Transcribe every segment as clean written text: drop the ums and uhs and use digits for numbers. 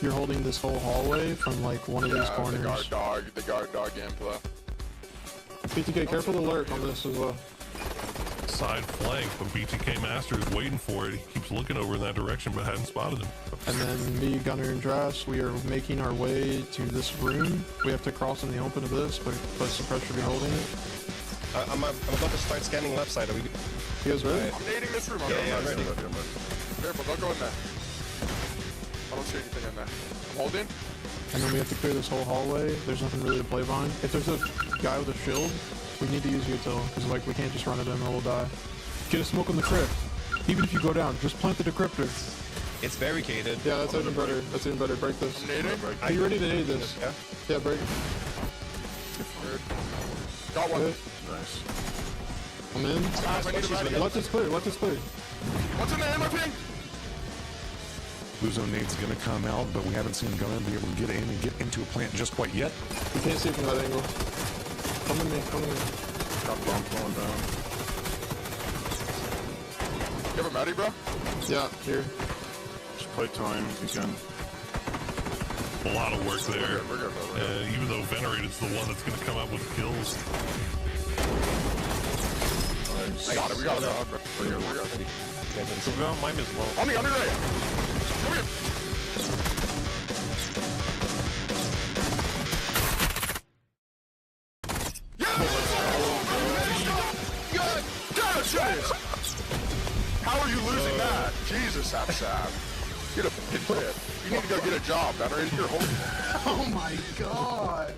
You're holding this whole hallway from like one of these corners. The guard dog gameplay. BTK, careful the lurk on this as well. Side flank, but BTK Master is waiting for it. He keeps looking over in that direction, but hadn't spotted him. And then me, Gunner, and Drass, we are making our way to this room. We have to cross in the open of this, but suppressor should be holding it. I'm about to start scanning left side. Are we? You guys ready? I'm nading this room. Yeah, I'm ready. Careful, don't go in there. I don't see anything in there. I'm holding. And then we have to clear this whole hallway. There's nothing really to play behind. If there's a guy with a shield, we need to use util, because like we can't just run it in or we'll die. Get a smoke on the crypt. Even if you go down, just plant the decryptor. It's barricaded. Yeah, that's even better. That's even better. Break this. Are you ready to nade this? Yeah. Yeah, break it. Got one. Good. Nice. I'm in. Left is clear. Left is clear. What's in there? My ping? Blue zone nade's gonna come out, but we haven't seen Gunner be able to get in and get into a plant just quite yet. You can't see it from that angle. Come with me. Come with me. Got bomb going down. You have a Matty, bro? Yeah, here. Just play time if you can. A lot of work there. We're good. Even though Venerated's the one that's going to come out with kills. I got it. We got it. We're good. We're good. So now mine is low. On me, right. Come here. How are you losing that? Jesus, Sap. Get a fucking tip. You need to go get a job. That right here. Oh my god.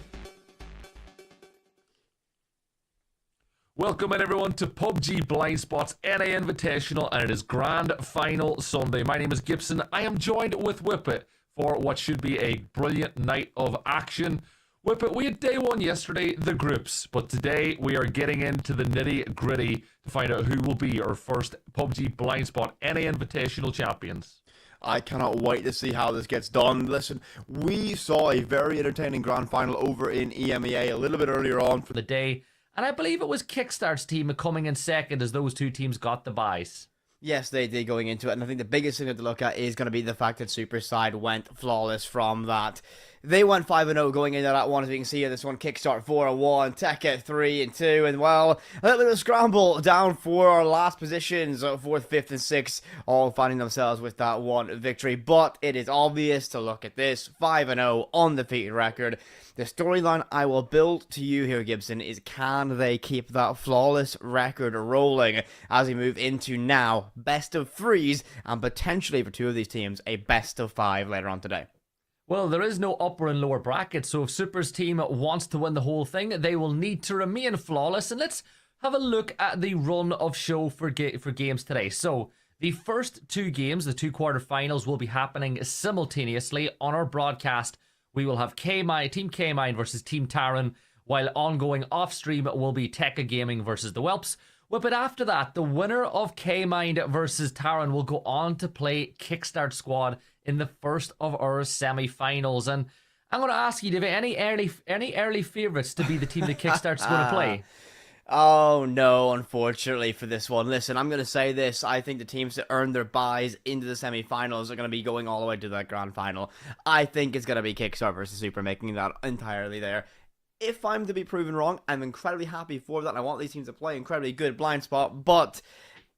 Welcome in everyone to PUBG BLINDSPOT's NA Invitational, and it is Grand Final Sunday. My name is Gibson. I am joined with Whippet for what should be a brilliant night of action. Whippet, we had day one yesterday, the groups, but today we are getting into the nitty gritty to find out who will be our first PUBG BLINDSPOT NA Invitational champions. I cannot wait to see how this gets done. Listen, we saw a very entertaining grand final over in EMEA a little bit earlier on For the day, and I believe it was Kickstart's team coming in second as those two teams got the buys. Yes, they did going into it, and I think the biggest thing to look at is going to be the fact that Superside went flawless from that. They went 5-0 going into that one, as we can see here. This one, Kickstart 4-1, Tech at 3-2, and well, a little bit of a scramble down for our last positions, 4th, 5th, and 6th, all finding themselves with that one victory. But it is obvious to look at this 5-0 undefeated record. The storyline I will build to you here, Gibson, is can they keep that flawless record rolling as we move into now best of 3s and potentially for two of these teams a best of 5 later on today. Well, there is no upper and lower bracket, so if Super's team wants to win the whole thing, they will need to remain flawless. And let's have a look at the run of show for games today. So the first two games, the two quarterfinals, will be happening simultaneously on our broadcast. We will have Kaymind, Team Kaymind versus Team Taryn, while ongoing off-stream will be Tekka Gaming versus the Whelps. Well, but after that, the winner of Kaymind versus Taryn will go on to play Kickstart Squad in the first of our semi-finals. And I'm going to ask you, David, any early favourites to be the team that Kickstart's going to play? Oh no, unfortunately for this one. Listen, I'm going to say this. I think the teams that earn their buys into the semi-finals are going to be going all the way to that grand final. I think it's going to be Kickstart versus Super, making that entirely there. If I'm to be proven wrong, I'm incredibly happy for that. I want these teams to play incredibly good blind spot, but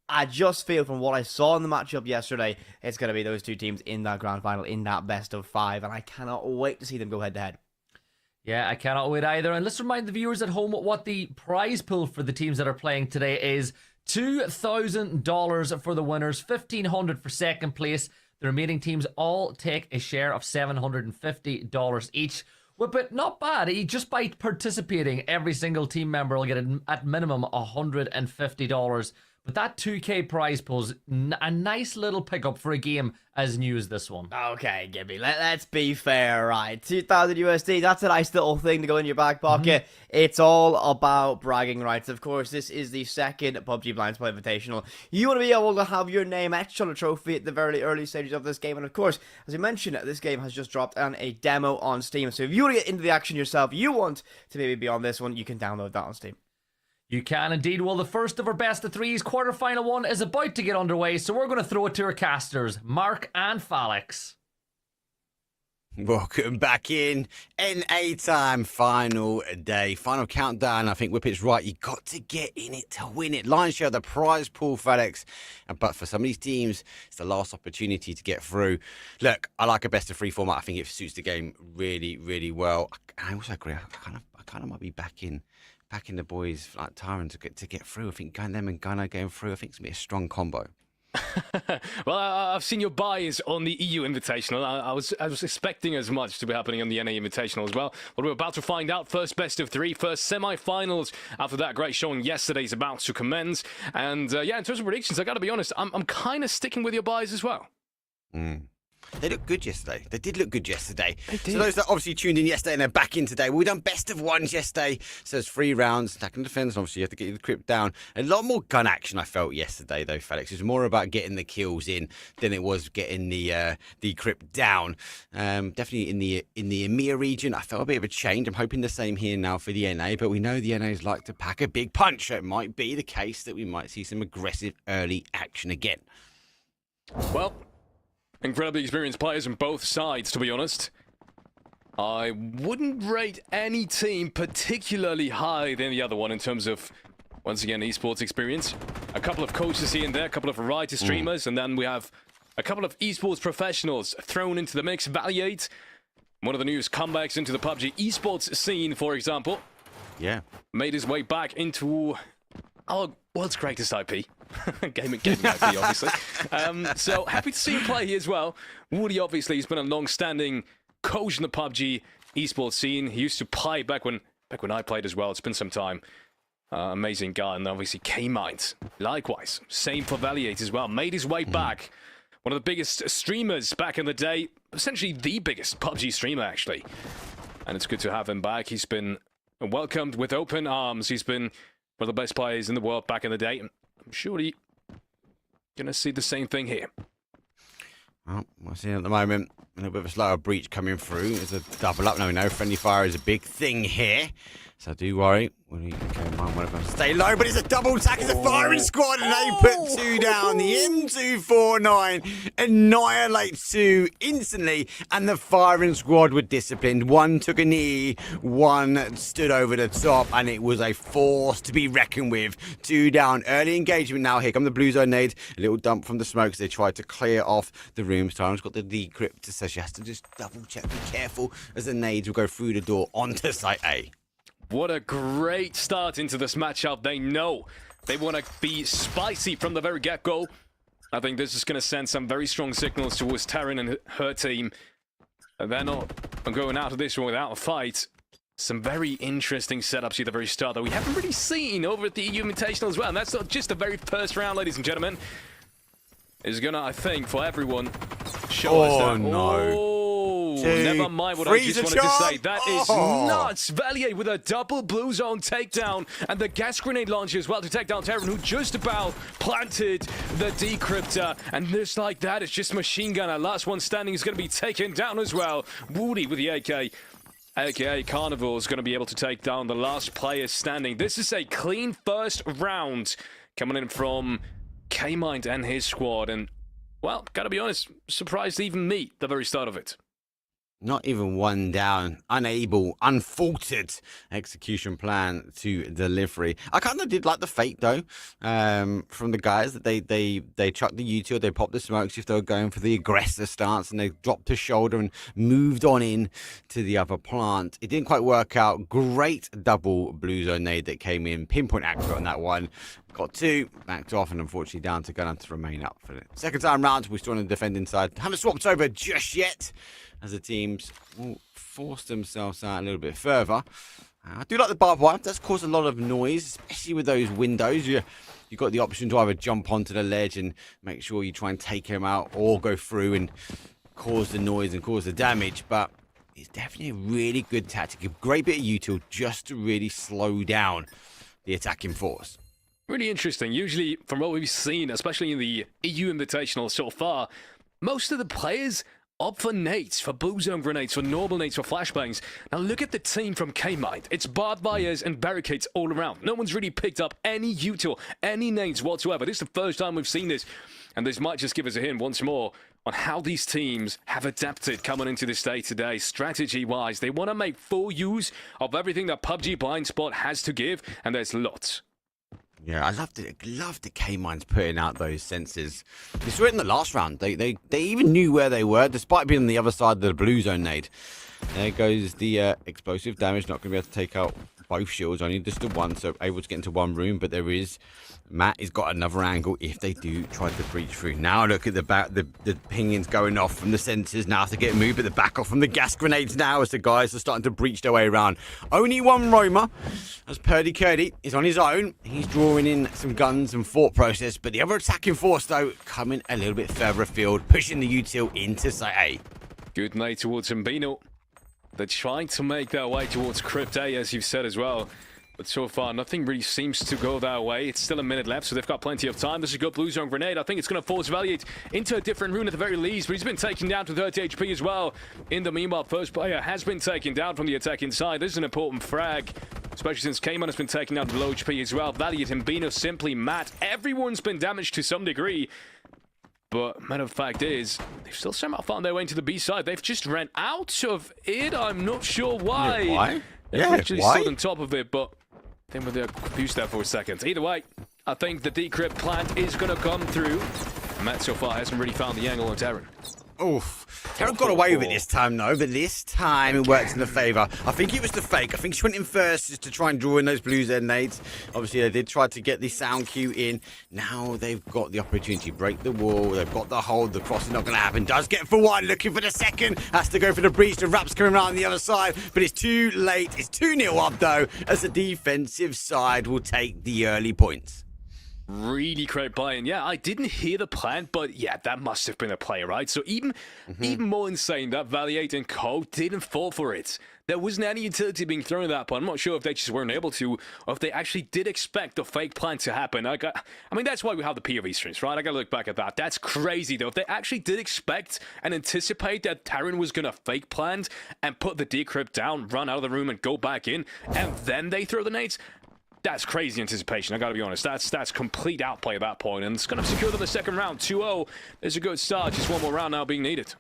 I just feel from what I saw in the matchup yesterday, it's going to be those two teams in that grand final, in that best of 5, and I cannot wait to see them go head-to-head. Yeah, I cannot wait either. And let's remind the viewers at home what the prize pool for the teams that are playing today is. $2,000 for the winners, $1,500 for second place. The remaining teams all take a share of $750 each. Well, but not bad. Just by participating, every single team member will get at minimum $150. But that 2K prize pool's a nice little pickup for a game as new as this one. Okay, Gibby, let's be fair, right? 2,000 USD, that's a nice little thing to go in your back pocket. It's all about bragging rights. Of course, this is the second PUBG BLINDSPOT Invitational. You want to be able to have your name etched on a trophy at the very early stages of this game. And of course, as I mentioned, this game has just dropped on a demo on Steam. So if you want to get into the action yourself, you want to maybe be on this one, you can download that on Steam. You can indeed. Well, the first of our best of 3s quarterfinal one is about to get underway, so we're going to throw it to our casters, Mark and Falix. Welcome back in. NA time, final day, final countdown. I think Whippet's right. You got to get in it to win it. Lion's share of the prize pool, FedEx. But for some of these teams, it's the last opportunity to get through. Look, I like a best of 3 format. I think it suits the game really, really well. I also agree. I kind of might be backing the boys like Taryn to get through. I think going them and Gunnar going through. I think it's gonna be a strong combo. Well, I've seen your bias on the EU Invitational. I was expecting as much to be happening on the NA Invitational as well. But we're about to find out. First best of 3, first semi-finals. After that great showing yesterday is about to commence. And yeah, in terms of predictions, I got to be honest, I'm kind of sticking with your bias as well. They looked good yesterday. They did look good yesterday. So those that obviously tuned in yesterday and they're back in today, well, we done best of 1s yesterday. So it's 3 rounds, attack and defense. Obviously, you have to get the crypt down. A lot more gun action I felt yesterday, though, Felix. It was more about getting the kills in than it was getting the crypt down. Definitely in the EMEA region, I felt a bit of a change. I'm hoping the same here now for the NA, but we know the NAs like to pack a big punch. So it might be the case that we might see some aggressive early action again. Well, incredibly experienced players on both sides, to be honest. I wouldn't rate any team particularly high than the other one in terms of, once again, esports experience. A couple of coaches here and there, a couple of variety streamers, and then we have a couple of esports professionals thrown into the mix. Valiate, one of the newest comebacks into the PUBG esports scene, for example. Yeah. Made his way back into our world's greatest IP. gaming IP, obviously. So happy to see him play here as well. Woody, obviously, has been a long-standing coach in the PUBG esports scene. He used to play back when I played as well. It's been some time. Amazing guy. And obviously Kaymind, likewise. Same for Valiate as well. Made his way back. One of the biggest streamers back in the day. Essentially the biggest PUBG streamer, actually. And it's good to have him back. He's been welcomed with open arms. He's been one of the best players in the world back in the day. I'm surely going to see the same thing here. Well, we're seeing at the moment a little bit of a slower breach coming through. There's a double up. Now we know friendly fire is a big thing here. So do worry. Whatever. Stay low, but it's a double attack. It's a firing squad, and they put 2 down. The M249 annihilates 2 instantly, and the firing squad were disciplined. 1 took a knee, 1 stood over the top, and it was a force to be reckoned with. 2 down. Early engagement now. Here come the blue zone nades. A little dump from the smokes. They tried to clear off the rooms. Taryn's got the decrypt, so she has to just double check. Be careful as the nades will go through the door onto site A. What a great start into this matchup. They know they want to be spicy from the very get-go. I think this is going to send some very strong signals towards Taryn and her team. And they're not going out of this one without a fight. Some very interesting setups here at the very start that we haven't really seen over at the EU Invitational as well. And that's not just the very first round, ladies and gentlemen. It's going to, I think, for everyone, show us that... No. Never mind what I just wanted to say. That is nuts. Valier with a double blue zone takedown and the gas grenade launcher as well to take down Taryn, who just about planted the decryptor. And just like that, it's just machine gunner. Last one standing is going to be taken down as well. Woody with the AK. AKA Carnival is going to be able to take down the last player standing. This is a clean first round coming in from Kaymind and his squad. And, well, gotta be honest, surprised even me at the very start of it. Not even 1 down, unable, unfaltered execution plan to delivery. I kind of did like the fake though, from the guys that they chucked the util, they popped the smokes if they were going for the aggressor stance, and they dropped the shoulder and moved on in to the other plant. It didn't quite work out. Great double blue zone nade that came in, pinpoint accurate on that one. Got 2, backed off, and unfortunately down to Gunnar to remain up for it. Second time round, we're still on the defending side. Haven't swapped over just yet, as the teams will force themselves out a little bit further. I do like the barbed wire. It does cause a lot of noise, especially with those windows. You've got the option to either jump onto the ledge and make sure you try and take him out, or go through and cause the noise and cause the damage. But it's definitely a really good tactic. A great bit of util just to really slow down the attacking force. Really interesting. Usually, from what we've seen, especially in the EU Invitational so far, most of the players opt for nades, for blue zone grenades, for normal nades, for flashbangs. Now look at the team from Kaymind. It's barbed wires and barricades all around. No one's really picked up any util, any nades whatsoever. This is the first time we've seen this. And this might just give us a hint once more on how these teams have adapted coming into this day today, strategy-wise. They want to make full use of everything that PUBG BLINDSPOT has to give, and there's lots. Yeah, I loved it. Loved the Kaymind's putting out those sensors. We saw it in the last round. They even knew where they were, despite being on the other side of the blue zone nade. There goes the explosive damage. Not going to be able to take out both shields, only just the one, so able to get into one room. But there is Matt has got another angle if they do try to breach through. Now look at the back, the pingings going off from the sensors now to get moved, but the back off from the gas grenades now as the guys are starting to breach their way around. Only one roamer, as Purdy Curdy is on his own. He's drawing in some guns and thought process, but the other attacking force though coming a little bit further afield, pushing the util into site A. Good night towards Mbino. They're trying to make their way towards Crypt A, as you've said as well. But so far, nothing really seems to go their way. It's still a minute left, so they've got plenty of time. This is a good blue zone grenade. I think it's going to force Valiant into a different room at the very least, but he's been taken down to 30 HP as well. In the meanwhile, first player has been taken down from the attacking side. This is an important frag, especially since Kaymind has been taken down to low HP as well. Valiant and Bino simply Matt. Everyone's been damaged to some degree. But matter of fact is, they've still somehow found their way into the B side. They've just ran out of it. I'm not sure why. Yeah, why? They've actually stood on top of it, but I think they're confused there for a second. Either way, I think the decrypt plant is going to come through. Matt so far hasn't really found the angle on Taryn. Oof. Taryn got away with it this time, though, but this time it works in the favour. I think it was the fake. I think she went in first just to try and draw in those blue Z nades. Obviously, they did try to get the sound cue in. Now they've got the opportunity to break the wall. They've got the hold. The cross is not going to happen. Does get for one, looking for the second. Has to go for the breach. The wrap's coming around the other side, but it's too late. It's 2-0 up, though, as the defensive side will take the early points. Really great play, and yeah, I didn't hear the plant, but yeah, that must have been a play, right? So even more insane that Valiate and Co didn't fall for it. There wasn't any utility being thrown at that point. I'm not sure if they just weren't able to, or if they actually did expect the fake plant to happen. I mean, that's why we have the POV streams, right? I gotta look back at that. That's crazy, though. If they actually did expect and anticipate that Taryn was gonna fake plant and put the decrypt down, run out of the room and go back in, and then they throw the nades, that's crazy anticipation, I gotta be honest. That's complete outplay at that point, and it's gonna secure them the second round. 2-0. There's a good start. Just one more round now being needed.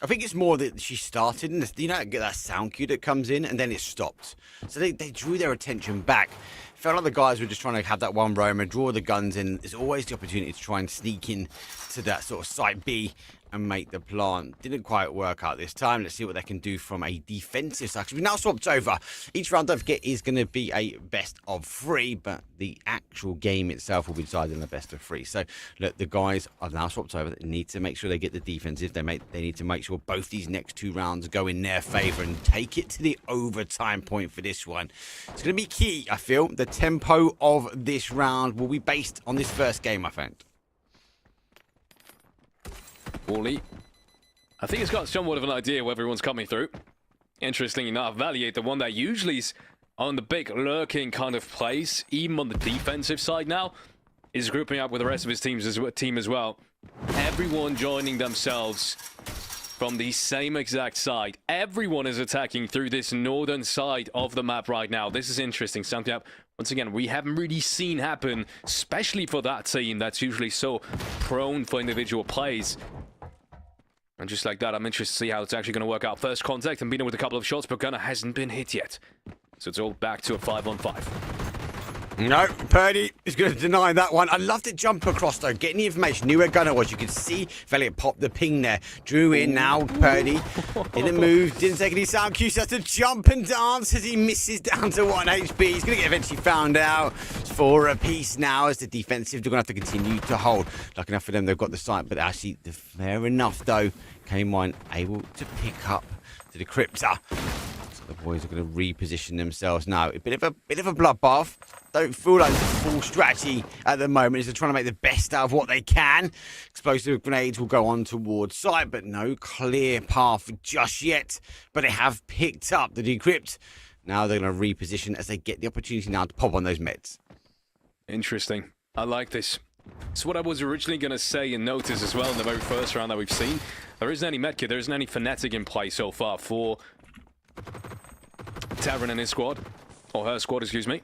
I think it's more that she started, and you know, get that sound cue that comes in, and then it stopped. So they drew their attention back. Felt like the guys were just trying to have that one roamer, draw the guns in. There's always the opportunity to try and sneak in to that sort of site B and make the plant. Didn't quite work out this time. Let's see what they can do from a defensive side. We've now swapped over. Each round, don't forget, is going to be a best of 3, but the actual game itself will be decided in the best of 3. So, look, the guys have now swapped over. They need to make sure they get the defensive. They need to make sure both these next 2 rounds go in their favour and take it to the overtime point for this one. It's going to be key, I feel. The tempo of this round will be based on this first game, I think. Wally, I think he's got somewhat of an idea where everyone's coming through. Interesting enough, Valiate, the one that usually is on the big lurking kind of place, even on the defensive side now, is grouping up with the rest of his team as well. Everyone joining themselves from the same exact side. Everyone is attacking through this northern side of the map right now. This is interesting. Something that, once again, we haven't really seen happen, especially for that team that's usually so prone for individual plays. And just like that, I'm interested to see how it's actually going to work out. First contact, and Bino with a couple of shots, but Gunner hasn't been hit yet. So it's all back to a 5-on-5. No, Purdy is going to deny that one. I loved it jump across, though. Getting the information, knew where Gunner was. You could see Valiant pop the ping there. Drew in now, Purdy. Didn't move, didn't take any sound cues. Has to jump and dance as he misses down to 1 HP. He's going to get eventually found out. It's 4 apiece now as the defensive. They're going to have to continue to hold. Lucky enough for them, they've got the site. But actually, fair enough, though. Kaymind able to pick up the decryptor. The boys are going to reposition themselves now. A bit of a bloodbath. Don't feel like it's a full strategy at the moment. They're trying to make the best out of what they can. Explosive grenades will go on towards site, but no clear path just yet. But they have picked up the decrypt. Now they're going to reposition as they get the opportunity now to pop on those meds. Interesting. I like this. It's what I was originally going to say and notice as well in the very first round that we've seen. There isn't any medkit. There isn't any Fnatic in play so far for Taryn and his squad, or her squad, excuse me.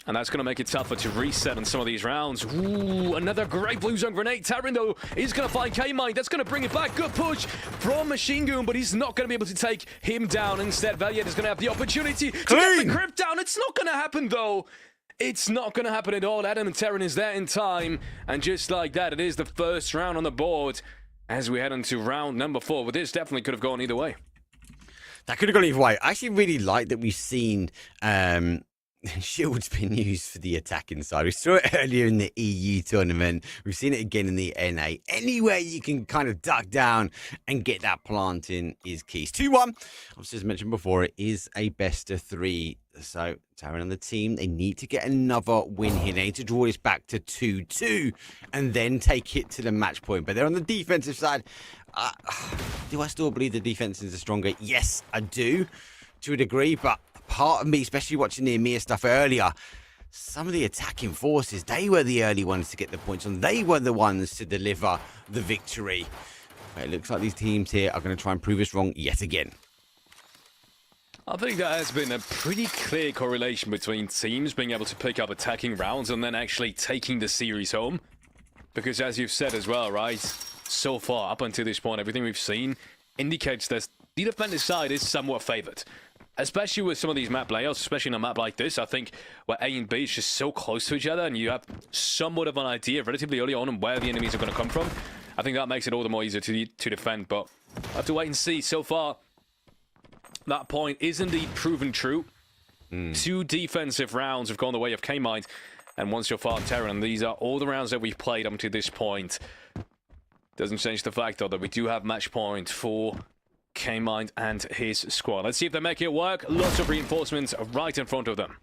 And that's going to make it tougher to reset on some of these rounds. Ooh, another great blue zone grenade. Taryn, though, is going to find Kaymind. That's going to bring it back. Good push from Machine Gun, but he's not going to be able to take him down. Instead, Valiant is going to have the opportunity to get the Crypt down. It's not going to happen, though. It's not going to happen at all. Adam and Taryn is there in time. And just like that, it is the first round on the board as we head into round number 4. But this definitely could have gone either way. That could have gone either way. I actually really like that we've seen Shield's been used for the attacking side. We saw it earlier in the EU tournament. We've seen it again in the NA. Anywhere you can kind of duck down and get that plant in is keys. 2-1. Obviously, as mentioned before, it is a best of 3. So Taryn and the team, they need to get another win here. They need to draw this back to 2-2 and then take it to the match point. But they're on the defensive side. Do I still believe the defenses are stronger? Yes, I do, to a degree, but part of me, especially watching the EMEA stuff earlier, some of the attacking forces, they were the early ones to get the points on. They were the ones to deliver the victory. But it looks like these teams here are going to try and prove us wrong yet again. I think there has been a pretty clear correlation between teams being able to pick up attacking rounds and then actually taking the series home. Because as you've said as well, right, so far up until this point, everything we've seen indicates that the defensive side is somewhat favored. Especially with some of these map layouts, especially in a map like this, I think where A and B is just so close to each other and you have somewhat of an idea relatively early on where the enemies are going to come from. I think that makes it all the more easier to defend, but I have to wait and see. So far, that point is indeed proven true. 2 defensive rounds have gone the way of Kaymind and one so far on Taryn, and these are all the rounds that we've played up to this point. Doesn't change the fact, though, that we do have match point for Kaymind and his squad. Let's see if they make it work. Lots of reinforcements right in front of them.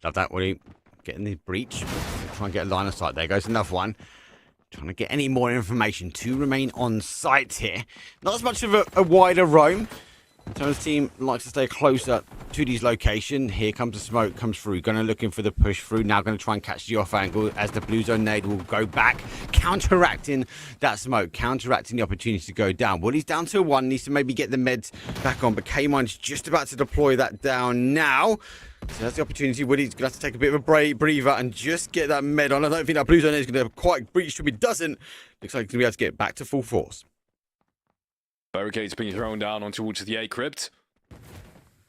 Love that, Willie. Getting the breach. Try and get a line of sight. There goes another one. Trying to get any more information to remain on site here. Not as much of a wider roam. Taryn's team likes to stay closer to these locations. Here comes the smoke, comes through. Going to looking for the push through. Now going to try and catch the off angle as the blue zone nade will go back, counteracting that smoke, counteracting the opportunity to go down. Woody's down to 1, needs to maybe get the meds back on, but Kaymind's just about to deploy that down now. So that's the opportunity. Woody's going to have to take a bit of a breather and just get that med on. I don't think that blue zone is going to quite breach. If he doesn't, looks like he's going to be able to get back to full force. Barricades being thrown down on towards the A crypt.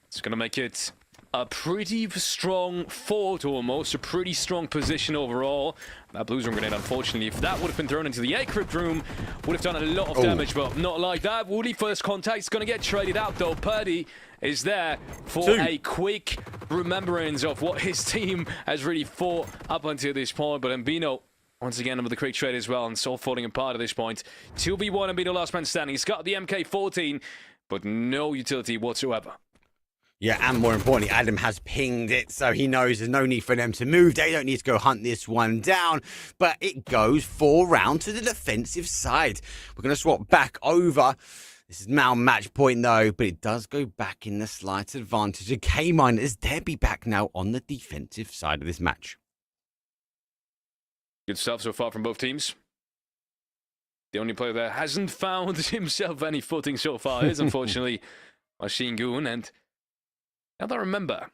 It's going to make it a pretty strong fort almost, a pretty strong position overall. That blue zone grenade, unfortunately, if that would have been thrown into the A crypt room, would have done a lot of damage, but not like that. Woody first contact is going to get traded out though. Purdy is there for a quick remembrance of what his team has really fought up until this point, but Mbino once again, with the quick trade as well, and so falling apart at this point. 2v1 and be the last man standing. He's got the MK14, but no utility whatsoever. Yeah, and more importantly, Adam has pinged it, so he knows there's no need for them to move. They don't need to go hunt this one down, but it goes 4 round to the defensive side. We're going to swap back over. This is now match point, though, but it does go back in the slight advantage of Kaymind as they'll be back now on the defensive side of this match. Good stuff so far from both teams. The only player that hasn't found himself any footing so far is, unfortunately, Machine Gun. And now that I remember,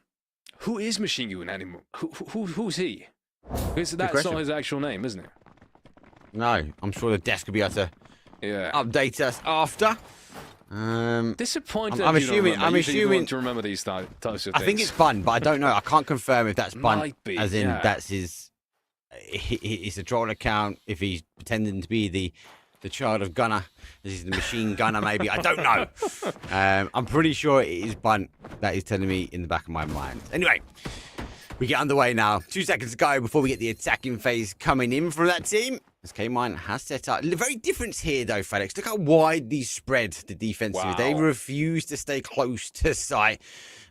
who is Machine Gun anymore? Who's he? Because that's not his actual name, isn't it? No, I'm sure the desk will be able to update us after. Disappointed. I'm assuming to remember these types of things. I think it's Bun, but I don't know. I can't confirm if that's Bun, Might be, as in that's his. It's a troll account. If he's pretending to be the child of Gunner, this is the machine gunner. Maybe I don't know. I'm pretty sure it is Bun that is telling me in the back of my mind. Anyway, we get underway now. 2 seconds to go before we get the attacking phase coming in from that team. As Kaymind has set up. Very different here, though, Felix. Look how wide these spread the defensive. Wow. They refuse to stay close to site.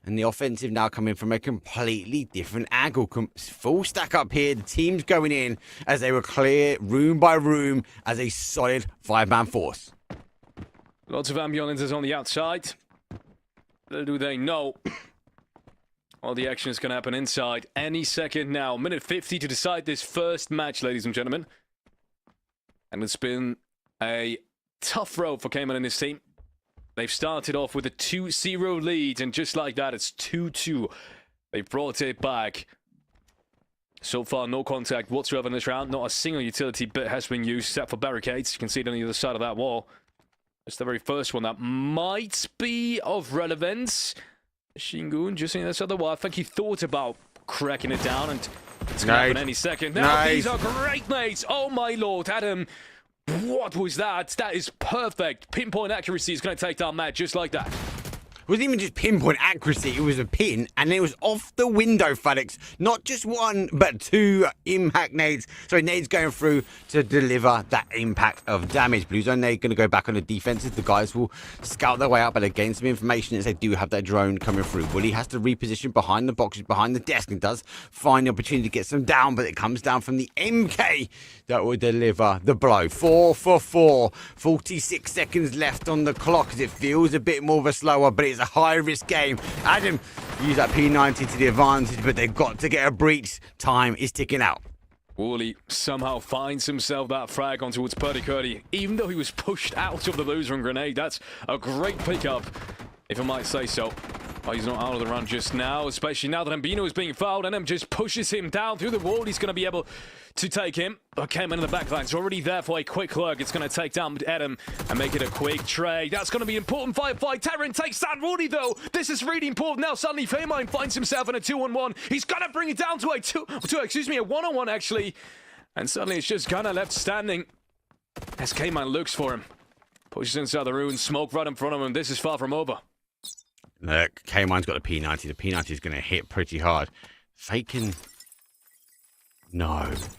And the offensive now coming from a completely different angle. Full stack up here. The team's going in as they were clear room by room as a solid 5-man force. Lots of ambulances on the outside. Little do they know. All the action is going to happen inside any second now. Minute 50 to decide this first match, ladies and gentlemen. And it's been a tough road for Kaymind and his team. They've started off with a 2-0 lead, and just like that, it's 2-2. They brought it back. So far, no contact whatsoever in this round. Not a single utility bit has been used except for barricades. You can see it on the other side of that wall. It's the very first one that might be of relevance. Shingun just seeing this other wall. I think he thought about cracking it down, and it's going to happen any second. Now, these are great mates. Oh, my lord, Adam. What was that? That is perfect. Pinpoint accuracy is going to take down Matt just like that. It wasn't even just pinpoint accuracy, it was a pin, and it was off the window, Felix. Not just one, but two impact nades. So nades going through to deliver that impact of damage. Blue Zone, they're going to go back on the defensive. The guys will scout their way up, but they gain some information as they do have that drone coming through. Wooly has to reposition behind the boxes, behind the desk, and does find the opportunity to get some down, but it comes down from the MK that will deliver the blow. 4 for 4. 46 seconds left on the clock as it feels a bit more of a slower, but it's a high-risk game. Adam use that P90 to the advantage, but they've got to get a breach. Time is ticking out. Wooly somehow finds himself that frag on towards Purdy Curdy, even though he was pushed out of the loser and grenade. That's a great pickup, if I might say so. Oh, he's not out of the run just now, especially now that Ambino is being fouled. NM just pushes him down through the wall. He's going to be able to take him. Kaymind in the backline. It's already there for a quick lurk. It's going to take down Adam and make it a quick trade. That's going to be important firefight. Taryn takes down Wooly, though. This is really important. Now suddenly Kaymind finds himself in a 2-on-1. He's going to bring it down to a 1-on-1, actually. And suddenly it's just Gunner left standing as Kaymind looks for him. Pushes inside the ruins. Smoke right in front of him. This is far from over. Look, Kaymind's got the P90. The P90 is going to hit pretty hard. Faking.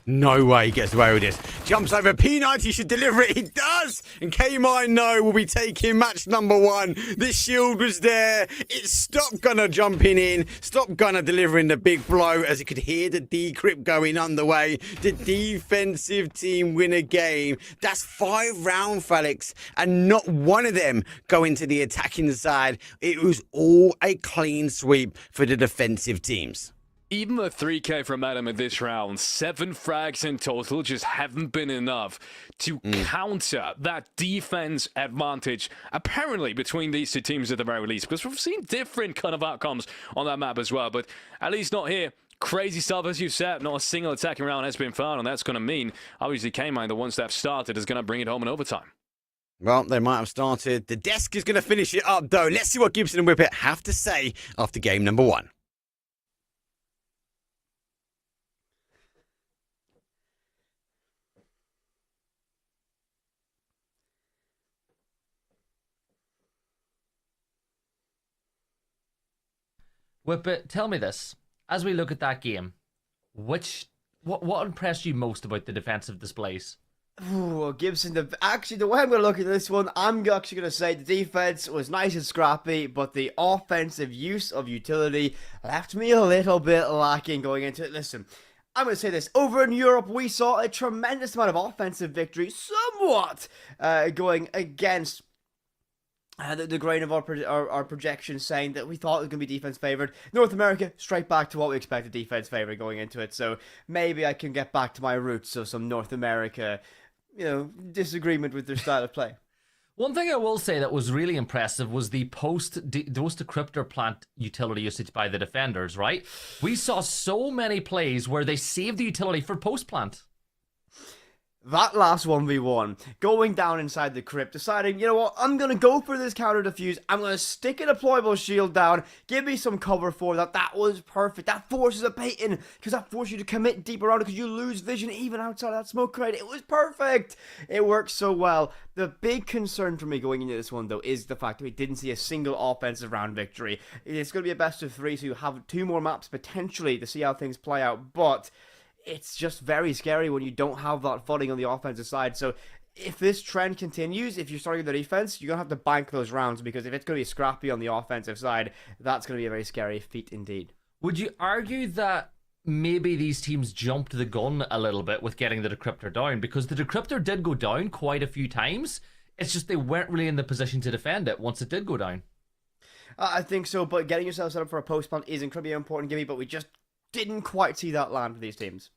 No way he gets away with this. Jumps over. P90 should deliver it. He does. And Kaymind, no, will be taking match number 1. The shield was there. It stopped Gunner jumping in. Stopped Gunner delivering the big blow as he could hear the decrypt going underway. The defensive team win a game. That's 5 rounds, Felix. And not one of them going to the attacking side. It was all a clean sweep for the defensive teams. Even the 3K from Adam in this round, 7 frags in total, just haven't been enough to counter that defense advantage, apparently, between these two teams at the very least. Because we've seen different kind of outcomes on that map as well, but at least not here. Crazy stuff, as you said. Not a single attacking round has been found, and that's going to mean, obviously, Kaymind, the ones that have started, is going to bring it home in overtime. Well, they might have started. The desk is going to finish it up, though. Let's see what Gibson and Whippet have to say after game number 1. Whippet, tell me this. As we look at that game, what impressed you most about the defensive displays? Ooh, Gibson, actually, the way I'm going to look at this one, I'm actually going to say the defense was nice and scrappy, but the offensive use of utility left me a little bit lacking going into it. Listen, I'm going to say this. Over in Europe, we saw a tremendous amount of offensive victory, somewhat going against the grain of our projections, saying that we thought it was going to be defense favored. North America, straight back to what we expected defense favored going into it. So maybe I can get back to my roots of some North America, disagreement with their style of play. One thing I will say that was really impressive was the post-decryptor plant utility usage by the defenders, right? We saw so many plays where they saved the utility for post-plant. That last 1v1, going down inside the crypt, deciding, you know what, I'm going to go for this counter defuse, I'm going to stick a deployable shield down, give me some cover for that. That was perfect. That forces a bait in, because that forces you to commit deep around it, because you lose vision even outside that smoke crate. It was perfect. It worked so well. The big concern for me going into this one, though, is the fact that we didn't see a single offensive round victory. It's going to be a best of 3, so you have 2 more maps potentially to see how things play out, but it's just very scary when you don't have that footing on the offensive side. So if this trend continues, if you're starting the defense, you're going to have to bank those rounds, because if it's going to be scrappy on the offensive side, that's going to be a very scary feat indeed. Would you argue that maybe these teams jumped the gun a little bit with getting the decryptor down? Because the decryptor did go down quite a few times. It's just they weren't really in the position to defend it once it did go down. I think so, but getting yourself set up for a post plant is incredibly important, Gibby, but we just didn't quite see that land for these teams.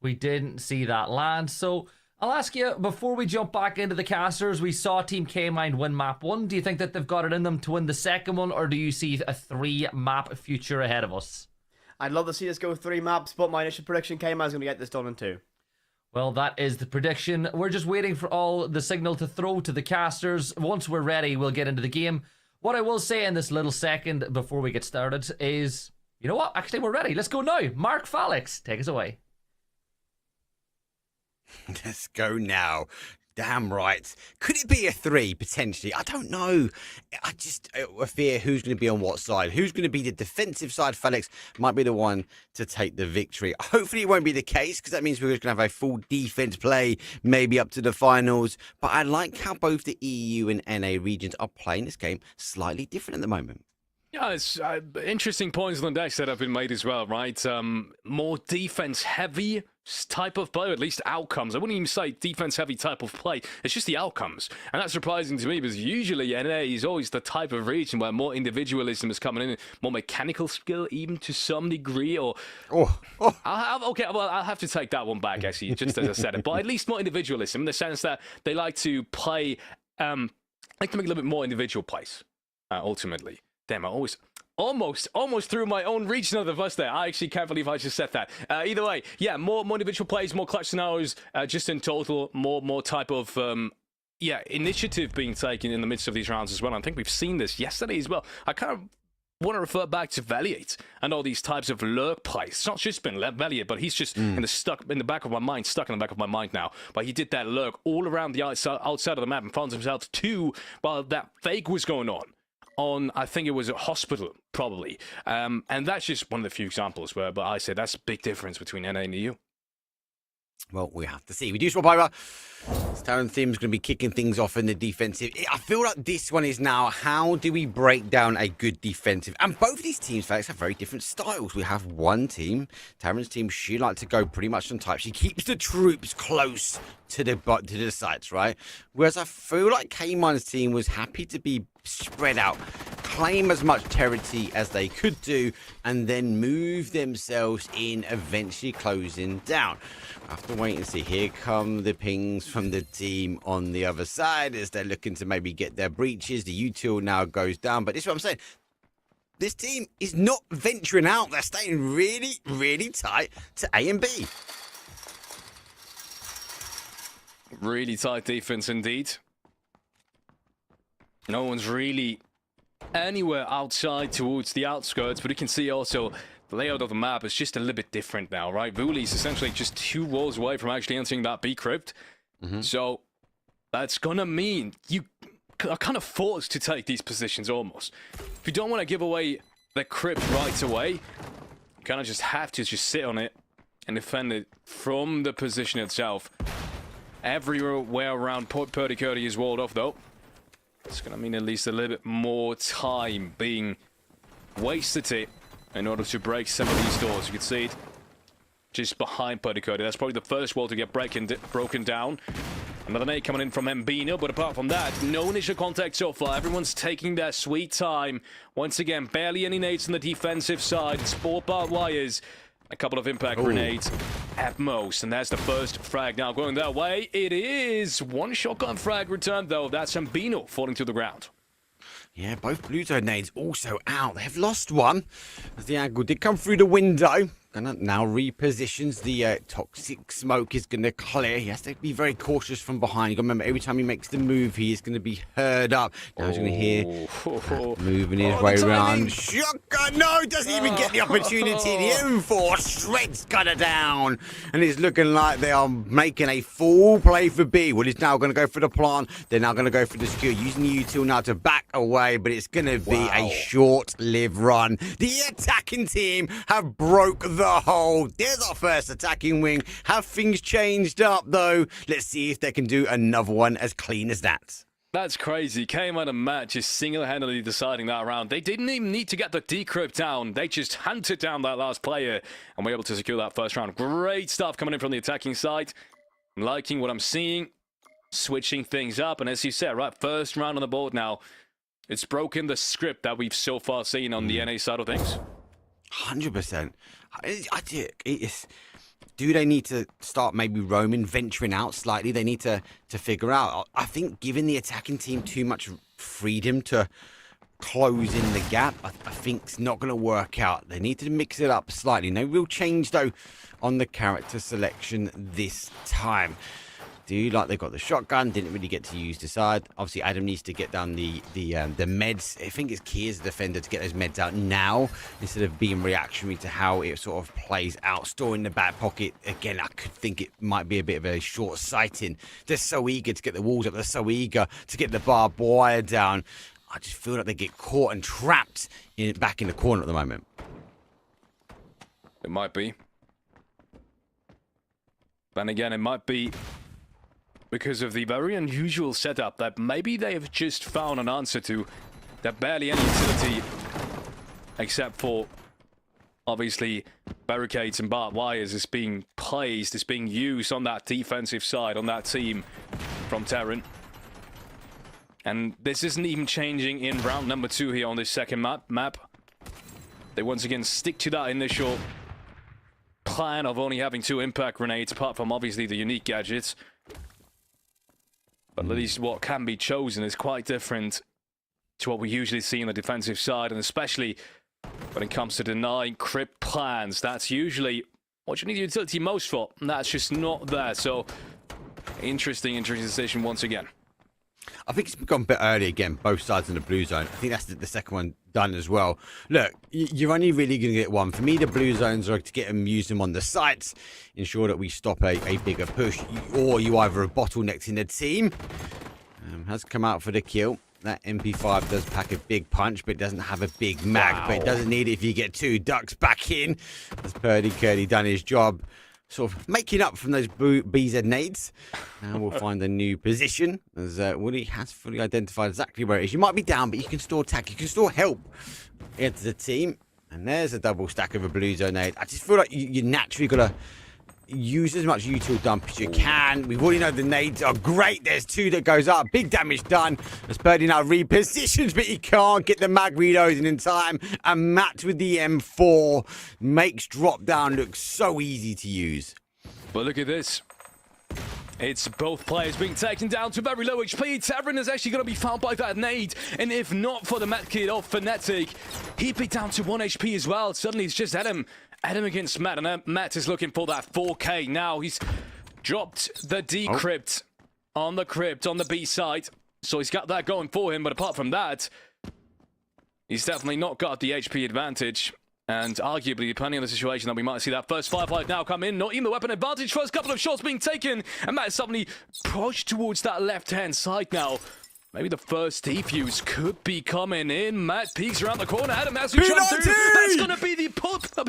We didn't see that land. So I'll ask you, before we jump back into the casters, we saw Team Kaymind win map 1. Do you think that they've got it in them to win the second one, or do you see a 3-map future ahead of us? I'd love to see us go 3 maps, but my initial prediction came, I was going to get this done in 2. Well, that is the prediction. We're just waiting for all the signal to throw to the casters. Once we're ready, we'll get into the game. What I will say in this little second before we get started is, you know what? Actually, we're ready. Let's go now. Mark Falix, take us away. Let's go now. Damn right. Could it be a 3, potentially? I don't know. I fear who's going to be on what side. Who's going to be the defensive side? Felix might be the one to take the victory. Hopefully it won't be the case, because that means we're going to have a full defense play, maybe up to the finals. But I like how both the EU and NA regions are playing this game slightly different at the moment. Yeah, it's interesting points on the deck that have been made as well, right? More defense-heavy type of play, or at least outcomes. I wouldn't even say defense-heavy type of play. It's just the outcomes. And that's surprising to me, because usually NA is always the type of region where more individualism is coming in, more mechanical skill, even to some degree, or... I'll have to take that one back, actually, just as I said it. But at least more individualism, in the sense that they like to play... like to make a little bit more individual plays, ultimately. Damn, I almost threw my own region of the bus there. I actually can't believe I just said that. Either way, yeah, more individual plays, more clutch scenarios, just in total, more type of initiative being taken in the midst of these rounds as well. I think we've seen this yesterday as well. I kind of want to refer back to Valiant and all these types of lurk plays. It's not just been Valiant, but he's just stuck in the back of my mind now. But he did that lurk all around the outside of the map and found himself while that fake was going on. I think it was a hospital, probably. And that's just one of the few examples but I say that's a big difference between NA and EU. Well, we have to see. We do swap over. Taryn Thim's going to be kicking things off in the defensive. I feel like this one is now, how do we break down a good defensive? And both these teams, folks, have very different styles. We have one team, Taryn's team, she likes to go pretty much on type. She keeps the troops close to the sites, right? Whereas I feel like Kaymind's team was happy to be spread out, claim as much territory as they could do, and then move themselves in, eventually closing down. I have to wait and see. Here come the pings from the team on the other side as they're looking to maybe get their breaches. The util now goes down, but this is what I'm saying. This team is not venturing out. They're staying really, really tight to A and B. Really tight defense indeed. No one's really anywhere outside towards the outskirts, but you can see also the layout of the map is just a little bit different now, right? Vuli is essentially just 2 walls away from actually entering that B crypt. So that's gonna mean you are kind of forced to take these positions almost. If you don't want to give away the crypt right away, you kind of just have to just sit on it and defend it from the position itself. Everywhere around Purdy Curdy is walled off though. It's going to mean at least a little bit more time being wasted here in order to break some of these doors. You can see it just behind Purdy Curdy. That's probably the first wall to get broken down. Another nade coming in from Mbino, but apart from that, no initial contact so far. Everyone's taking their sweet time. Once again, barely any nades on the defensive side. It's 4 barbed wires. A couple of impact grenades at most. And that's the first frag now going that way. It is 1 shotgun frag returned, though. That's Mbino falling to the ground. Yeah, both blue zone nades also out. They have lost one as the angle did come through the window. Gonna now repositions. The toxic smoke is gonna clear. He has to be very cautious from behind. You gotta remember, every time he makes the move, he is gonna be heard up. Now he's gonna hear moving his way around. Shotgun! No, doesn't even get the opportunity. The M4 shreds Gunner down, and it's looking like they are making a full play for B. Well, he's now gonna go for the plant. They're now gonna go for the secure, using the util now to back away, but it's gonna be a short-lived run. The attacking team have broke the hole. There's our first attacking wing. Have things changed up though? Let's see if they can do another one as clean as that. That's crazy. Kaymind and Matt just single-handedly deciding that round. They didn't even need to get the decrypt down. They just hunted down that last player and were able to secure that first round. Great stuff coming in from the attacking side. I'm liking what I'm seeing. Switching things up. And as you said, right, first round on the board now. It's broken the script that we've so far seen on the NA side of things. 100%. Do they need to start maybe roaming, venturing out slightly? They need to figure out. I think giving the attacking team too much freedom to close in the gap, I think's not going to work out. They need to mix it up slightly. No real change, though, on the character selection this time. Do like they got the shotgun, didn't really get to use the side. Obviously, Adam needs to get down the meds. I think it's key as a defender to get those meds out now instead of being reactionary to how it sort of plays out. Storing the back pocket, again, I could think it might be a bit of a short-sighting. They're so eager to get the walls up. They're so eager to get the barbed wire down. I just feel like they get caught and trapped back in the corner at the moment. It might be. Then again, it might be because of the very unusual setup that maybe they have just found an answer to. That barely any utility, except for, obviously, barricades and barbed wires is being placed, is being used on that defensive side, on that team from Taryn. And this isn't even changing in round number 2 here on this second map. They once again stick to that initial plan of only having 2 impact grenades, apart from obviously the unique gadgets. But at least what can be chosen is quite different to what we usually see on the defensive side, and especially when it comes to denying crypt plans. That's usually what you need utility most for, and that's just not there. So, interesting decision once again. I think it's gone a bit early again, both sides in the blue zone. I think that's the second one done as well. Look, you're only really going to get one. For me, the blue zones are to get them, use them on the sites, ensure that we stop a bigger push, or you either a bottleneck in the team. Has come out for the kill. That MP5 does pack a big punch, but it doesn't have a big mag. But it doesn't need it if you get 2 ducks back in. Has Purdy Curdy done his job, sort of making up from those BZ nades. Now we'll find a new position, as Woody has fully identified exactly where it is. You might be down, but you can still attack. You can still help into the team. And there's a double stack of a blue zone nade. I just feel like you naturally got to use as much util dump as you can. We've already know the nades are great. There's 2 that goes up. Big damage done. As Purdy now repositions, but he can't get the mag reloading in time. And Matt with the M4 makes drop down look so easy to use. But look at this. It's both players being taken down to very low HP. Taryn is actually going to be found by that nade. And if not for the Matt kid of Fnatic, he'd be down to 1 HP as well. Suddenly it's just Adam against Matt, and Matt is looking for that 4K now. He's dropped the decrypt on the crypt on the B side, so he's got that going for him. But apart from that, he's definitely not got the HP advantage. And arguably, depending on the situation, that we might see that first firefight now come in. Not even the weapon advantage. First couple of shots being taken, and Matt is suddenly pushed towards that left-hand side now. Maybe the first defuse could be coming in. Matt peeks around the corner. Adam has to jump through. That's going to be the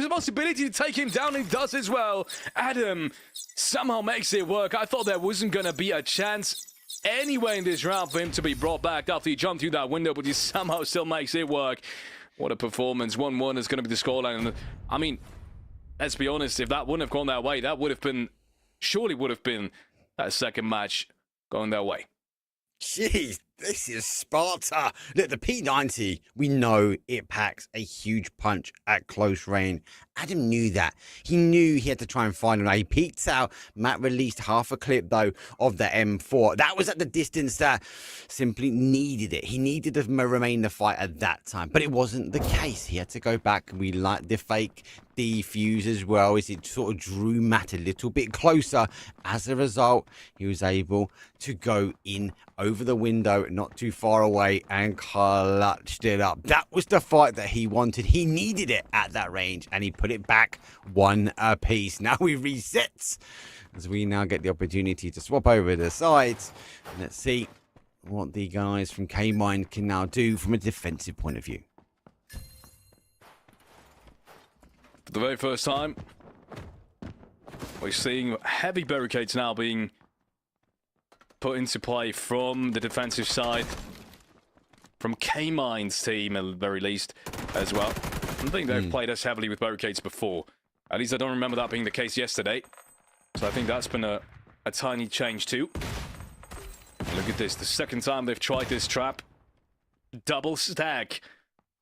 possibility to take him down. He does as well. Adam somehow makes it work. I thought there wasn't going to be a chance anyway in this round for him to be brought back after he jumped through that window, but he somehow still makes it work. What a performance. 1-1 is going to be the scoreline. And I mean, let's be honest, if that wouldn't have gone their way, that would have been, surely would have been that second match going their way. Jeez, this is Sparta. Look, the P90, we know it packs a huge punch at close range. Adam knew that. He knew he had to try and find him. He peeked out. Matt released half a clip, though, of the M4. That was at the distance that simply needed it. He needed to remain in the fight at that time. But it wasn't the case. He had to go back. We liked the fake defuse as well, as it sort of drew Matt a little bit closer. As a result, he was able to go in over the window, not too far away, and clutched it up. That was the fight that he wanted. He needed it at that range, and he put it back 1 apiece. Now we reset, as we now get the opportunity to swap over the sides. Let's see what the guys from Kaymind can now do from a defensive point of view. For the very first time, we're seeing heavy barricades now being put into play from the defensive side, from Kaymind's team at the very least as well. I don't think they've played us heavily with barricades before. At least I don't remember that being the case yesterday. So I think that's been a tiny change too. Look at this, the second time they've tried this trap. Double stack.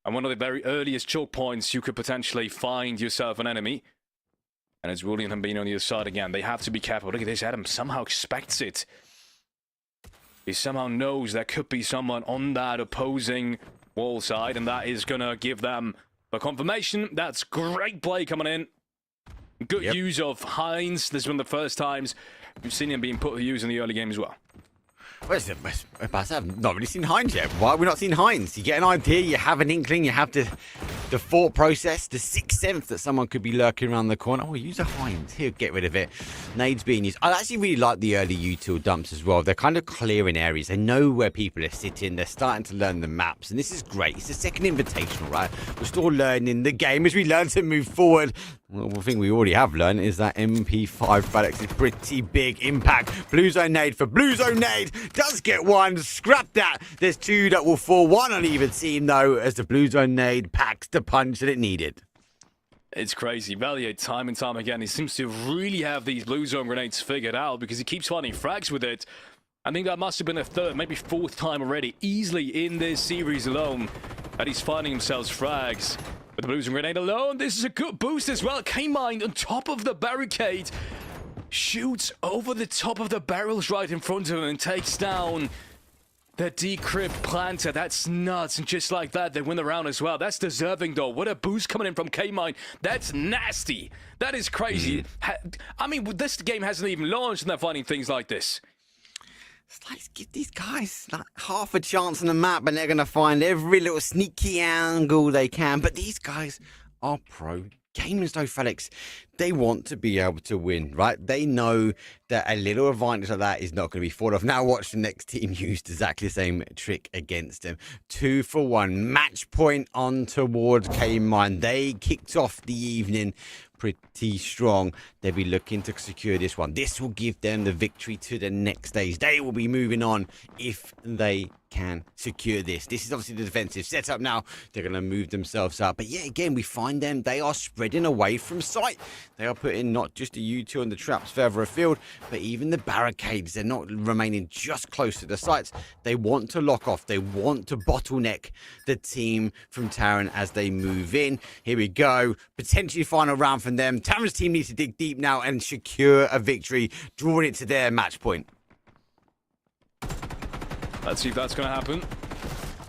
And one of the very earliest choke points you could potentially find yourself an enemy. And it's William being on the other side again. They have to be careful. Look at this, Adam somehow expects it. He somehow knows there could be someone on that opposing wall side, and that is going to give them the confirmation. That's great play coming in. Good use of Hines. This is one of the first times we've seen him being put to use in the early game as well. I've not really seen Hines yet. Why have we not seen Hines? You get an idea, you have an inkling, you have the thought process, the sixth sense that someone could be lurking around the corner. Oh, use a Hines. He'll get rid of it. Nades being used. I actually really like the early util dumps as well. They're kind of clearing areas. They know where people are sitting. They're starting to learn the maps, and this is great. It's the second invitational, right? We're still learning the game as we learn to move forward. Well, the thing we already have learned is that MP5 Felix is pretty big impact. Blue Zone nade for Blue Zone nade. Does get one. Scrap that. There's two that will fall. One uneven team, though, as the Blue Zone nade packs the punch that it needed. It's crazy. Valier, time and time again, he seems to really have these Blue Zone grenades figured out because he keeps finding frags with it. I think that must have been a third, maybe fourth time already, easily in this series alone, that he's finding himself frags. With the Blue Zone grenade alone, this is a good boost as well. Kaymind on top of the barricade. Shoots over the top of the barrels right in front of him and takes down the decrypt planter. That's nuts. And just like that, they win the round as well. That's deserving, though. What a boost coming in from Kaymind. That's nasty. That is crazy. I mean, this game hasn't even launched and they're finding things like this. It's like, give these guys like half a chance on the map and they're going to find every little sneaky angle they can. But these guys are pro gamers, though, Felix. They want to be able to win, right? They know that a little advantage like that is not going to be fought off. Now watch the next team use exactly the same trick against them. 2 for 1. Match point on towards Kaymind. They kicked off the evening pretty strong. They'll be looking to secure this one. This will give them the victory to the next stage. They will be moving on if they can secure this. This is obviously the defensive setup now. They're going to move themselves up. But yeah, again, we find them. They are spreading away from sight. They are putting not just the U2 and the traps further afield, but even the barricades. They're not remaining just close to the sites. They want to lock off. They want to bottleneck the team from Taryn as they move in. Here we go. Potentially final round from them. Taryn's team needs to dig deep now and secure a victory, drawing it to their match point. Let's see if that's going to happen.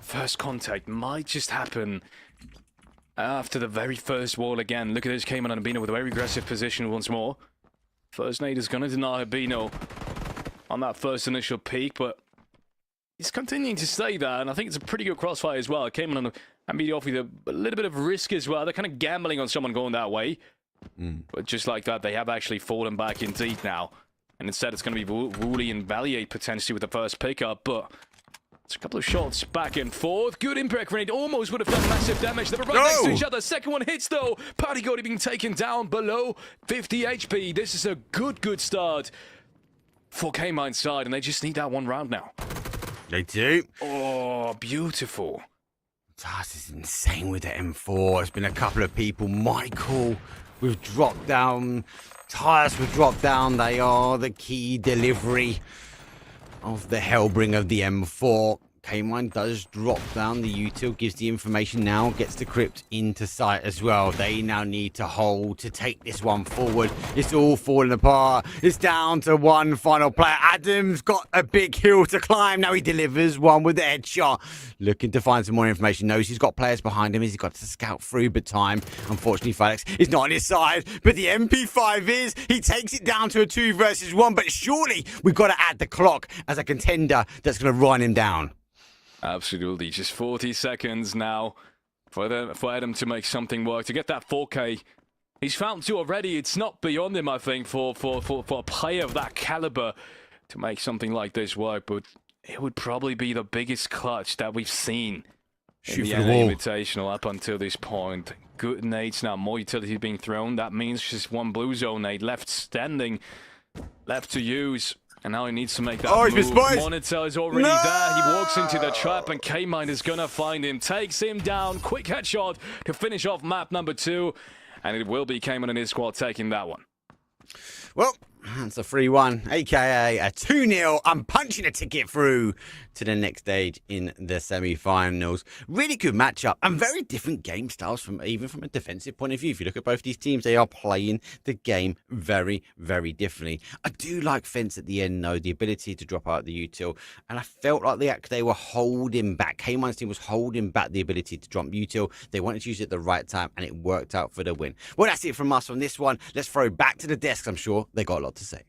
First contact might just happen after the very first wall again. Look at this, Kaymind and Abino with a very aggressive position once more. First nade is going to deny Abino on that first initial peak, but he's continuing to stay there, and I think it's a pretty good crossfire as well. Kaymind and Abino offering a little bit of risk as well. They're kind of gambling on someone going that way. But just like that, they have actually fallen back indeed now. And instead, it's going to be Wooly and Valier potentially with the first pickup, but it's a couple of shots back and forth. Good impact grenade, almost would have done massive damage. They were right next to each other. Second one hits, though. Party being taken down below 50 HP. This is a good start for Kaymind's side, and they just need that one round now. They do. Oh, beautiful. This is insane with the M4. It's been a couple of people. Michael, we've dropped down. Tyres were dropped down. They are the key delivery of the Hellbringer of the M4. Kaymind does drop down. The util gives the information now, gets the crypt into sight as well. They now need to hold to take this one forward. It's all falling apart. It's down to one final player. Adam's got a big hill to climb. Now he delivers one with the headshot. Looking to find some more information. Knows he's got players behind him. He's got to scout through, but time, unfortunately, Felix is not on his side. But the MP5 is. He takes it down to a 2 versus 1. But surely we've got to add the clock as a contender that's going to run him down. Absolutely, just 40 seconds now for Adam to make something work, to get that 4K. He's found 2 already. It's not beyond him, I think, for a player of that caliber to make something like this work, but it would probably be the biggest clutch that we've seen in the Invitational up until this point. Good nades now, more utility being thrown. That means just one blue zone nade left standing, left to use. And now he needs to make that move. Monitor is already there. He walks into the trap, and Kaymind is going to find him. Takes him down. Quick headshot to finish off map number 2. And it will be Kaymind and his squad taking that one. Well, it's a 3-1, aka a 2-0. I'm punching a ticket through to the next stage in the semi-finals. Really good matchup and very different game styles even from a defensive point of view. If you look at both these teams, they are playing the game very, very differently. I do like Fence at the end, though, the ability to drop out the util, and I felt like they were holding back. Kaymind's team was holding back the ability to drop util. They wanted to use it at the right time, and it worked out for the win. Well, that's it from us on this one. Let's throw back to the desks. I'm sure they got a lot to say.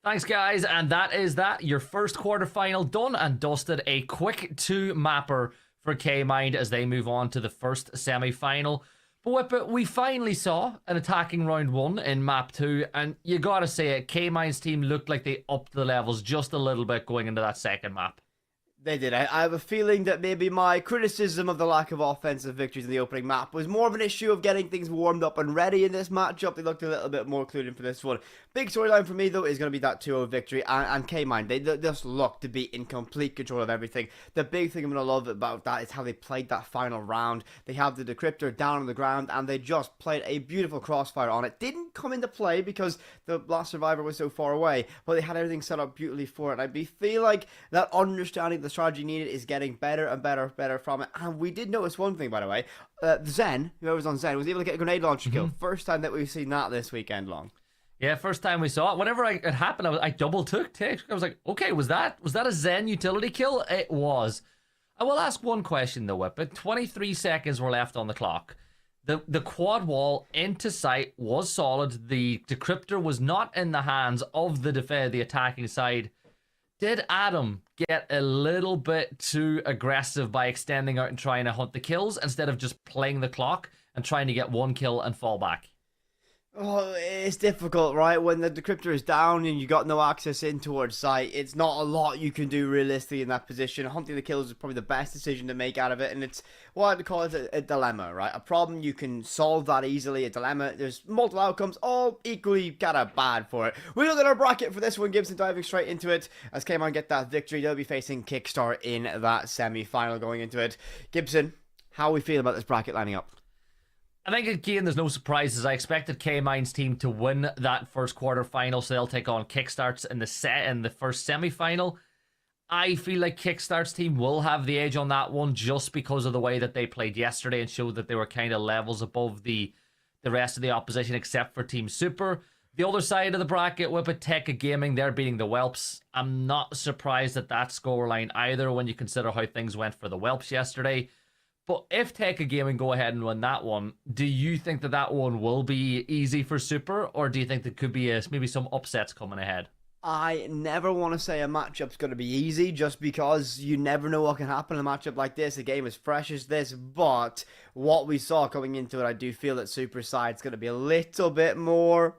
Thanks, guys, and that is that. Your first quarterfinal done and dusted. A quick 2-mapper for Kaymind as they move on to the first semi-final. But Whippet, we finally saw an attacking round 1 in map 2, and you gotta say it, Kaymind's team looked like they upped the levels just a little bit going into that second map. They did. I have a feeling that maybe my criticism of the lack of offensive victories in the opening map was more of an issue of getting things warmed up and ready in this matchup. They looked a little bit more clued in for this one. Big storyline for me, though, is going to be that 2-0 victory. And Kaymind, they just look to be in complete control of everything. The big thing I'm going to love about that is how they played that final round. They have the decryptor down on the ground, and they just played a beautiful crossfire on it. Didn't come into play because the last survivor was so far away, but they had everything set up beautifully for it. I feel like that understanding the strategy needed is getting better and better from it. And we did notice one thing, by the way. Zen, whoever's on Zen, was able to get a grenade launcher kill. First time that we've seen that this weekend long. Yeah, first time we saw it. Whenever it happened, I double took. I was like, okay, was that a Zen utility kill? It was. I will ask one question though, Whippet. 23 seconds were left on the clock. The quad wall into sight was solid. The decryptor was not in the hands of the attacking side. Did Adam get a little bit too aggressive by extending out and trying to hunt the kills instead of just playing the clock and trying to get one kill and fall back? Oh, it's difficult, right? When the decryptor is down and you got no access in towards site, it's not a lot you can do realistically in that position. Hunting the kills is probably the best decision to make out of it, and it's what I'd call it a dilemma, right? A problem you can solve that easily, a dilemma. There's multiple outcomes, all equally kind of bad for it. We look at our bracket for this one, Gibson diving straight into it. As Kaymind get that victory, they'll be facing Kickstart in that semi-final going into it. Gibson, how are we feeling about this bracket lining up? I think again, there's no surprises. I expected Kaymind's team to win that first quarterfinal, so they'll take on Kickstart's in the first semi-final. I feel like Kickstart's team will have the edge on that one just because of the way that they played yesterday and showed that they were kind of levels above the rest of the opposition, except for Team Super. The other side of the bracket, Whippet Tekka Gaming, they're beating the Whelps. I'm not surprised at that scoreline either when you consider how things went for the Whelps yesterday. But if Tekka Gaming go ahead and win that one, do you think that one will be easy for Super, or do you think there could be maybe some upsets coming ahead? I never want to say a matchup's going to be easy just because you never know what can happen in a matchup like this. A game as fresh as this, but what we saw coming into it, I do feel that Super side's going to be a little bit more,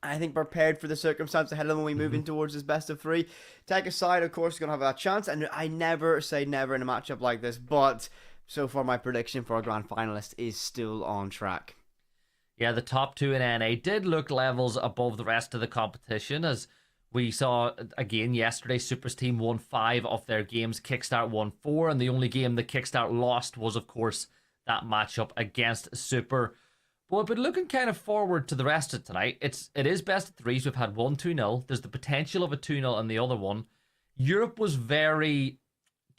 I think, prepared for the circumstance ahead of them when we move in towards this best of three. Tekka side, of course, is going to have a chance, and I never say never in a matchup like this, but so far, my prediction for a grand finalist is still on track. Yeah, the top two in NA did look levels above the rest of the competition, as we saw again yesterday. Super's team won 5 of their games. Kickstart won 4, and the only game that Kickstart lost was, of course, that matchup against Super. But looking kind of forward to the rest of tonight, it is best of threes. We've had 1 2-0. There's the potential of a 2-0 in the other one. Europe was very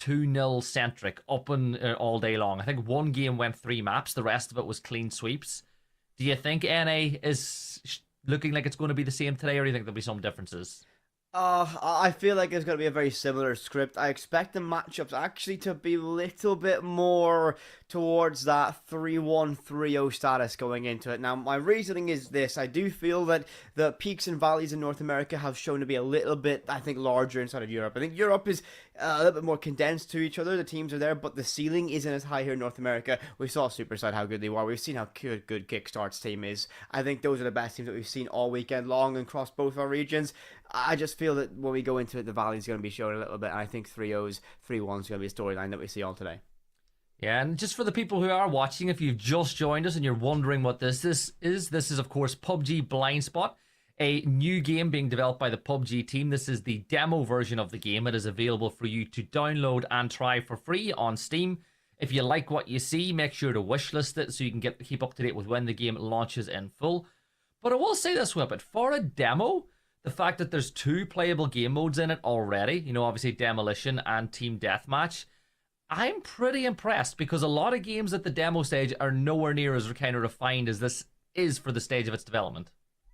2-0 centric up and all day long. I think one game went 3 maps. The rest of it was clean sweeps. Do you think NA is looking like it's going to be the same today, or do you think there'll be some differences? I feel like it's going to be a very similar script. I expect the matchups actually to be a little bit more towards that 3-1, 3-0 status going into it. Now, my reasoning is this. I do feel that the peaks and valleys in North America have shown to be a little bit, I think, larger inside of Europe. I think Europe is a little bit more condensed to each other. The teams are there, but the ceiling isn't as high here in North America. We saw Superside, how good they were. We've seen how good Kickstart's team is. I think those are the best teams that we've seen all weekend long across both our regions. I just feel that when we go into it, the valley's going to be showing a little bit, and I think 3-0s, 3-1s is going to be a storyline that we see all today. Yeah, and just for the people who are watching, if you've just joined us and you're wondering what this is of course PUBG BLINDSPOT, a new game being developed by the PUBG team. This is the demo version of the game. It is available for you to download and try for free on Steam. If you like what you see, make sure to wishlist it so you can keep up to date with when the game launches in full. But I will say this, Whippet, for a demo, the fact that there's 2 playable game modes in it already, you know, obviously Demolition and Team Deathmatch, I'm pretty impressed because a lot of games at the demo stage are nowhere near as kind of refined as this is for the stage of its development.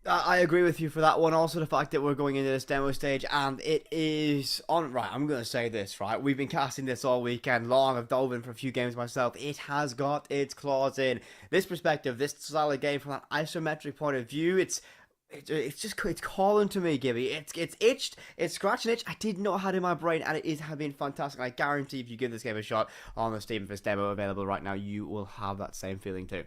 I agree with you for that one. Also, the fact that we're going into this demo stage and it is on. Right, I'm going to say this, right? We've been casting this all weekend long. I've dove in for a few games myself. It has got its claws in. This perspective, this style of game from an isometric point of view, it's calling to me, Gibby. It's itched, it's scratched an itch I didn't know I had in my brain, and it is have been fantastic. I guarantee if you give this game a shot on the Steam, if it's demo available right now, you will have that same feeling too.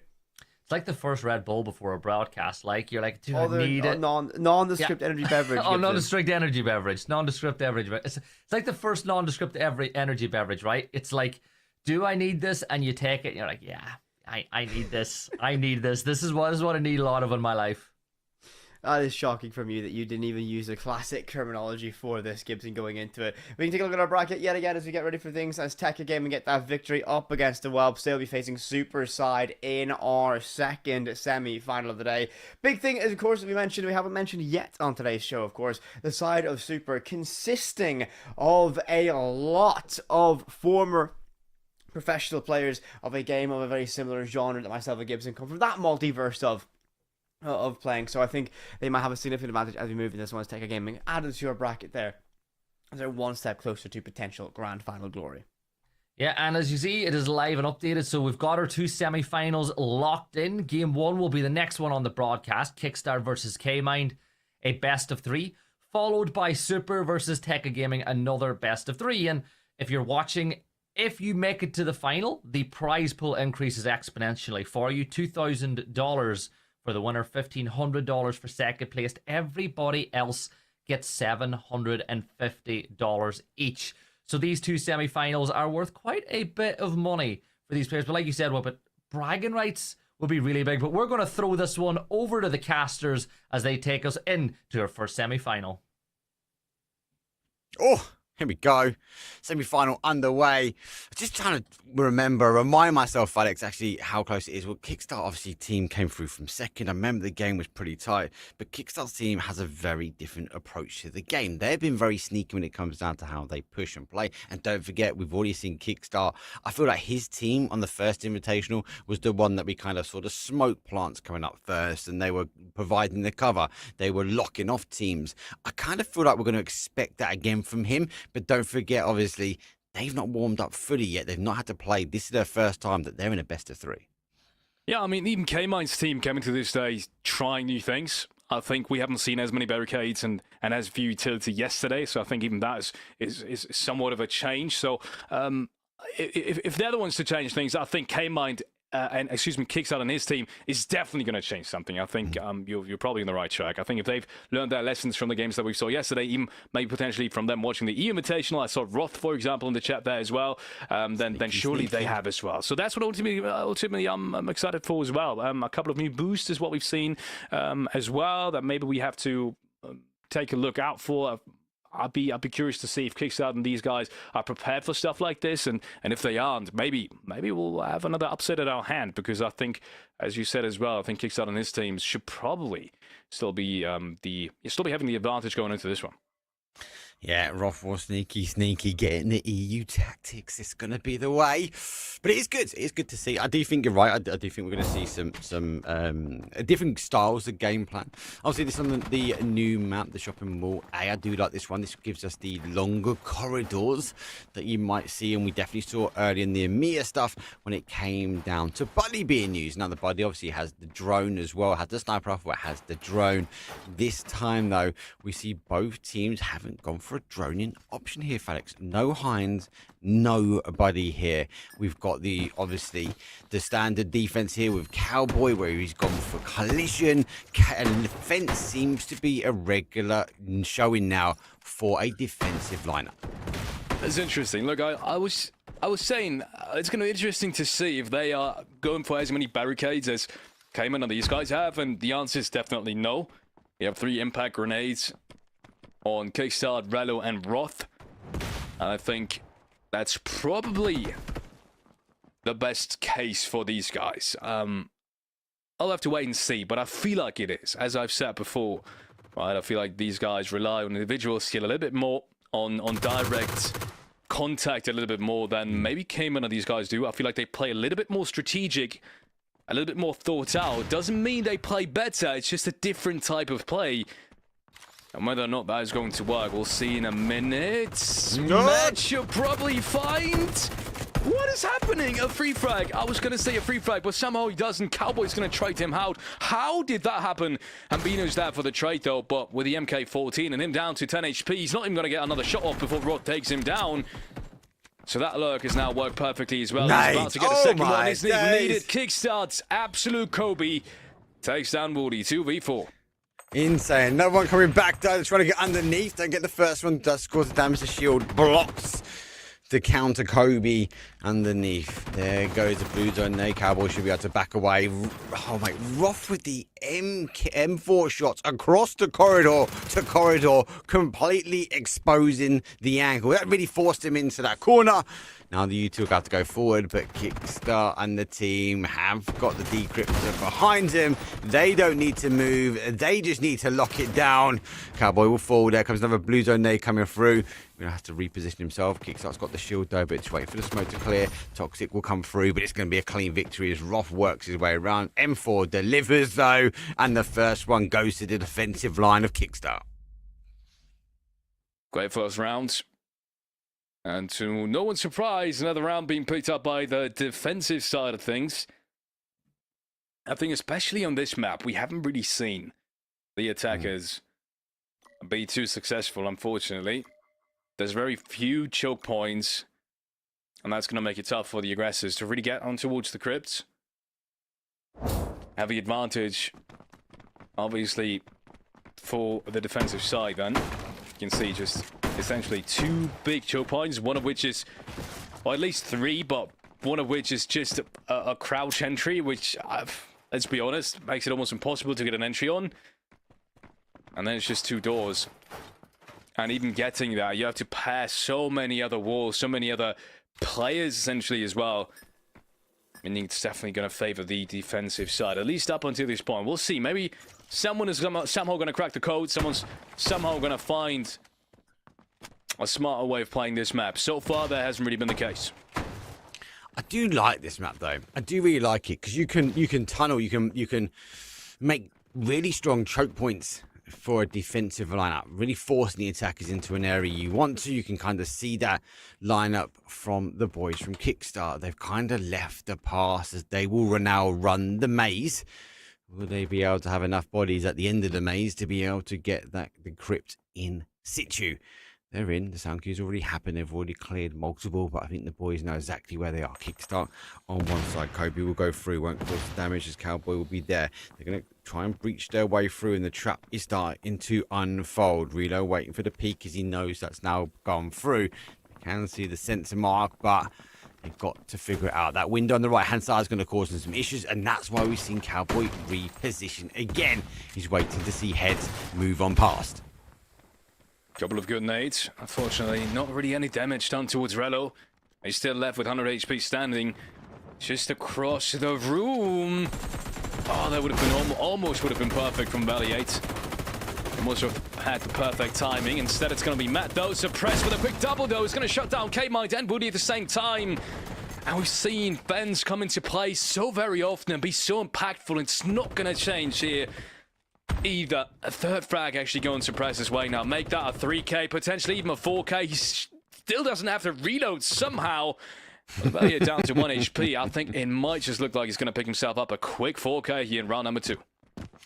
It's like the first Red Bull before a broadcast. Like, you're like, do I need it? Nondescript energy beverage. Oh, nondescript energy beverage. Nondescript beverage. It's like the first nondescript energy beverage, right? It's like, do I need this? And you take it and you're like, yeah, I need this. I need this. This is what I need a lot of in my life. That is shocking from you that you didn't even use the classic terminology for this, Gibson, going into it. We can take a look at our bracket yet again as we get ready for things as Tekka Gaming get that victory up against the Whelps. They'll be facing Superside in our second semi-final of the day. Big thing is, of course, we haven't mentioned yet on today's show, of course, the side of Super consisting of a lot of former professional players of a game of a very similar genre that myself and Gibson come from. That multiverse of playing, so I think they might have a significant advantage as we move in this one as Tekka Gaming added to your bracket there as they're one step closer to potential grand final glory. Yeah, and as you see, it is live and updated, so we've got our 2 semi-finals locked in. Game 1 will be the next one on the broadcast, Kickstart versus Kaymind, a best of 3, followed by Super versus Tekka Gaming, another best of 3. And if you're watching, if you make it to the final, the prize pool increases exponentially for you. $2,000 for the winner, $1,500 for second placed. Everybody else gets $750 each. So these 2 semi-finals are worth quite a bit of money for these players. But like you said, Whippet, bragging rights will be really big. But we're going to throw this one over to the casters as they take us into our first semi-final. Oh, here we go. Semi-final underway. Just trying to remind myself, Alex, actually how close it is. Well, Kickstart, obviously, team came through from second. I remember the game was pretty tight, but Kickstart's team has a very different approach to the game. They've been very sneaky when it comes down to how they push and play. And don't forget, we've already seen Kickstart. I feel like his team on the first Invitational was the one that we kind of saw the smoke plants coming up first, and they were providing the cover. They were locking off teams. I kind of feel like we're going to expect that again from him. But don't forget, obviously, they've not warmed up fully yet. They've not had to play. This is their first time that they're in a best of 3. Yeah, I mean, even Kaymind's team coming to this day trying new things. I think we haven't seen as many barricades and as few utility yesterday, so I think even that is somewhat of a change. So if they're the ones to change things, I think Kaymind Kickstart and his team is definitely going to change something. I think you're probably on the right track. I think if they've learned their lessons from the games that we saw yesterday, even maybe potentially from them watching the Invitational, I saw Roth, for example, in the chat there as well, then surely they have as well. So that's what ultimately I'm excited for as well. A couple of new boosts is what we've seen as well that maybe we have to take a look out for. I'd be curious to see if Kickstart and these guys are prepared for stuff like this, and if they aren't, maybe we'll have another upset at our hand, because I think, as you said as well, I think Kickstart and his teams should probably still be having the advantage going into this one. Yeah, Roth was sneaky, getting the EU tactics. It's going to be the way. But it is good. It is good to see. I do think you're right. I do think we're going to see some different styles of game plan. Obviously, this on the new map, the shopping mall. I do like this one. This gives us the longer corridors that you might see. And we definitely saw early in the EMEA stuff when it came down to Buddy being used. Now, the Buddy obviously has the drone as well. It has the sniper rifle. It has the drone. This time, though, we see both teams haven't gone for a droning option here, Felix. No Hines, no Buddy here. We've got obviously the standard defense here with Cowboy, where he's gone for collision, and the fence seems to be a regular showing now for a defensive lineup. That's interesting. Look, I was saying it's going to be interesting to see if they are going for as many barricades as Kaymind and these guys have, and the answer is definitely no. We have 3 impact grenades on Kickstart, Relo, and Roth. And I think that's probably the best case for these guys. I'll have to wait and see, but I feel like it is. As I've said before, right, I feel like these guys rely on individual skill a little bit more, on direct contact a little bit more than maybe Kaymind and these guys do. I feel like they play a little bit more strategic, a little bit more thought out. Doesn't mean they play better, it's just a different type of play. And whether or not that is going to work, we'll see in a minute. Match you'll probably find. What is happening? A free frag. I was going to say a free frag, but somehow he doesn't. Cowboy's going to trade him out. How did that happen? And Bino's there for the trade, though. But with the MK14 and him down to 10 HP, he's not even going to get another shot off before Rod takes him down. So that lurk has now worked perfectly as well. Nice. He's about to get a second one. Isn't even Days. needed. Kickstarts. Absolute Kobe. Takes down Woody. 2v4. Insane. Another one coming back, though. Trying to get underneath. Don't get the first one. Does cause the damage. The shield blocks to counter Kobe underneath. There goes the blue zone there. Cowboy should be able to back away. Oh, my. Rough with the M4 shots across the corridor to corridor, completely exposing the angle. That really forced him into that corner. Now the U2 have to go forward, but Kickstart and the team have got the decryptor behind him. They don't need to move. They just need to lock it down. Cowboy will fall. There comes another blue zone nade coming through. Going to have to reposition himself. Kickstart's got the shield though, but just wait for the smoke to clear. Toxic will come through, but it's going to be a clean victory as Roth works his way around. M4 delivers though, and the first one goes to the defensive line of Kickstart. Great first round. And to no one's surprise, another round being picked up by the defensive side of things. I think especially on this map, we haven't really seen the attackers be too successful, unfortunately. There's very few choke points, and that's going to make it tough for the aggressors to really get on towards the crypts. Have the advantage, obviously, for the defensive side then. You can see just essentially two big choke points, one of which is, or at least three, but one of which is just a crouch entry, which, let's be honest, makes it almost impossible to get an entry on. And then it's just two doors. And even getting that, you have to pass so many other walls, so many other players essentially as well. And it's definitely going to favor the defensive side, at least up until this point. We'll see. Maybe someone is somehow going to crack the code. Someone's somehow going to find a smarter way of playing this map. So far, that hasn't really been the case. I do like this map though. I do really like it because you can tunnel, you can make really strong choke points for a defensive lineup, really forcing the attackers into an area you want to. You can kind of see that lineup from the boys from Kickstart. They've kind of left the pass as they will now run the maze. Will they be able to have enough bodies at the end of the maze to be able to get the crypt in situ? They're in. The sound cue's already happened. They've already cleared multiple, but I think the boys know exactly where they are. Kickstart on one side. Kobe will go through, won't cause damage as Cowboy will be there. They're going to try and breach their way through, and the trap is starting to unfold. Relo waiting for the peak as he knows that's now gone through. They can see the sensor mark, but they've got to figure it out. That window on the right-hand side is going to cause them some issues, and that's why we've seen Cowboy reposition again. He's waiting to see heads move on past. Couple of good nades. Unfortunately, not really any damage done towards Rello. He's still left with 100 HP standing just across the room. Oh, that would have been almost would have been perfect from Valley 8. Almost have had the perfect timing. Instead, it's going to be Matt, though. Suppressed with a quick double, though. It's going to shut down Kaymind and Woody at the same time. And we've seen Benz come into play so very often and be so impactful. It's not going to change here either. A third frag actually going Suppress his way now. Make that a 3k, potentially even a 4k. He still doesn't have to reload somehow. Value down to 1 HP. I think it might just look like he's going to pick himself up a quick 4k here in round number 2.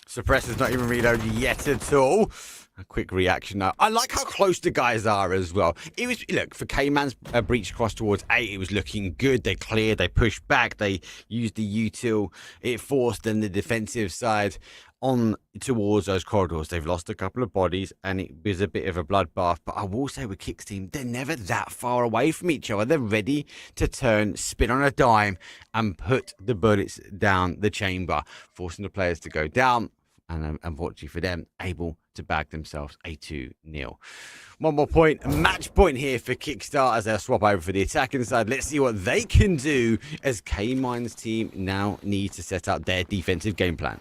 Suppress is not even reloaded yet at all. A quick reaction now. I like how close the guys are as well. It was, look, for K-Man's breach cross towards 8, it was looking good. They cleared, they pushed back, they used the util. It forced them the defensive side on towards those corridors. They've lost a couple of bodies and it was a bit of a bloodbath, but I will say with Kick's team, they're never that far away from each other. They're ready to turn, spin on a dime and put the bullets down the chamber, forcing the players to go down and unfortunately for them, able to bag themselves a 2-0. One more point, a match point here for Kickstart as they'll swap over for the attacking side. Let's see what they can do as Kaymind's team now need to set up their defensive game plan.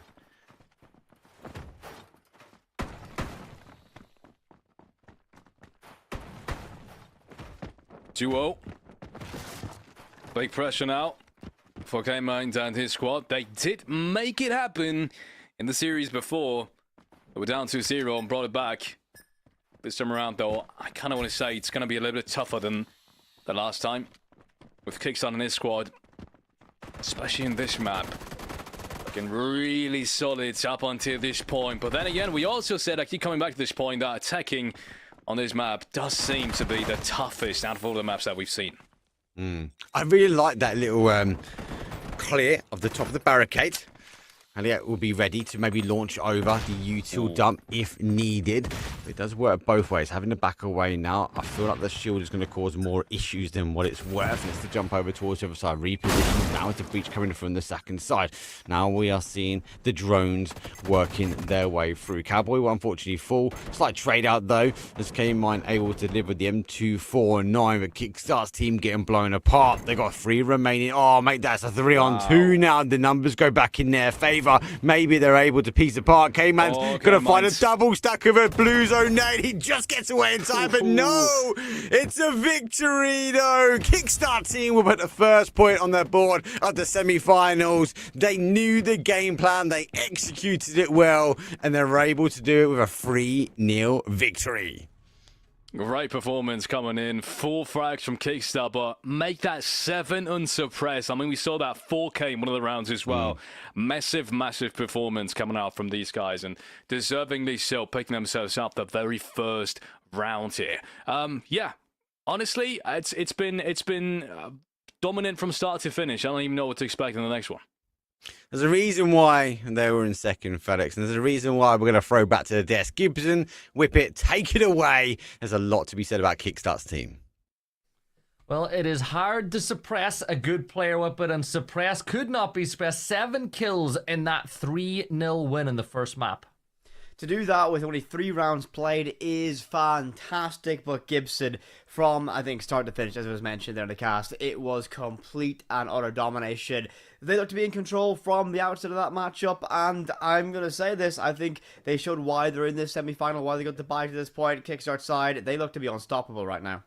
Duo. Big pressure now for Kaymind and his squad. They did make it happen in the series before. They were down 2-0 and brought it back. This time around, though, I kind of want to say it's going to be a little bit tougher than the last time. With Kickstart and his squad, especially in this map. Looking really solid up until this point. But then again, we also said, I keep coming back to this point, that attacking on this map does seem to be the toughest out of all the maps that we've seen. I really like that little clear of the top of the barricade. Elliot will be ready to maybe launch over the util dump if needed. It does work both ways. Having to back away now, I feel like the shield is going to cause more issues than what it's worth. And it's to jump over towards the other side. Reposition now with the breach coming from the second side. Now we are seeing the drones working their way through. Cowboy will unfortunately fall. Slight trade out though, as Kaymind able to deliver the M249. But Kickstart's team getting blown apart. They got 3 remaining. Oh, mate, that's a 3-on-2 now. The numbers go back in their favor. Maybe they're able to piece apart. Kaymind's going to find a double stack of a blue zone nade. He just gets away in time, but no! It's a victory, though. Kickstart team will put the first point on their board at the semi-finals. They knew the game plan. They executed it well, and they're able to do it with a 3-0 victory. Great performance coming in. 4 frags from Kickstart, but make that 7 unsuppressed. I mean, we saw that 4K in one of the rounds as well. Massive, massive performance coming out from these guys, and deservingly so, picking themselves up the very first round here. Yeah, honestly, it's been dominant from start to finish. I don't even know what to expect in the next one. There's a reason why they were in second, FedEx, and there's a reason why we're going to throw back to the desk. Gibson, whip it, take it away. There's a lot to be said about Kickstart's team. Well, it is hard to suppress a good player weapon, and suppress could not be suppressed. 7 kills in that 3-0 win in the first map. To do that with only 3 rounds played is fantastic, but Gibson, from, I think, start to finish, as was mentioned there in the cast, it was complete and utter domination. They looked to be in control from the outset of that matchup, and I'm going to say this, I think they showed why they're in this semi-final, why they got the bye to this point. Kickstart side, they look to be unstoppable right now.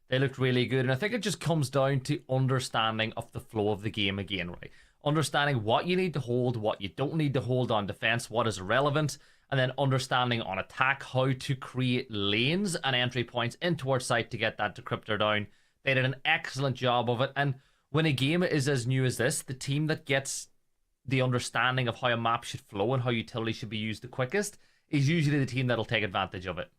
They looked really good, and I think it just comes down to understanding of the flow of the game again, right? Understanding what you need to hold, what you don't need to hold on defense, what is relevant, and then understanding on attack how to create lanes and entry points into our site to get that decryptor down. They did an excellent job of it, and when a game is as new as this, the team that gets the understanding of how a map should flow and how utility should be used the quickest is usually the team that'll take advantage of it.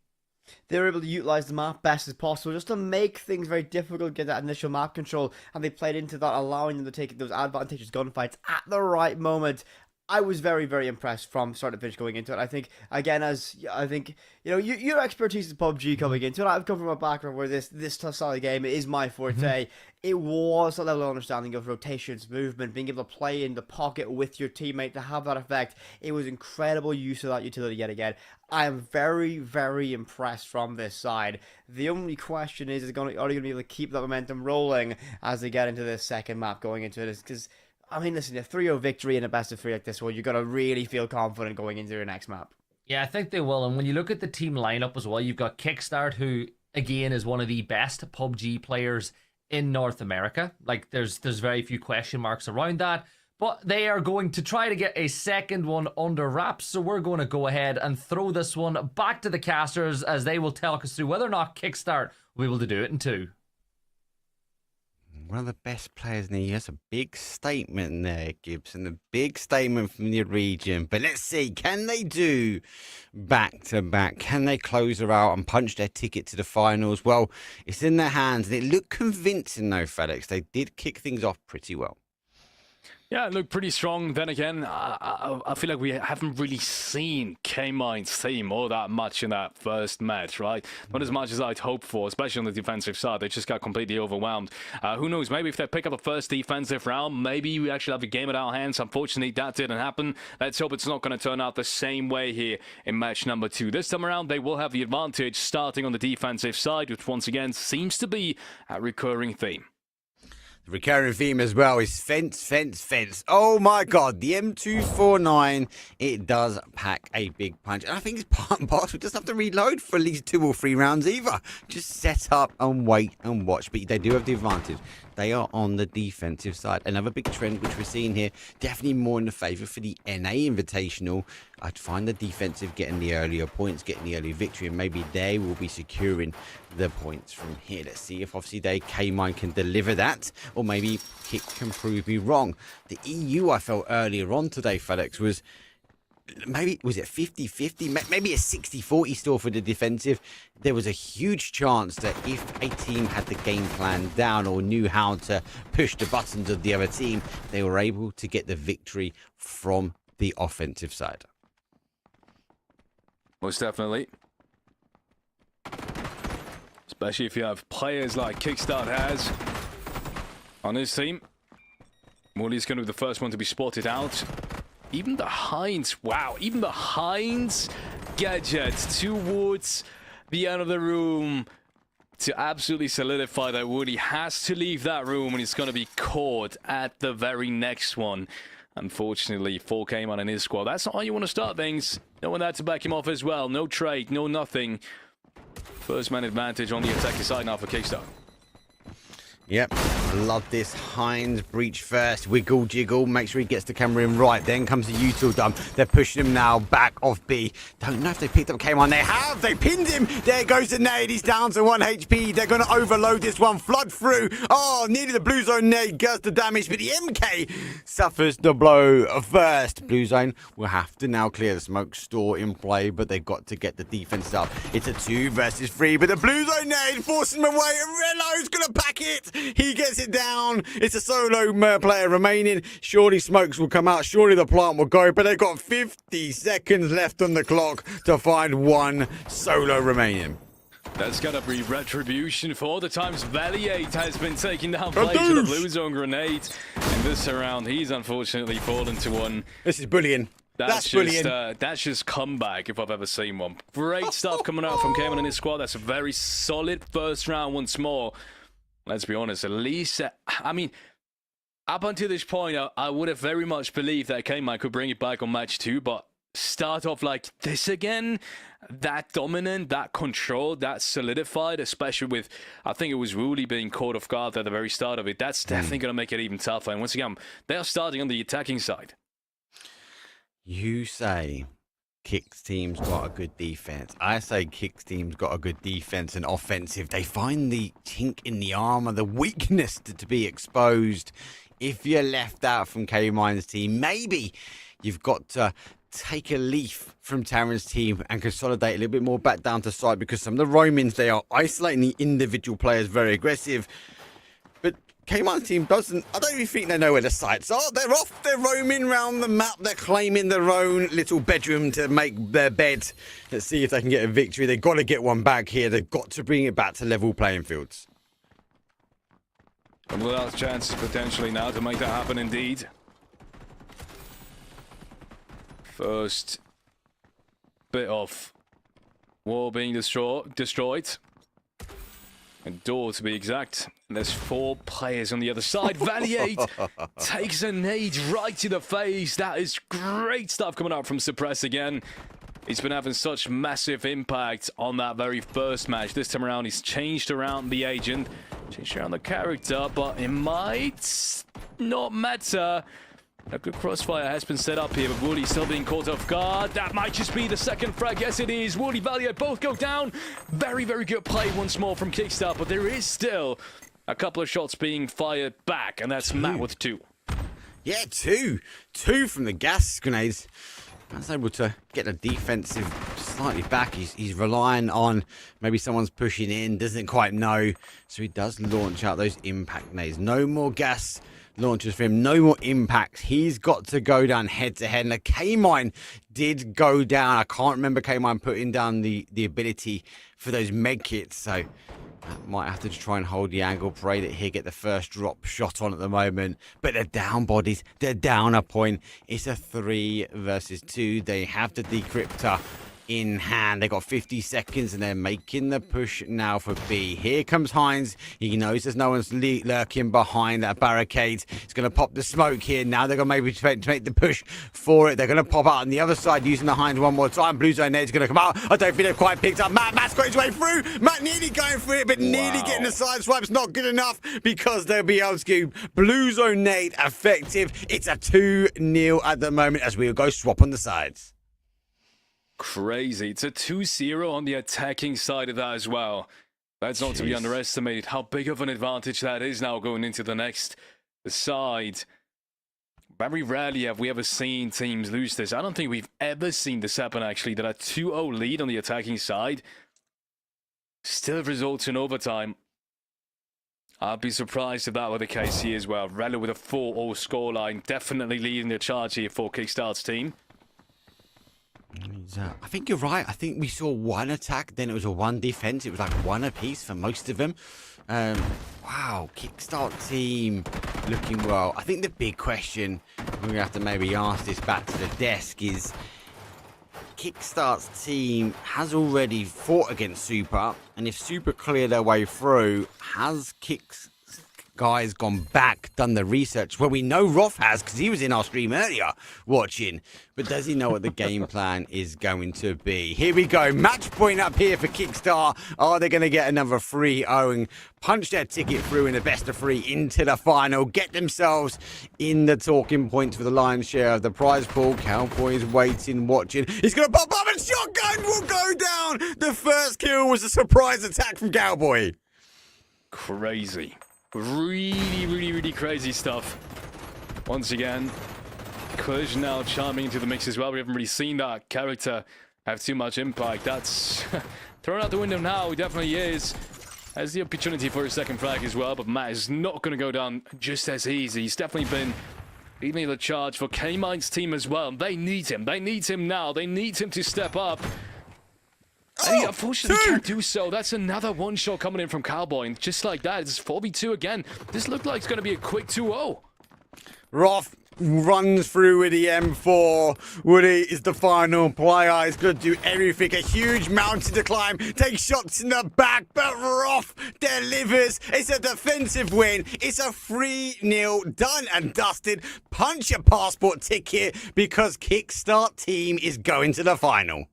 They were able to utilize the map best as possible just to make things very difficult to get that initial map control, and they played into that, allowing them to take those advantageous gunfights at the right moment. I was very, very impressed from start to finish going into it. I think, again, your expertise in PUBG coming into it. I've come from a background where this tough style of game is my forte. It was a level of understanding of rotations, movement, being able to play in the pocket with your teammate to have that effect. It was incredible use of that utility yet again. I am very, very impressed from this side. The only question is, are they going to be able to keep that momentum rolling as they get into this second map going into it? Because, I mean, listen, a 3-0 victory in a best of 3 like this one, you're going to really feel confident going into your next map. Yeah, I think they will. And when you look at the team lineup as well, you've got Kickstart, who, again, is one of the best PUBG players in North America. Like, there's very few question marks around that. But they are going to try to get a second one under wraps. So we're going to go ahead and throw this one back to the casters as they will talk us through whether or not Kickstart will be able to do it in 2. One of the best players in the year. That's a big statement there, Gibson. A big statement from the region. But let's see, can they do back-to-back? Can they close her out and punch their ticket to the finals? Well, it's in their hands. And it looked convincing, though, FedEx. They did kick things off pretty well. Yeah, look pretty strong. Then again, I feel like we haven't really seen Kaymind's team all that much in that first match, right? Not as much as I'd hoped for, especially on the defensive side. They just got completely overwhelmed. Who knows? Maybe if they pick up a first defensive round, maybe we actually have a game at our hands. Unfortunately, that didn't happen. Let's hope it's not going to turn out the same way here in match number 2. This time around, they will have the advantage starting on the defensive side, which once again seems to be a recurring theme. The recurring theme as well is fence, fence, fence. Oh my God, the M249, it does pack a big punch. And I think it's part and parcel. It doesn't have to reload for at least 2 or 3 rounds either. Just set up and wait and watch. But they do have the advantage. They are on the defensive side. Another big trend which we're seeing here, definitely more in the favour for the NA Invitational. I'd find the defensive getting the earlier points, getting the early victory, and maybe they will be securing the points from here. Let's see if obviously Kaymind can deliver that, or maybe Kick can prove me wrong. The EU I felt earlier on today, FedEx, was maybe, was it 50-50? Maybe a 60-40 still for the defensive. There was a huge chance that if a team had the game plan down or knew how to push the buttons of the other team, they were able to get the victory from the offensive side. Most definitely. Especially if you have players like Kickstart has on his team. Wooly's going to be the first one to be spotted out. Even the Heinz, wow, even the Heinz gadget towards the end of the room to absolutely solidify that Woody has to leave that room and he's going to be caught at the very next one. Unfortunately, 4 came on in his squad. That's not how you want to start things. No one there to back him off as well. No trade, no nothing. First man advantage on the attacking side now for Kickstart. Yep, I love this. Heinz breach first, wiggle jiggle, make sure he gets the camera in right. Then comes the util dump. They're pushing him now back off B. Don't know if they picked up Kaymind. They have. They pinned him. There goes the nade. He's down to 1 HP. They're going to overload this one. Flood through. Oh, nearly the blue zone nade gets the damage, but the MK suffers the blow first. Blue zone will have to now clear the smoke store in play, but they've got to get the defense up. It's a 2 versus 3, but the blue zone nade forcing him away, and Rello's going to pack it. He gets it down. It's a solo player remaining. Surely smokes will come out. Surely the plant will go. But they've got 50 seconds left on the clock to find 1 solo remaining. That's going to be retribution for all the times Valiate has been taking down players with a blue zone grenade. And this round, he's unfortunately fallen to 1. This is bullying. That's brilliant. That's just comeback if I've ever seen one. Great stuff coming out from Kaymind and his squad. That's a very solid first round once more. Let's be honest, at least, I mean, up until this point, I would have very much believed that Kaymind could bring it back on match 2, but start off like this again, that dominant, that controlled, that solidified, especially with, I think it was Wooly being caught off guard at the very start of it, that's definitely going to make it even tougher. And once again, they are starting on the attacking side. You say Kick's team's got a good defense. I say Kick's team's got a good defense and offensive. They find the chink in the armor, the weakness to be exposed. If you're left out from Kaymind's team, maybe you've got to take a leaf from Taryn's team and consolidate a little bit more back down to side, because some of the roamings, they are isolating the individual players very aggressive. But Kaymind's team doesn't, I don't even think they know where the sites are. They're off, they're roaming around the map, they're claiming their own little bedroom to make their bed. Let's see if they can get a victory. They've got to get one back here. They've got to bring it back to level playing fields. And without chances potentially now to make that happen indeed. First bit of wall being destroyed. A door to be exact. And there's 4 players on the other side. Valiate takes a nade right to the face. That is great stuff coming out from Suppress again. He's been having such massive impact on that very first match. This time around, he's changed around the agent, changed around the character, but it might not matter. A good crossfire has been set up here, but Woody still being caught off guard. That might just be the second frag. Yes, it is. Woody, Valiant both go down. Very, very good play once more from Kickstart, but there is still a couple of shots being fired back, and that's Matt with 2. Yeah, 2. 2 from the gas grenades. Man's able to get the defensive slightly back. He's relying on maybe someone's pushing in, doesn't quite know. So he does launch out those impact grenades. No more gas launches for him. No more impacts. He's got to go down head-to-head. And the Kaymind did go down. I can't remember Kaymind putting down the ability for those med kits, so might have to try and hold the angle, pray that he'll get the first drop shot on at the moment. But they're down bodies, they're down a point. It's a 3 versus 2. They have the decryptor in hand. They got 50 seconds and they're making the push now for B. Here comes Heinz. He knows there's no one's lurking behind that barricade. He's going to pop the smoke here. Now they're going to maybe to make the push for it. They're going to pop out on the other side using the Heinz one more time. Blue Zone Ned's going to come out. I don't think they've quite picked up. Matt's got his way through. Matt nearly going for it, but nearly getting the side swipes. Not good enough because they'll be able to Blue Zone Ned effective. It's a 2-0 at the moment as we'll go swap on the sides. Crazy. It's a 2-0 on the attacking side of that as well. That's not to be underestimated. How big of an advantage that is now going into the next side. Very rarely have we ever seen teams lose this. I don't think we've ever seen this happen, actually, that a 2-0 lead on the attacking side still results in overtime. I'd be surprised if that were the case here as well. Rella with a 4-0 scoreline, definitely leading the charge here for Kickstart's team. I think you're right. I think we saw one attack, then it was a 1 defense. It was like 1 apiece for most of them. Wow, Kickstart team looking well. I think the big question, we're going to have to maybe ask this back to the desk, is Kickstart's team has already fought against Super, and if Super clear their way through, has Kicks guys gone back, done the research? Well, we know Roth has because he was in our stream earlier watching, but does he know what the game plan is going to be? Here we go, match point up here for Kickstart. Are they going to get another 3-0 and punch their ticket through in the best of 3 into the final, get themselves in the talking points for the lion's share of the prize pool? Cowboys waiting, watching. He's going to pop up and shotgun will go down. The first kill was a surprise attack from Cowboy. Crazy. Really crazy stuff. Once again, Collision now chiming into the mix as well. We haven't really seen that character have too much impact. That's thrown out the window now. He definitely is. Has the opportunity for a second frag as well, but Matt is not going to go down just as easy. He's definitely been leading the charge for Kaymind's team as well. They need him. They need him now. They need him to step up. And he unfortunately can't do so. That's another one shot coming in from Cowboy. And just like that, it's 4v2 again. This looked like it's going to be a quick 2-0. Roth runs through with the M4. Woody is the final player. He's going to do everything. A huge mountain to climb. Take shots in the back. But Roth delivers. It's a defensive win. It's a 3-0 done and dusted. Punch your passport ticket because Kickstart team is going to the final.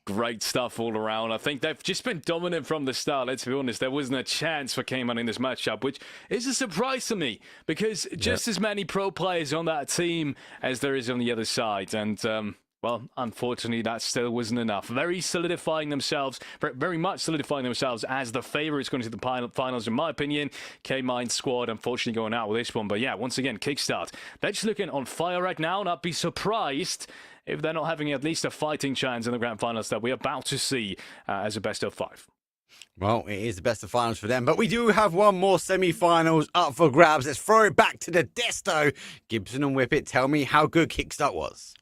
Great stuff all around. I think they've just been dominant from the start. Let's be honest, there wasn't a chance for Kaymind in this matchup, which is a surprise to me because just as many pro players on that team as there is on the other side. And, well, unfortunately, that still wasn't enough. Very much solidifying themselves as the favorites going to the finals, in my opinion. Kaymind squad, unfortunately, going out with this one. But yeah, once again, Kickstart. They're just looking on fire right now, and I'd be surprised if they're not having at least a fighting chance in the grand finals that we're about to see as a best of 5. Well, it is the best of finals for them, but we do have one more semi-finals up for grabs. Let's throw it back to the desto. Gibson and Whippet, tell me how good Kickstart was.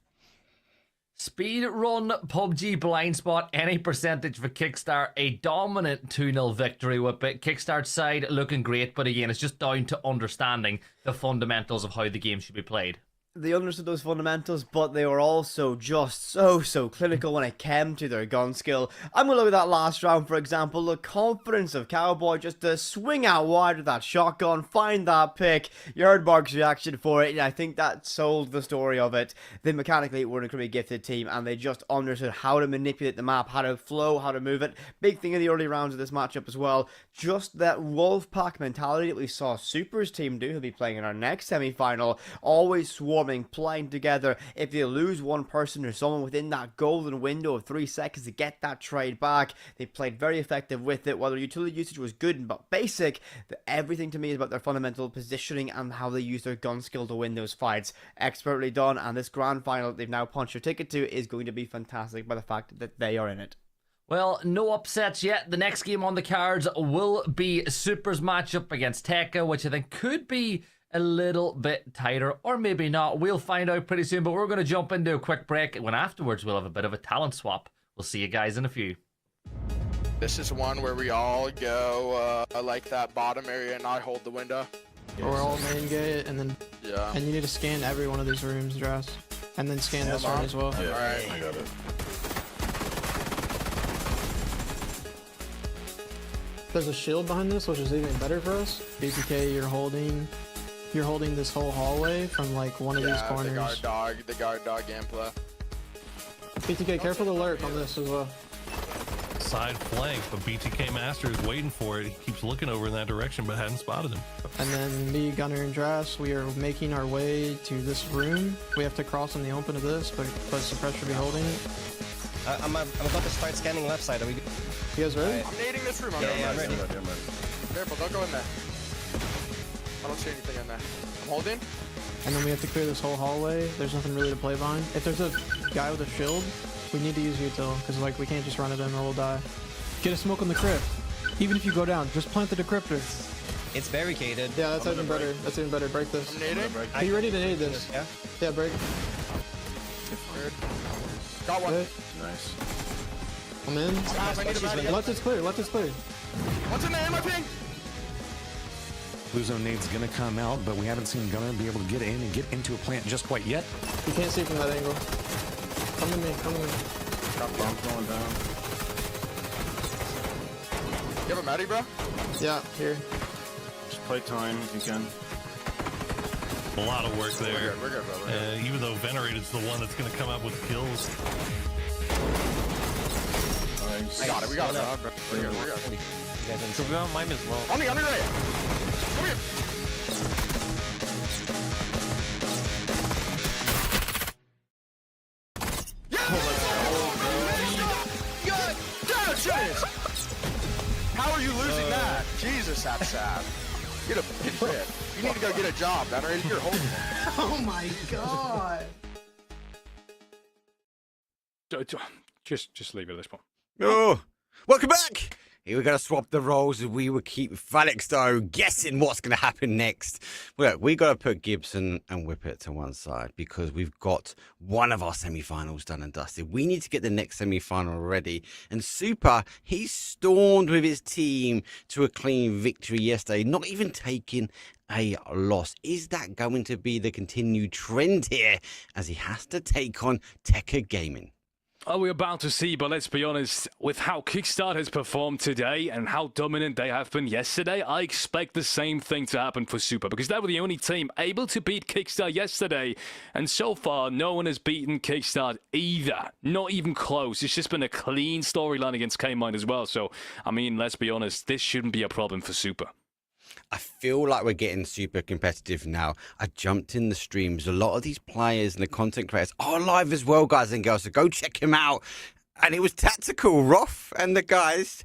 Speed run, PUBG, blind spot, any percentage for Kickstart. A dominant 2-0 victory with it. Kickstart side looking great, but again, it's just down to understanding the fundamentals of how the game should be played. They understood those fundamentals, but they were also just so clinical when it came to their gun skill. I'm going to look at that last round, for example. The confidence of Cowboy just to swing out wide with that shotgun, find that pick. You heard Mark's reaction for it, and I think that sold the story of it. They mechanically were an incredibly gifted team, and they just understood how to manipulate the map, how to flow, how to move it. Big thing in the early rounds of this matchup as well. Just that wolf pack mentality that we saw Super's team do, who'll be playing in our next semi-final. Always swarming, playing together. If they lose one person or someone within that golden window of 3 seconds to get that trade back, they played very effective with it. Whether utility usage was good but basic, everything to me is about their fundamental positioning and how they use their gun skill to win those fights. Expertly done, and this grand final that they've now punched their ticket to is going to be fantastic by the fact that they are in it. Well, no upsets yet. The next game on the cards will be Super's matchup against Tekka, which I think could be a little bit tighter, or maybe not. We'll find out pretty soon, but we're going to jump into a quick break. When afterwards, we'll have a bit of a talent swap. We'll see you guys in a few. This is one where we all go like that bottom area and I hold the window. Or all main gate, and then and you need to scan every one of these rooms, Dras. And then scan this one as well. Yeah, alright. I got it. There's a shield behind this, which is even better for us. BPK, you're holding this whole hallway from like one of these corners. The guard dog gameplay. BTK, careful the lurk on this as well. Side flank, but BTK Master is waiting for it. He keeps looking over in that direction, but hadn't spotted him. And then me, Gunner, and Dras, we are making our way to this room. We have to cross in the open of this, but Suppress should be holding it. I'm about to start scanning left side. Are we? You guys ready? I'm nading this room. I'm ready. Careful, don't go in there. I don't see anything in there. I'm holding. And then we have to clear this whole hallway. There's nothing really to play behind. If there's a guy with a shield, we need to use util, because like we can't just run it in or we'll die. Get a smoke on the crypt. Even if you go down, just plant the decryptor. It's barricaded. Yeah, that's even better. That's even better. Break this. I'm nading. Are you ready to nade this? Yeah. Yeah, break. Got one. Okay. Nice. I'm in. I need a baddie. Left is clear. Left is clear. What's in there? My ping? Blue zone nade's gonna come out, but we haven't seen Gunner be able to get in and get into a plant just quite yet. You can't see from that angle. Come to me. Come to me. Got bomb going down. You have a Maddie, bro? Yeah, here. Just play time if you can. A lot of work there. We're good, bro. We're good. Even though Venerated's the one that's going to come up with kills. Nice. We got it. We got it, bro. We're good. We're good. So we want mine as well. On me right. Come here. How are you losing that? Jesus, that's sad. Get a trip. You need to go get a job. That already you're holding it. Oh my god. Just leave it at this point. Oh, welcome back. Here we're going to swap the roles as we will keep Felix, though, guessing what's going to happen next. Look, we got to put Gibson and Whippet to one side because we've got one of our semi-finals done and dusted. We need to get the next semi-final ready. And Super, he stormed with his team to a clean victory yesterday, not even taking a loss. Is that going to be the continued trend here as he has to take on Tekka Gaming? Are we about to see? But let's be honest, with how Kickstart has performed today and how dominant they have been yesterday, I expect the same thing to happen for Super because they were the only team able to beat Kickstart yesterday. And so far, no one has beaten Kickstart either. Not even close. It's just been a clean storyline against Kaymind as well. So, I mean, let's be honest, this shouldn't be a problem for Super. I feel like we're getting super competitive now. I jumped in the streams. A lot of these players and the content creators are live as well, guys and girls. So go check him out. And it was Tactical, Roth, and the guys.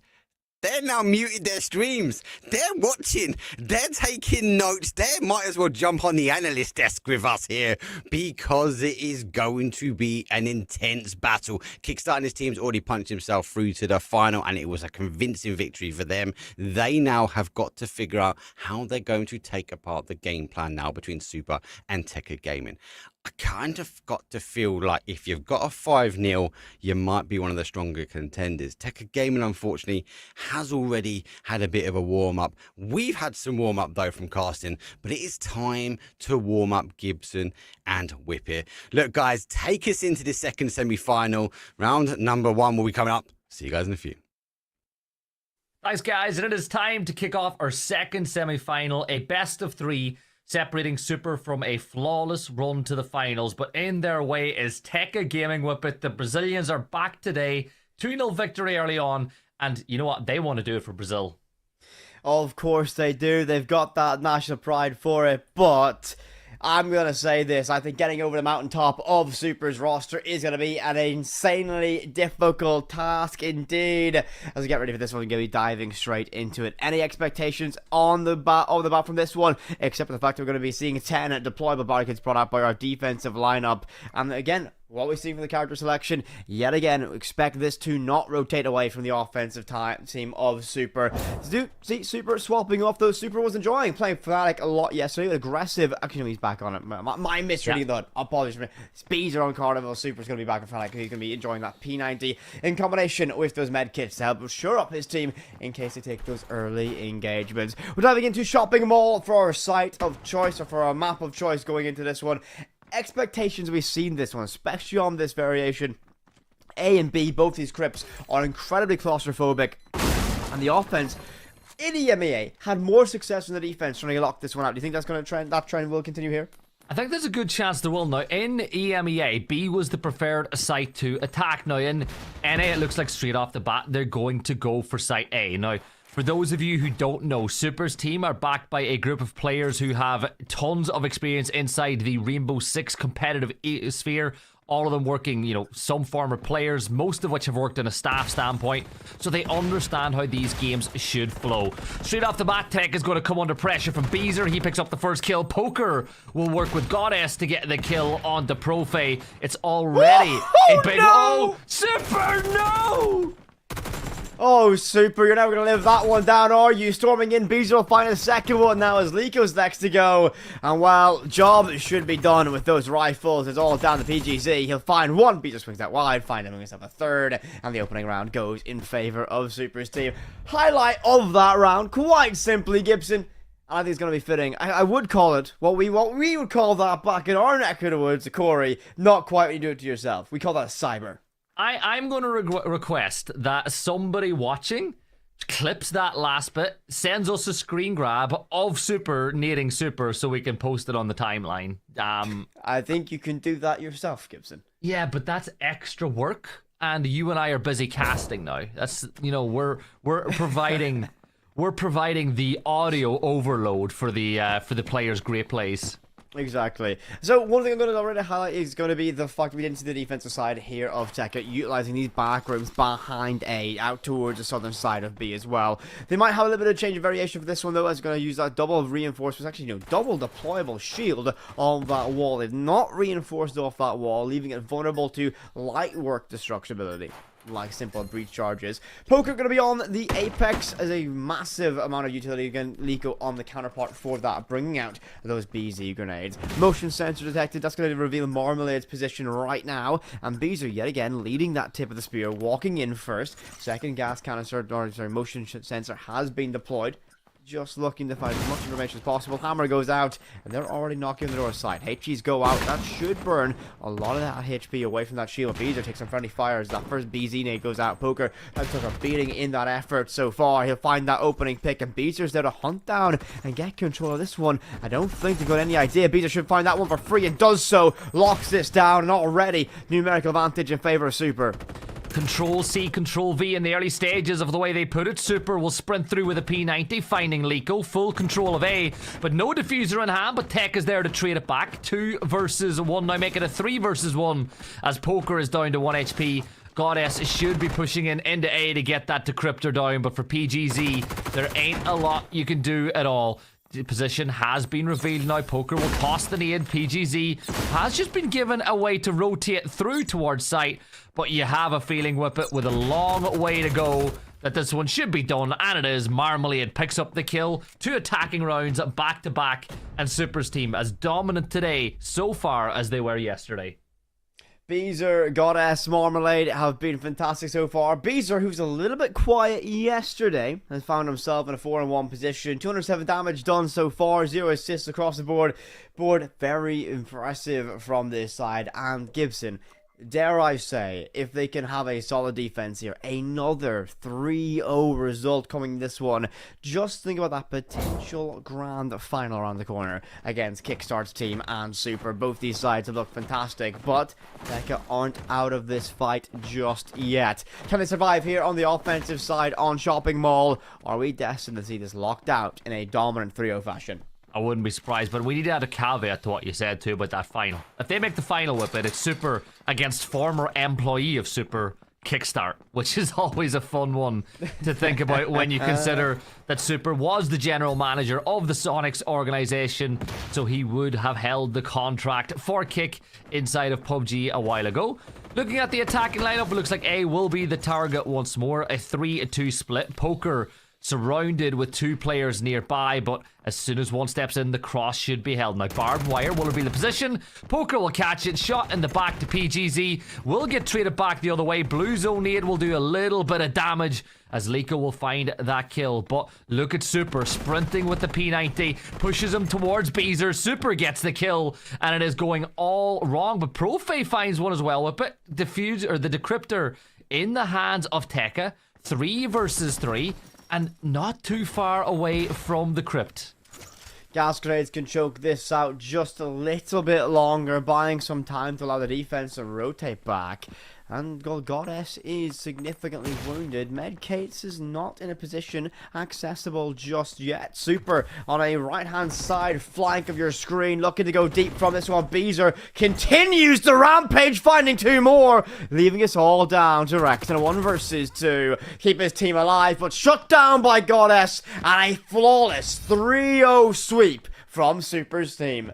They're now muted their streams. They're watching. They're taking notes. They might as well jump on the analyst desk with us here because it is going to be an intense battle. Kickstart and his team's already punched himself through to the final, and it was a convincing victory for them. They now have got to figure out how they're going to take apart the game plan now between Super and Tekka Gaming. I kind of got to feel like if you've got a 5-0, you might be one of the stronger contenders. Tekka Gaming, unfortunately, has already had a bit of a warm-up. We've had some warm-up, though, from casting, but it is time to warm up Gibson and Whippet. Look, guys, take us into the second semi-final. Round number 1 will be coming up. See you guys in a few. Thanks, guys, and it is time to kick off our second semi-final, a best of 3, separating Super from a flawless run to the finals. But in their way is Tekka Gaming Whippet. The Brazilians are back today. 2-0 victory early on. And you know what? They want to do it for Brazil. Of course they do. They've got that national pride for it. But I'm going to say this. I think getting over the mountaintop of Super's roster is going to be an insanely difficult task indeed. As we get ready for this one, we're going to be diving straight into it. Any expectations on the bat from this one? Except for the fact that we're going to be seeing 10 deployable barricades brought out by our defensive lineup. And again, What we see from the character selection, yet again, expect this to not rotate away from the offensive team of Super. Do see Super swapping off, though. Super was enjoying playing Fnatic a lot yesterday. Aggressive. Actually, no, he's back on it. My misreading that. Apologies for me. Speeds are on Carnival. Super's going to be back in Fnatic. He's going to be enjoying that P90 in combination with those med kits to help shore up his team in case they take those early engagements. We're diving into Shopping Mall for our site of choice, or for our map of choice going into this one. Expectations, we've seen this one, especially on this variation. A and B, both these crypts are incredibly claustrophobic, and the offense in EMEA had more success than the defense trying to lock this one out. Do you think that's going to trend? That trend will continue here? I think there's a good chance there will now. In EMEA, B was the preferred site to attack. Now in NA, it looks like straight off the bat they're going to go for site A. Now, for those of you who don't know, Super's team are backed by a group of players who have tons of experience inside the Rainbow Six competitive sphere. All of them working, you know, some former players, most of which have worked in a staff standpoint, so they understand how these games should flow. Straight off the bat, Tech is going to come under pressure from Beezer. He picks up the first kill. Poker will work with Goddess to get the kill on the Profe. It's already a big... No! Oh, Super, no! Oh, Super, you're never going to live that one down, are you? Storming in, Beezer will find a second one now as Lico's next to go. And while job should be done with those rifles, it's all down to PGZ. He'll find one, Beezer swings out wide, finding himself a third, and the opening round goes in favor of Super's team. Highlight of that round, quite simply, Gibson. I think it's going to be fitting. I would call it what we would call that back in our neck of the woods, Corey. Not quite when you do it to yourself. We call that a cyber. I'm going to request that somebody watching clips that last bit, sends us a screen grab of Super needing Super so we can post it on the timeline. I think you can do that yourself, Gibson. Yeah, but that's extra work, and you and I are busy casting now. That's, you know, we're providing we're providing the audio overload for the players' great plays. Exactly. So one thing I'm going to already highlight is going to be the fact we get into the defensive side here of Tekka, utilizing these back rooms behind A, out towards the southern side of B as well. They might have a little bit of change and variation for this one though, as they're going to use that double reinforcements, actually, you know, double deployable shield on that wall. They've not reinforced off that wall, leaving it vulnerable to light work destructibility, like simple breach charges. Poker going to be on the Apex as a massive amount of utility. Again, Lico on the counterpart for that, bringing out those BZ grenades. Motion sensor detected. That's going to reveal Marmalade's position right now. And Beezer yet again leading that tip of the spear, walking in first. Second gas canister, or sorry, motion sensor has been deployed. Just looking to find as much information as possible. Hammer goes out, and they're already knocking on the door side. HGs go out. That should burn a lot of that HP away from that shield. Beezer takes some friendly fires. That first BZ nade goes out. Poker took a beating in that effort so far. He'll find that opening pick, and Beezer's there to hunt down and get control of this one. I don't think they've got any idea. Beezer should find that one for free, and does so. Locks this down, and already numerical advantage in favor of Super. Control C, Control V in the early stages of the way they put it. Super will sprint through with a P90, finding Lico. Full control of A, but no diffuser in hand, but Tech is there to trade it back. 2 versus 1, now make it a 3 versus 1 as Poker is down to 1 HP. Goddess should be pushing into A to get that decryptor down, but for PGZ, there ain't a lot you can do at all. The position has been revealed now. Poker will toss the nade. PGZ has just been given a way to rotate through towards site, but you have a feeling with it, with a long way to go, that this one should be done, and it is. Marmalade picks up the kill. 2 attacking rounds back to back, and Super's team as dominant today so far as they were yesterday. Beezer, Goddess, Marmalade have been fantastic so far. Beezer, who's a little bit quiet yesterday, has found himself in a 4-on-1 position. 207 damage done so far, 0 assists across the board. Very impressive from this side. And Gibson, dare I say, if they can have a solid defense here, another 3-0 result coming this one. Just think about that potential grand final around the corner against Kickstart's team and Super. Both these sides have looked fantastic, but Tekka aren't out of this fight just yet. Can they survive here on the offensive side on Shopping Mall? Are we destined to see this locked out in a dominant 3-0 fashion? I wouldn't be surprised, but we need to add a caveat to what you said too about that final. If they make the final with it, it's Super against former employee of Super, Kickstart, which is always a fun one to think about when you consider that Super was the general manager of the Sonics organization, so he would have held the contract for Kick inside of PUBG a while ago. Looking at the attacking lineup, it looks like A will be the target once more. A 3-2 split. Poker surrounded with 2 players nearby, but as soon as one steps in, the cross should be held. Now, barbed wire will reveal the position. Poker will catch it. Shot in the back to PGZ. Will get traded back the other way. Blue Zone Nade will do a little bit of damage as Liko will find that kill. But look at Super sprinting with the P90. Pushes him towards Beezer. Super gets the kill, and it is going all wrong. But Profe finds one as well. With it, the Decryptor in the hands of Tekka. 3 versus 3. And not too far away from the crypt. Gas grenades can choke this out just a little bit longer, buying some time to allow the defense to rotate back. And Goddess is significantly wounded. Medcates is not in a position accessible just yet. Super on a right-hand side flank of your screen, looking to go deep from this one. Beezer continues the rampage, finding 2 more, leaving us all down to Rex in a 1 versus 2. Keep his team alive, but shut down by Goddess, and a flawless 3-0 sweep from Super's team.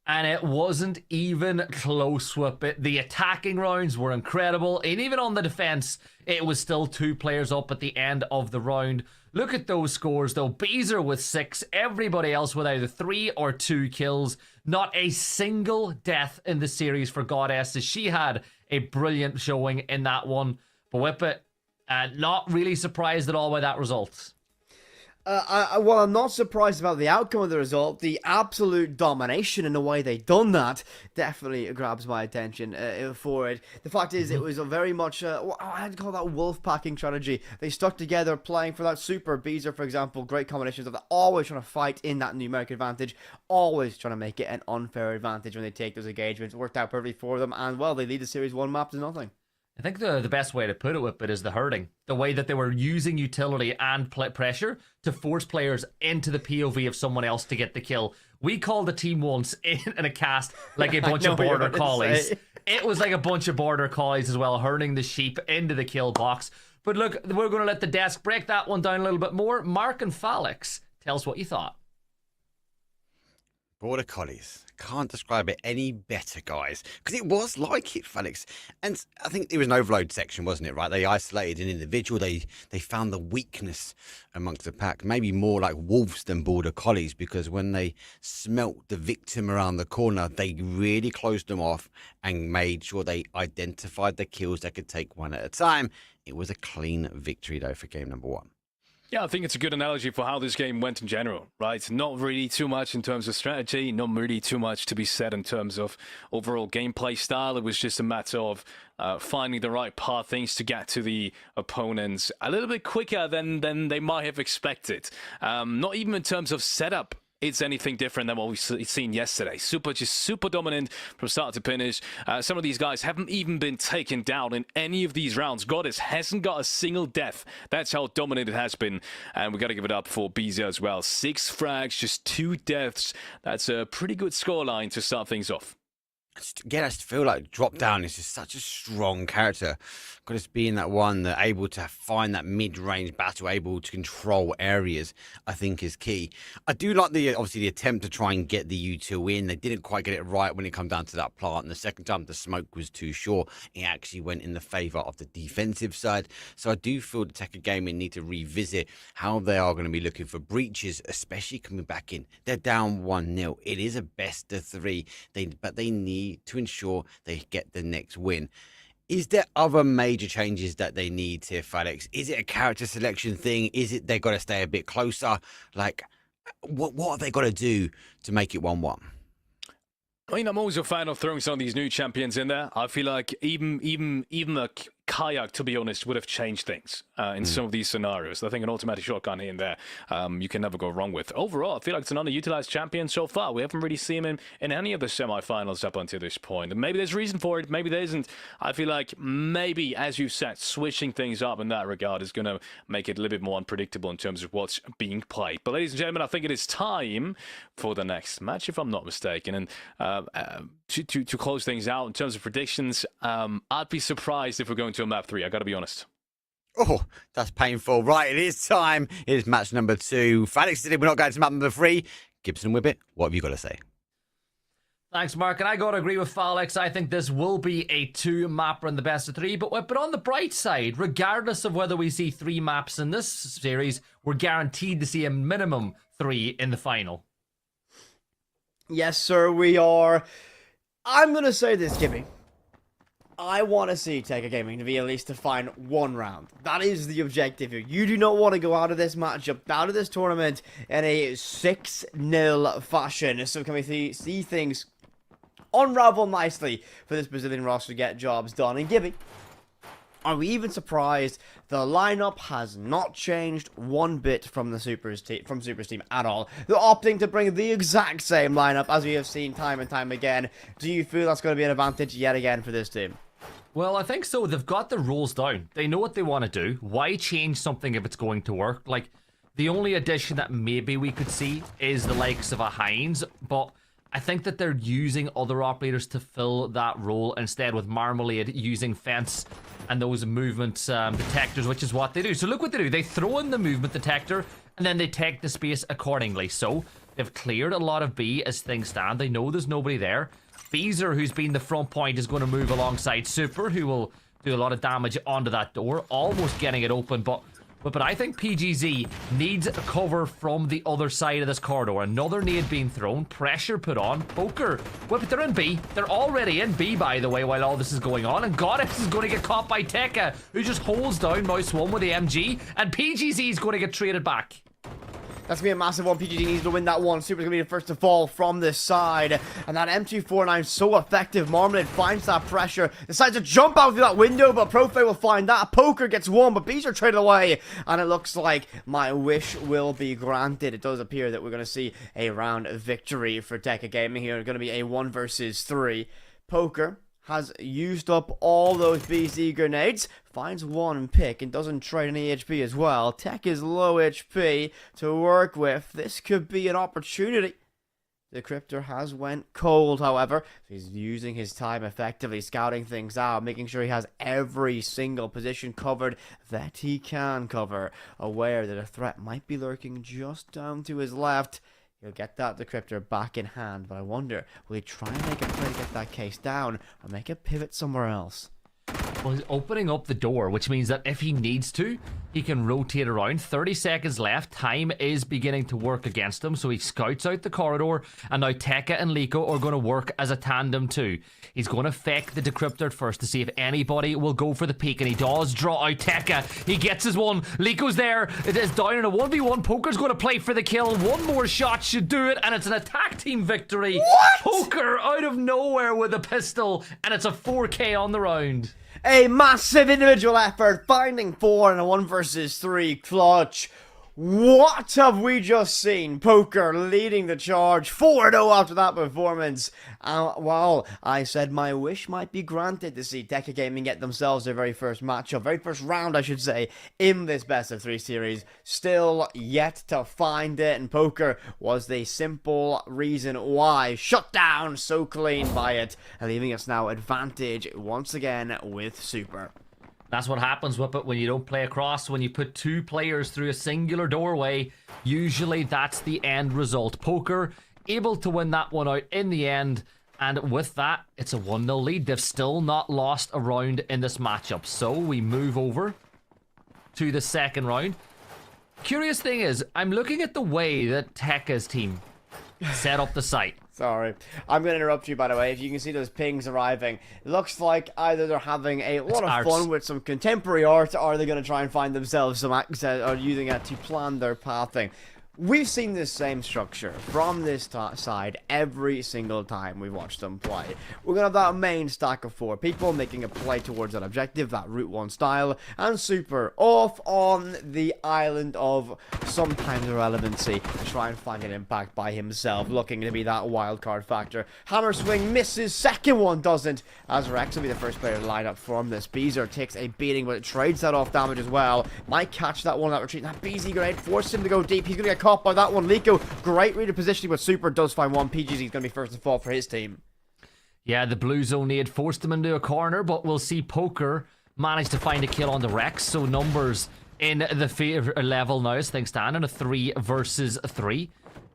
And it wasn't even close with it. The attacking rounds were incredible. And even on the defense, it was still 2 players up at the end of the round. Look at those scores, though. Beezer with 6. Everybody else with either 3 or 2 kills. Not a single death in the series for Goddess, as she had a brilliant showing in that one. But Whippet, not really surprised at all by that result. Well, I'm not surprised about the outcome of the result. The absolute domination in the way they done that definitely grabs my attention for it. The fact is, it was a very much, I'd call that wolf packing strategy. They stuck together playing for that. Super Beezer, for example, great combinations of that. Always trying to fight in that numeric advantage. Always trying to make it an unfair advantage when they take those engagements. Worked out perfectly for them. And, well, they lead the series 1 map to nothing. I think the best way to put it with it is the herding. The way that they were using utility and pressure to force players into the POV of someone else to get the kill. We called the team once in a cast like a bunch of border collies. It was like a bunch of border collies as well, herding the sheep into the kill box. But look, we're going to let the desk break that one down a little bit more. Mark and Falix, tell us what you thought. Border collies. Can't describe it any better, guys. Because it was like it, Felix. And I think it was an overload section, wasn't it, right? They isolated an individual. They found the weakness amongst the pack. Maybe more like wolves than border collies, because when they smelt the victim around the corner, they really closed them off and made sure they identified the kills they could take one at a time. It was a clean victory, though, for game number 1. Yeah, I think it's a good analogy for how this game went in general, right? Not really too much in terms of strategy, not really too much to be said in terms of overall gameplay style. It was just a matter of finding the right pathings to get to the opponents a little bit quicker than they might have expected. Not even in terms of setup. It's anything different than what we've seen yesterday. Just super dominant from start to finish. Some of these guys haven't even been taken down in any of these rounds. Goddess hasn't got a single death. That's how dominant it has been. And we got to give it up for Beezer as well. 6 frags, just 2 deaths. That's a pretty good scoreline to start things off. Again, I just feel like Drop Down is just such a strong character. Got to being that one that able to find that mid-range battle, able to control areas, I think is key. I do like obviously the attempt to try and get the U2 in. They didn't quite get it right when it come down to that plant. And the second time the smoke was too short, it actually went in the favor of the defensive side. So I do feel the Tekka Gaming need to revisit how they are going to be looking for breaches, especially coming back in. They're down 1-0. It is a best of 3, but they need to ensure they get the next win. Is there other major changes that they need here, Felix? Is it a character selection thing? Is it they got to stay a bit closer? Like, what have they got to do to make it 1-1? I mean, I'm always a fan of throwing some of these new champions in there. I feel like even the Kayak, to be honest, would have changed things in some of these scenarios. I think an automatic shotgun here and there, you can never go wrong with. Overall, I feel like it's an underutilized champion so far. We haven't really seen him in any of the semifinals up until this point. And maybe there's reason for it, maybe there isn't. I feel like maybe, as you said, switching things up in that regard is going to make it a little bit more unpredictable in terms of what's being played. But ladies and gentlemen, I think it is time for the next match, if I'm not mistaken. And to close things out in terms of predictions, I'd be surprised if we're going to until map 3, I gotta be honest. Oh, that's painful. Right, it is time. It is match number 2. Phoenix City, we're not going to map number 3. Gibson Whippet, what have you got to say? Thanks, Mark, and I gotta agree with Alex. I think this will be a 2-mapper in the best of 3, but on the bright side, regardless of whether we see 3 maps in this series, we're guaranteed to see a minimum 3 in the final. Yes, sir, we are. I'm gonna say this, Gibby. I want to see Tekka Gaming to be at least to find 1 round. That is the objective here. You do not want to go out of this matchup, out of this tournament, in a 6-0 fashion. So can we see things unravel nicely for this Brazilian roster to get jobs done? And Gibby, are we even surprised the lineup has not changed 1 bit from the Super's team at all? They're opting to bring the exact same lineup as we have seen time and time again. Do you feel that's going to be an advantage yet again for this team? Well, I think so. They've got the rules down. They know what they want to do. Why change something if it's going to work? Like, the only addition that maybe we could see is the likes of a Heinz, but I think that they're using other operators to fill that role instead, with Marmalade using fence and those movement detectors, which is what they do. So look what they do. They throw in the movement detector and then they take the space accordingly. So they've cleared a lot of B as things stand. They know there's nobody there. Beezer, who's been the front point, is going to move alongside Super, who will do a lot of damage onto that door, almost getting it open, but I think PGZ needs a cover from the other side of this corridor. Another nade being thrown, pressure put on, Poker. Well, but they're in B. They're already in B, by the way, while all this is going on. And Goddess is going to get caught by Tekka, who just holds down Mouse 1 with the MG. And PGZ is going to get traded back. That's going to be a massive one. PGD needs to win that one. Super's going to be the first to fall from this side. And that M249 is so effective. Marmalade finds that pressure. Decides to jump out through that window, but Profe will find that. Poker gets one, but Bees are traded away. And it looks like my wish will be granted. It does appear that we're going to see a round victory for Tekka Gaming here. It's going to be a 1 versus 3. Poker has used up all those BC grenades, finds 1 pick and doesn't trade any HP as well. Tech is low HP to work with. This could be an opportunity. The Cryptor has went cold, however. He's using his time effectively, scouting things out, making sure he has every single position covered that he can cover. Aware that a threat might be lurking just down to his left. He'll get that Decryptor back in hand, but I wonder, will he try and make a play to get that case down, or make a pivot somewhere else? Well, he's opening up the door, which means that if he needs to, he can rotate around. 30 seconds left. Time is beginning to work against him, so he scouts out the corridor, and now Tekka and Liko are going to work as a tandem too. He's going to fake the Decryptor first to see if anybody will go for the peek, and he does draw out Tekka. He gets his one. Liko's there. It is down in a 1v1. Poker's going to play for the kill. One more shot should do it, and it's an attack team victory. What? Poker out of nowhere with a pistol, and it's a 4K on the round. A massive individual effort, finding 4 in a 1 versus 3 clutch. What have we just seen? Poker leading the charge 4-0 after that performance. Well, I said my wish might be granted to see Tekka Gaming get themselves their very first matchup, very first round, I should say, in this best of 3 series. Still yet to find it, and Poker was the simple reason why. Shut down so clean by it, and leaving us now advantage once again with Super. That's what happens with it when you don't play across. When you put 2 players through a singular doorway, usually that's the end result. Poker able to win that one out in the end, and with that, it's a 1-0 lead. They've still not lost a round in this matchup, so we move over to the second round. Curious thing is, I'm looking at the way that Tekka's team set up the site. Sorry. I'm going to interrupt you, by the way. If you can see those pings arriving, it looks like either they're having a lot of fun with some contemporary art, or they're going to try and find themselves some access, or using it to plan their pathing. We've seen this same structure from this side every single time we watch them play. We're going to have that main stack of 4 people making a play towards that objective, that Route 1 style, and Super off on the island of sometimes irrelevancy to try and find an impact by himself, looking to be that wildcard factor. Hammer swing misses, second one doesn't, as Rex will be the first player to line up from this. Beezer takes a beating, but it trades that off damage as well. Might catch that one, that retreat. That BZ grenade forced him to go deep. He's going to get caught by that one. Liko, great read of positioning, but Super does find one. PGZ is going to be first to fall for his team. Yeah, the blue zone nade forced him into a corner, but we'll see Poker managed to find a kill on the Rex, so numbers in the level now as things stand in a 3 versus 3.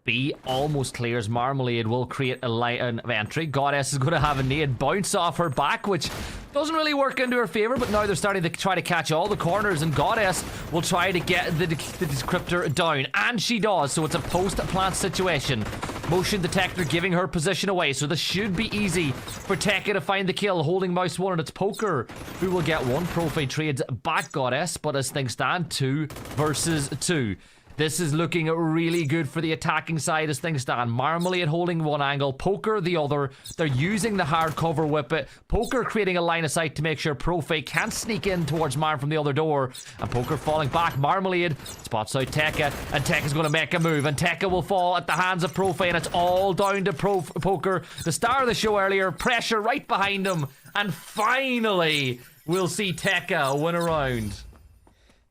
B almost clears. Marmalade will create a line of entry. Goddess is going to have a nade bounce off her back, which doesn't really work into her favor, but now they're starting to try to catch all the corners, and Goddess will try to get the decryptor down, and she does, so it's a post-plant situation. Motion detector giving her position away, so this should be easy for Tekka to find the kill, holding mouse 1, and it's Poker who will get one. Profe trades back Goddess, but as things stand, 2 versus 2. This is looking really good for the attacking side as things stand. Marmalade holding one angle, Poker the other. They're using the hardcover whippet. Poker creating a line of sight to make sure Profe can't sneak in towards Marm from the other door. And Poker falling back. Marmalade spots out Tekka, and Tekka's going to make a move. And Tekka will fall at the hands of Profe, and it's all down to Poker. The star of the show earlier, pressure right behind him. And finally, we'll see Tekka win a round.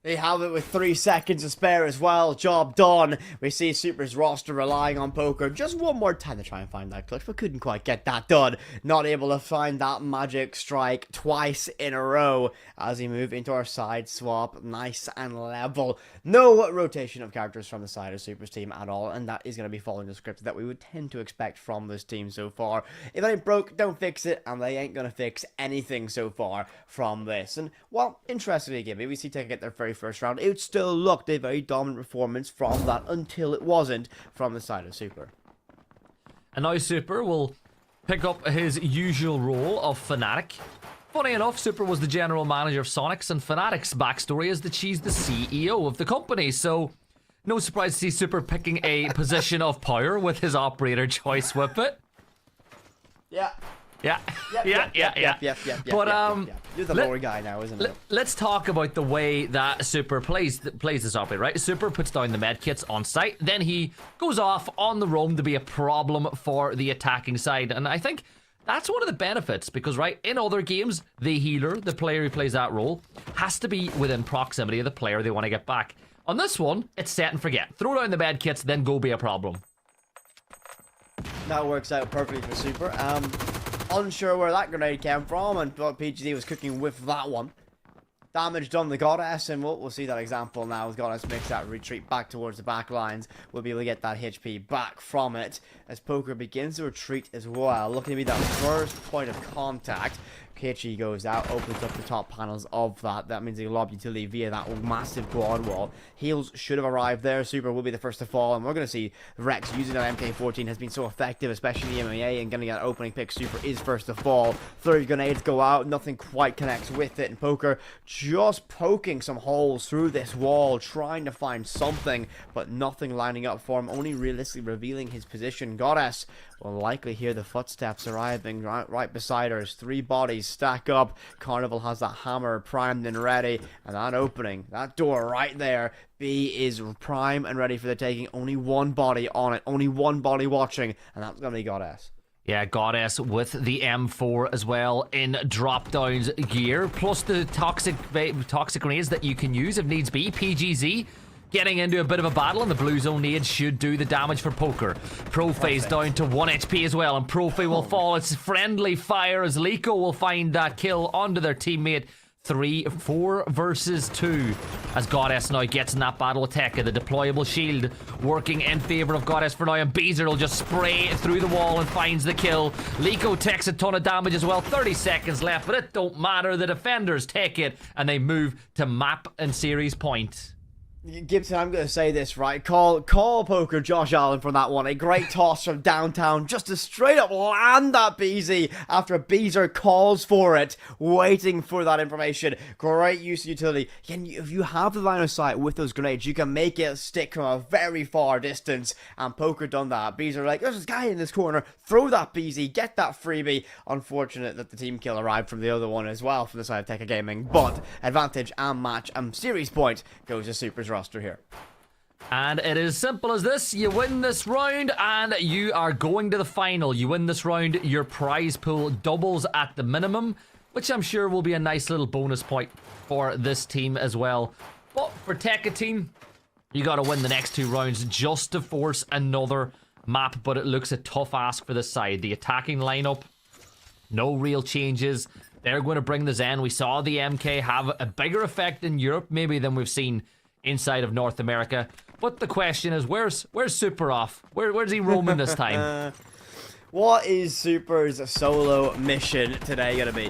They have it with 3 seconds to spare as well. Job done. We see Super's roster relying on Poker just one more time to try and find that clutch, but couldn't quite get that done. Not able to find that magic strike twice in a row as we move into our side swap. Nice and level. No rotation of characters from the side of Super's team at all, and that is going to be following the script that we would tend to expect from this team so far. If it ain't broke, don't fix it, and they ain't going to fix anything so far from this. And, well, interestingly, Gibby, we see Tekka get their very first round. It still looked a very dominant performance from that until it wasn't from the side of Super. And now Super will pick up his usual role of Fnatic. Funny enough, Super was the general manager of Sonics, and Fnatic's backstory is that she's the CEO of the company, so no surprise to see Super picking a position of power with his operator choice whippet. Yeah. Yeah. But you're the lower guy now, isn't it? Let's talk about the way that Super plays this operator, right? Super puts down the medkits on site, then he goes off on the roam to be a problem for the attacking side, and I think that's one of the benefits, because, right, in other games, the healer, the player who plays that role, has to be within proximity of the player they want to get back. On this one, it's set and forget. Throw down the medkits, then go be a problem. That works out perfectly for Super. Unsure where that grenade came from and what PGD was cooking with that one. Damage done the Goddess, and we'll see that example now as Goddess makes that retreat back towards the back lines. We'll be able to get that HP back from it as Poker begins to retreat as well, looking to be that first point of contact. Kichi goes out, opens up the top panels of that. That means a lob utility via that massive quad wall. Heals should have arrived there. Super will be the first to fall, and we're going to see Rex using that MK14 has been so effective, especially in the EMEA, and getting that opening pick. Super is first to fall. 30 grenades go out, nothing quite connects with it, and Poker just poking some holes through this wall, trying to find something, but nothing lining up for him, only realistically revealing his position. Goddess will likely hear the footsteps arriving right beside her as 3 bodies stack up. Carnival has that hammer primed and ready, and that opening, that door right there, B is prime and ready for the taking. Only 1 body on it, only 1 body watching, and that's going to be Goddess. Yeah, Goddess with the M4 as well in drop-downs gear, plus the toxic grenades that you can use if needs be. PGZ getting into a bit of a battle, and the blue zone nade should do the damage for Poker. Profe's down to 1 HP as well, and Profe will fall. It's friendly fire as Liko will find that kill onto their teammate. 4 versus 2 as Goddess now gets in that battle with Tekka. The deployable shield working in favor of Goddess for now, and Beezer will just spray through the wall and finds the kill. Liko takes a ton of damage as well. 30 seconds left, but it don't matter. The defenders take it, and they move to map and series point. Gibson, I'm going to say this, right? Call Poker Josh Allen from that one. A great toss from downtown just to straight up land that BZ after Beezer calls for it, waiting for that information. Great use of utility. If you have the line of sight with those grenades, you can make it stick from a very far distance, and Poker done that. Beezer like, there's this guy in this corner, throw that BZ, get that freebie. Unfortunate that the team kill arrived from the other one as well from the side of Tekka Gaming, but advantage and match and series point goes to Super's roster here. And it is simple as this. You win this round and you are going to the final. You win this round, your prize pool doubles at the minimum, which I'm sure will be a nice little bonus point for this team as well. But for Tekka team, you got to win the next 2 rounds just to force another map, but it looks a tough ask for this side. The attacking lineup, no real changes. They're going to bring the Zen. We saw the MK have a bigger effect in Europe maybe than we've seen inside of North America. But the question is, where's Super off? Where's he roaming this time? What is Super's solo mission today going to be?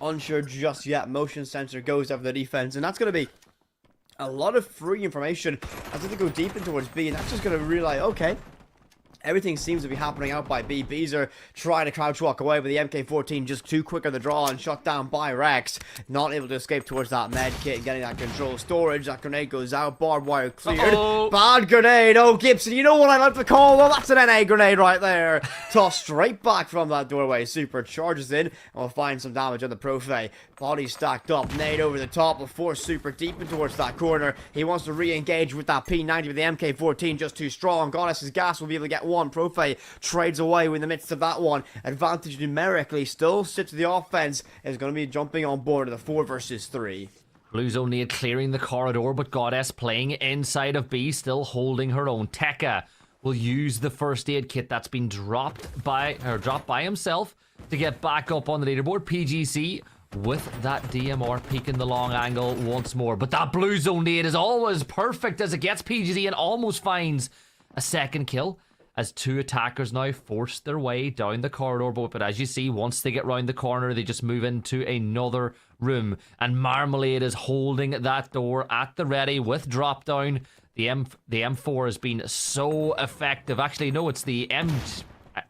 Unsure just yet. Motion sensor goes after the defense, and that's going to be a lot of free information as they go deep in towards B, and that's just going to realize, okay, everything seems to be happening out by B. Bees are trying to crouch walk away, but the MK14 just too quick on the draw and shut down by Rex. Not able to escape towards that med kit and getting that control storage. That grenade goes out. Barbed wire cleared. Bad grenade. Oh, Gibson, you know what I like to call? Well, that's an NA grenade right there. Tossed straight back from that doorway. Super charges in and we'll find some damage on the Profe. Body stacked up. Nade over the top will force Super deep in towards that corner. He wants to re-engage with that P90, but the MK14 just too strong. Goddess's gas will be able to get one. Profe trades away in the midst of that one. Advantage numerically still sits to the offense. Is going to be jumping on board of the 4 versus 3. Blue Zone Nade clearing the corridor, but Goddess playing inside of B, still holding her own. Tekka will use the first aid kit that's been dropped by himself to get back up on the leaderboard. PGC with that DMR peeking the long angle once more. But that Blue Zone Nade is always perfect as it gets PGC and almost finds a second kill. As 2 attackers now force their way down the corridor. But as you see, once they get round the corner, they just move into another room. And Marmalade is holding that door at the ready with drop down. The M4 has been so effective. Actually, no, it's the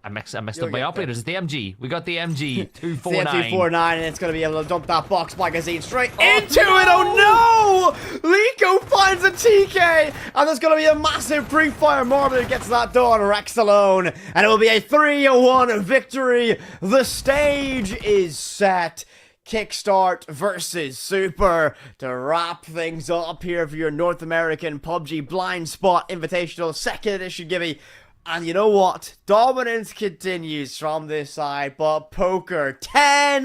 I messed up my operators. It's the MG. We got the MG 249. The MG49, and it's going to be able to dump that box magazine straight into it. Oh no! Liko finds a TK, and there's going to be a massive pre-fire. Marmalade gets that done. Rex alone, and it will be a 3-1 victory. The stage is set. Kickstart versus Super to wrap things up here for your North American PUBG Blind Spot Invitational 2nd edition gimme. And you know what? Dominance continues from this side, but poker 10-1.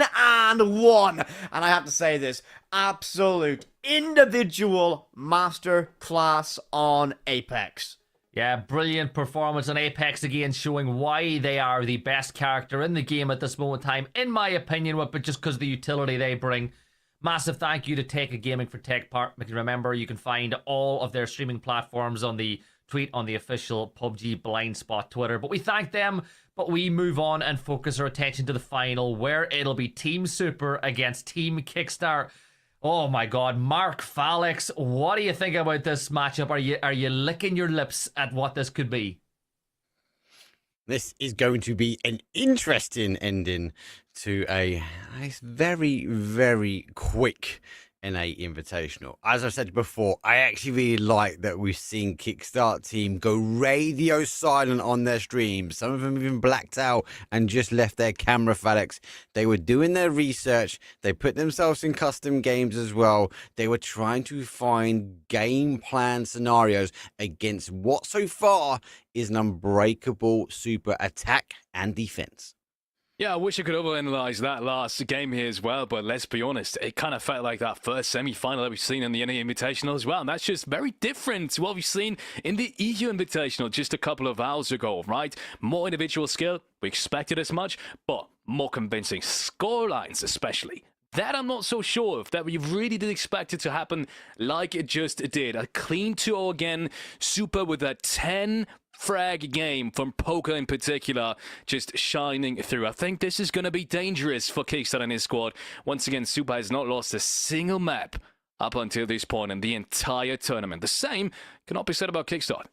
And I have to say this, absolute individual masterclass on Apex. Yeah, brilliant performance on Apex again, showing why they are the best character in the game at this moment in time, in my opinion, but just because of the utility they bring. Massive thank you to Take a Gaming for Tech Part. Remember, you can find all of their streaming platforms on the tweet on the official PUBG Blind Spot Twitter. But we thank them, but we move on and focus our attention to the final, where it'll be Team Super against Team Kickstart. Oh my god, Mark Falix, what do you think about this matchup? Are you licking your lips at what this could be? This is going to be an interesting ending to a very, very quick NA Invitational. As I said before, I actually really like that we've seen Kickstart team go radio silent on their streams. Some of them even blacked out and just left their camera. Falix. They were doing their research. They put themselves in custom games as well. They were trying to find game plan scenarios against what so far is an unbreakable Super attack and defense. Yeah, I wish I could overanalyze that last game here as well, but let's be honest, it kind of felt like that first semi-final that we've seen in the NA Invitational as well, and that's just very different to what we've seen in the EU Invitational just a couple of hours ago, right? More individual skill, we expected as much, but more convincing scorelines especially. That I'm not so sure of, that we really did expect it to happen like it just did. A clean 2-0 again, Super with a 10 frag game from Poker in particular, just shining through. I think this is going to be dangerous for Kickstart and his squad. Once again, Super has not lost a single map up until this point in the entire tournament. The same cannot be said about Kickstart.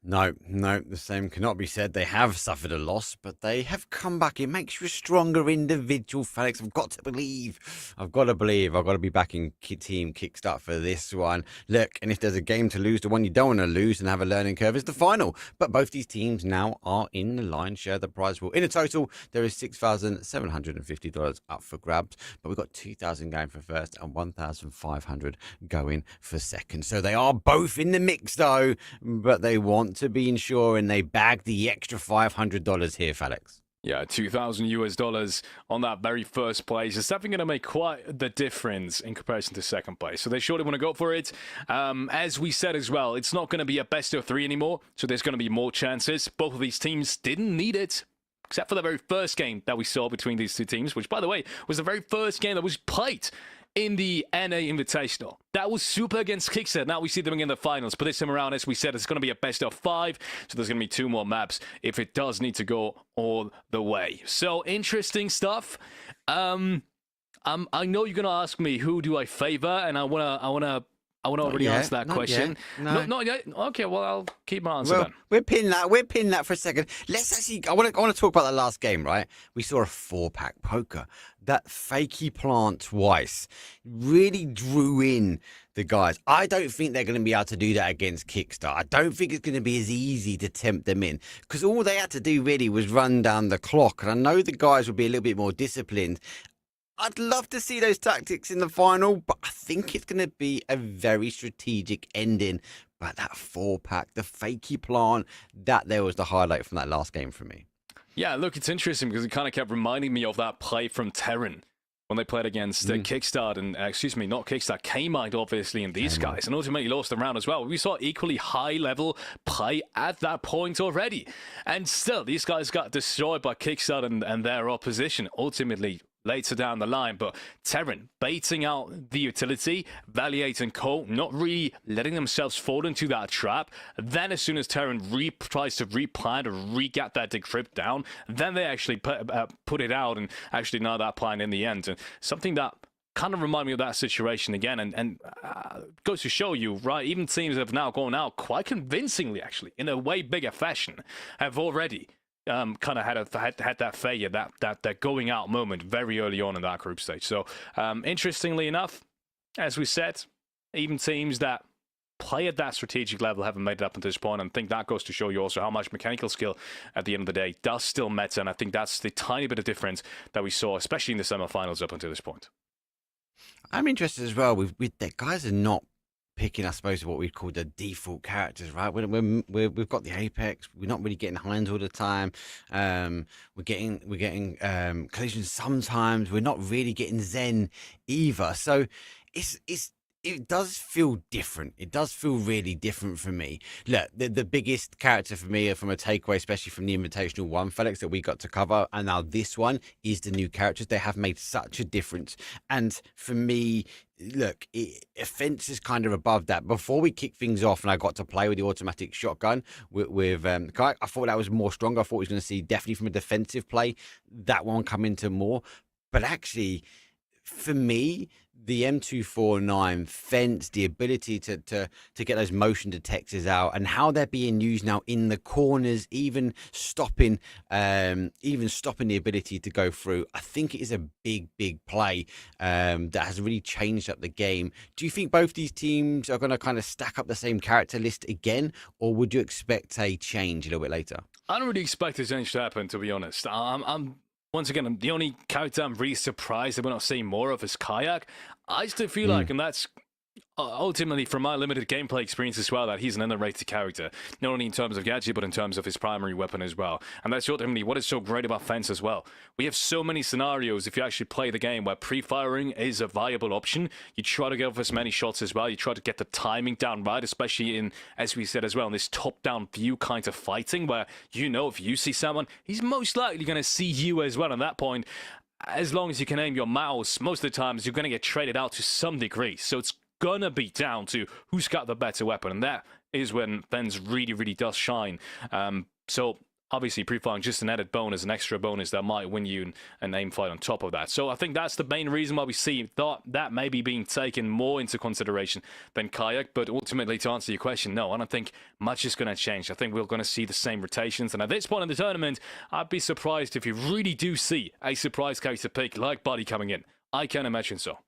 No, the same cannot be said. They have suffered a loss, but they have come back. It makes you a stronger individual, Felix. I've got to believe. I've got to be backing Team Kickstart for this one. Look, and if there's a game to lose, the one you don't want to lose and have a learning curve is the final. But both these teams now are in the lion's share of the prize pool. In a total, there is $6,750 up for grabs, but we've got $2,000 going for first and $1,500 going for second. So they are both in the mix, though, but they want to be ensuring they bag the extra $500 here, Felix. Yeah, $2,000 on that very first place. It's definitely going to make quite the difference in comparison to second place. So they surely want to go for it. As we said as well, it's not going to be a best of 3 anymore. So there's going to be more chances. Both of these teams didn't need it. except for the very first game that we saw between these two teams, which, by the way, was the very first game that was played in the NA Invitational. That was super against Kickstart. Now we see them in the finals. But this time around, as we said, it's going to be a best of 5. So there's going to be 2 more maps if it does need to go all the way. So interesting stuff. I know you're going to ask me, who do I favor? And I want to already answer that question. No. Not yet. Okay, well, I'll keep my answer Well, then. we're pinning that for a second. Let's actually. I want to talk about the last game, right? We saw a 4-pack poker. That fakey plant twice really drew in the guys. I don't think they're going to be able to do that against Kickstart. I don't think it's going to be as easy to tempt them in, because all they had to do really was run down the clock. And I know the guys will be a little bit more disciplined. I'd love to see those tactics in the final, but I think it's going to be a very strategic ending. But that 4-pack, the fakey plant, that there was the highlight from that last game for me. Yeah, look, it's interesting because it kind of kept reminding me of that play from Taryn when they played against Kickstart and, excuse me, not Kickstart, Kaymind, obviously, and these guys, and ultimately lost the round as well. We saw equally high-level play at that point already. And still, these guys got destroyed by Kickstart and their opposition, ultimately later down the line. But Taryn baiting out the utility, Valiate and Cole not really letting themselves fall into that trap. Then as soon as Taryn tries to replant or re-get that decrypt down, then they actually put it out and actually nail that plan in the end. And something that kind of remind me of that situation again, and goes to show you, right, even teams that have now gone out quite convincingly, actually, in a way bigger fashion, have already kind of had that failure, that going out moment very early on in that group stage. So interestingly enough, as we said, even teams that play at that strategic level haven't made it up until this point, and I think that goes to show you also how much mechanical skill at the end of the day does still matter, and I think that's the tiny bit of difference that we saw, especially in the semifinals up until this point. I'm interested as well. The guys are not picking, I suppose, what we'd call the default characters, right? We've got the Apex. We're not really getting Heinz all the time. We're getting Collision sometimes. We're not really getting Zen either. So it does feel different. It does feel really different for me. Look, the biggest character for me from a takeaway, especially from the Invitational 1, Felix, that we got to cover, and now this one, is the new characters. They have made such a difference. And for me, look, offense is kind of above that. Before we kick things off and I got to play with the automatic shotgun with Kai, I thought that was more stronger. I thought we was going to see definitely from a defensive play, that one come into more. But actually, for me, the M249 fence, the ability to get those motion detectors out, and how they're being used now in the corners, even stopping the ability to go through, I think it is a big play that has really changed up the game. Do you think both these teams are going to kind of stack up the same character list again, or would you expect a change a little bit later? I don't really expect a change to happen, to be honest. Once again, the only character I'm really surprised that we're not seeing more of is Kayak. I still feel like, and that's ultimately from my limited gameplay experience as well, that he's an underrated character, not only in terms of gadget, but in terms of his primary weapon as well. And that's ultimately what is so great about Fence as well. We have so many scenarios, if you actually play the game, where pre-firing is a viable option. You try to go for as many shots as well. You try to get the timing down right, especially in, as we said as well, in this top-down view kind of fighting, where, you know, if you see someone, he's most likely going to see you as well. At that point, as long as you can aim your mouse, most of the times you're going to get traded out to some degree. So it's gonna be down to who's got the better weapon, and that is when Fens really does shine. So obviously pre-firing just an added bonus, an extra bonus that might win you an aim fight on top of that. So I think that's the main reason why we see that may be being taken more into consideration than Kayak. But ultimately, to answer your question, no, I don't think much is going to change. I think we're going to see the same rotations, and at this point in the tournament, I'd be surprised if you really do see a surprise character pick like Buddy coming in. I can't imagine so.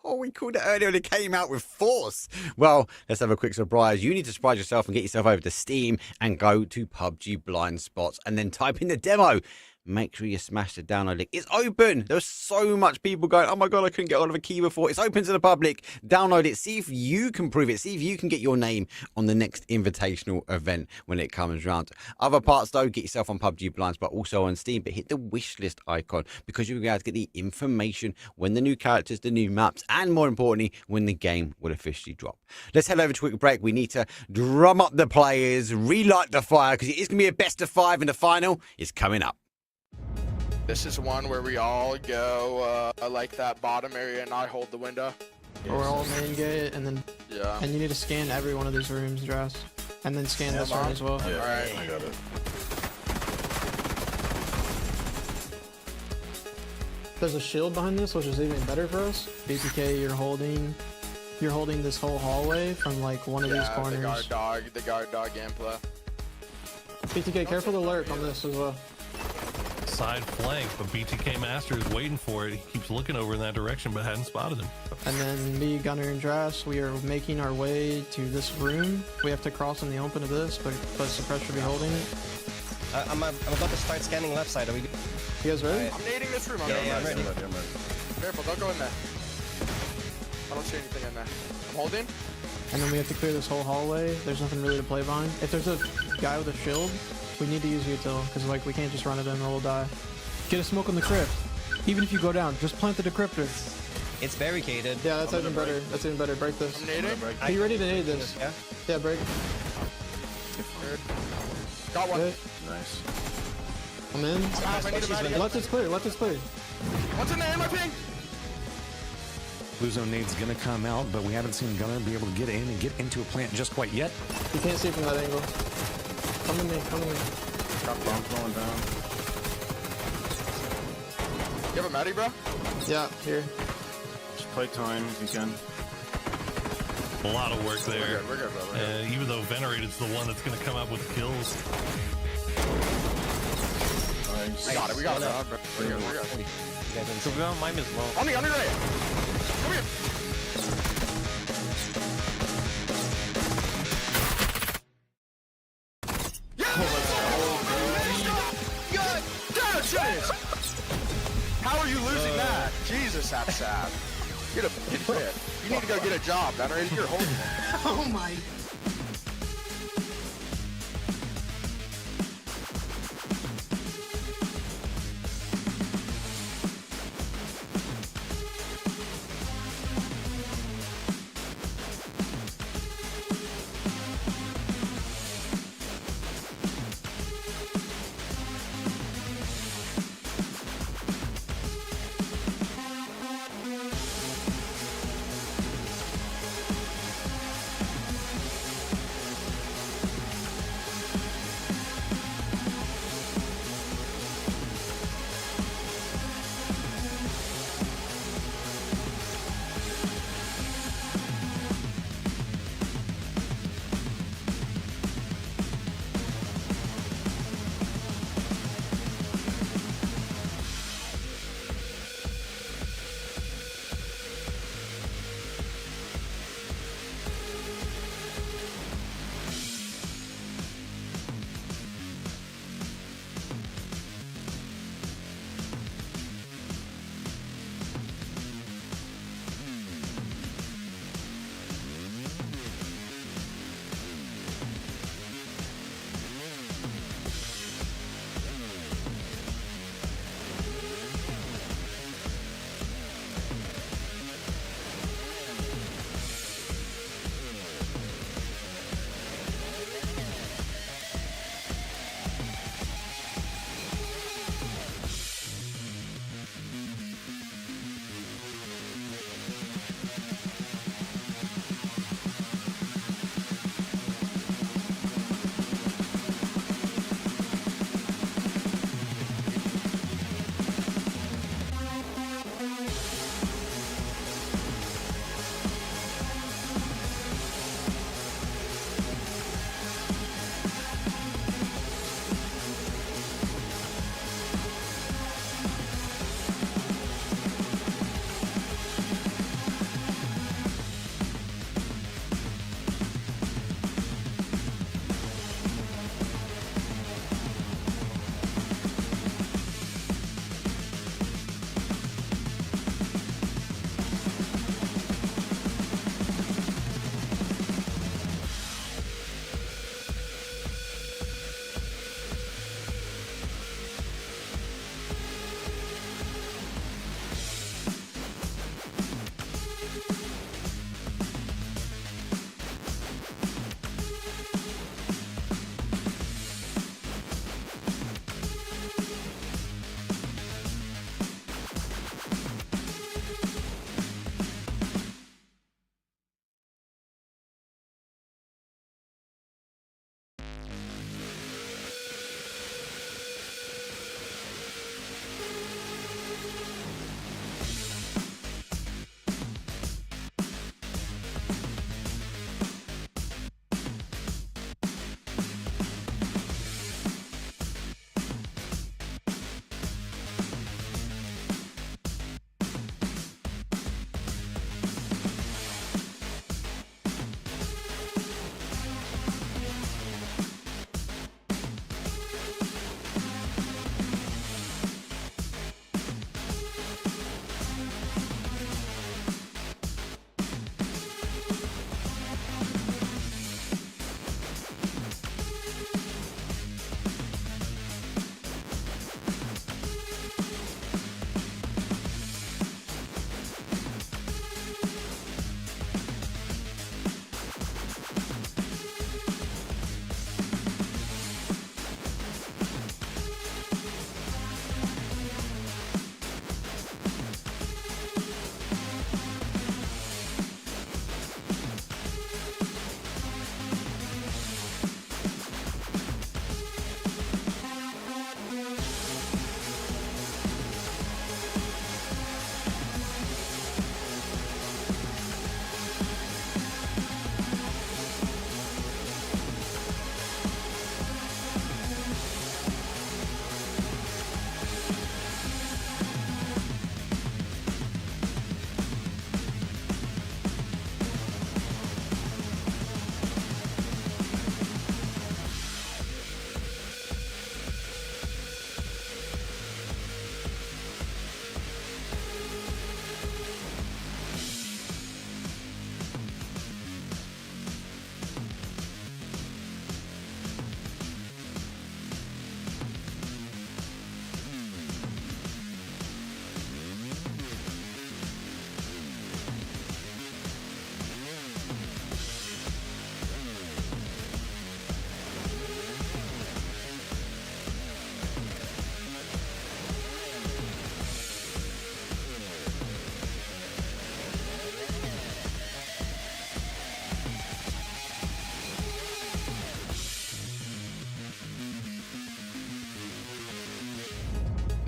Oh, we called it earlier and it came out with force. Well, let's have a quick surprise. You need to surprise yourself and get yourself over to Steam and go to PUBG Blind Spots and then type in the demo. make sure you smash the download link. It's open. There's so much people going, oh my God, I couldn't get hold of a key before. It's open to the public. Download it. See if you can prove it. See if you can get your name on the next Invitational event when it comes around. Other parts, though, get yourself on PUBG BLINDSPOT, also on Steam, but hit the wishlist icon because you'll be able to get the information when the new characters, the new maps, and more importantly, when the game will officially drop. Let's head over to a quick break. We need to drum up the players, relight the fire, because it is going to be a best of 5 in the final. It's coming up. This is one where we all go like that bottom area and I hold the window. Or all main gate, and then Yeah. and you need to scan every one of these rooms, Dress, and then scan this one as well. All right. I got it. There's a shield behind this, which is even better for us. BTK, you're holding this whole hallway from like one of these corners. The guard dog gameplay. BTK, careful the lurk on this as well. Side flank, but BTK Master is waiting for it. He keeps looking over in that direction, but hadn't spotted him. And then me, Gunner, and Drass, we are making our way to this room. We have to cross in the open of this, but Suppress should be holding it. I'm about to start scanning left side. Are we good? You guys ready? I'm nading this room. Yeah, I'm ready. Careful, don't go in there. I don't see anything in there. I'm holding. And then we have to clear this whole hallway. There's nothing really to play behind. If there's a guy with a shield, we need to use util, because like we can't just run it in or we'll die. Get a smoke on the crypt. Even if you go down, just plant the decryptor. It's barricaded. Yeah, that's even better. That's even better. Break this. I'm nading. Are you ready to nade this? Yeah. Yeah, break. Got one. Good. Nice. I'm in. I need a baddie. Left is clear. Left is clear. What's in there? My ping. Blue zone nade's gonna come out, but we haven't seen Gunner be able to get in and get into a plant just quite yet. You can't see from that angle. Come to me. Come to me. Bomb's going down. You have a Maddie, bro? Yeah, here. Just play time if you can. A lot of work there. We're good, bro. We're good. Even though Venerated's the one that's going to come up with kills. Nice. We got it. We got it. Bro. We're good. We're good. So we are mine is low. On the right. Come here. How are you losing that? Jesus, that's sad. Get a quit. You need to go get a job. That already you're holding it. Oh my.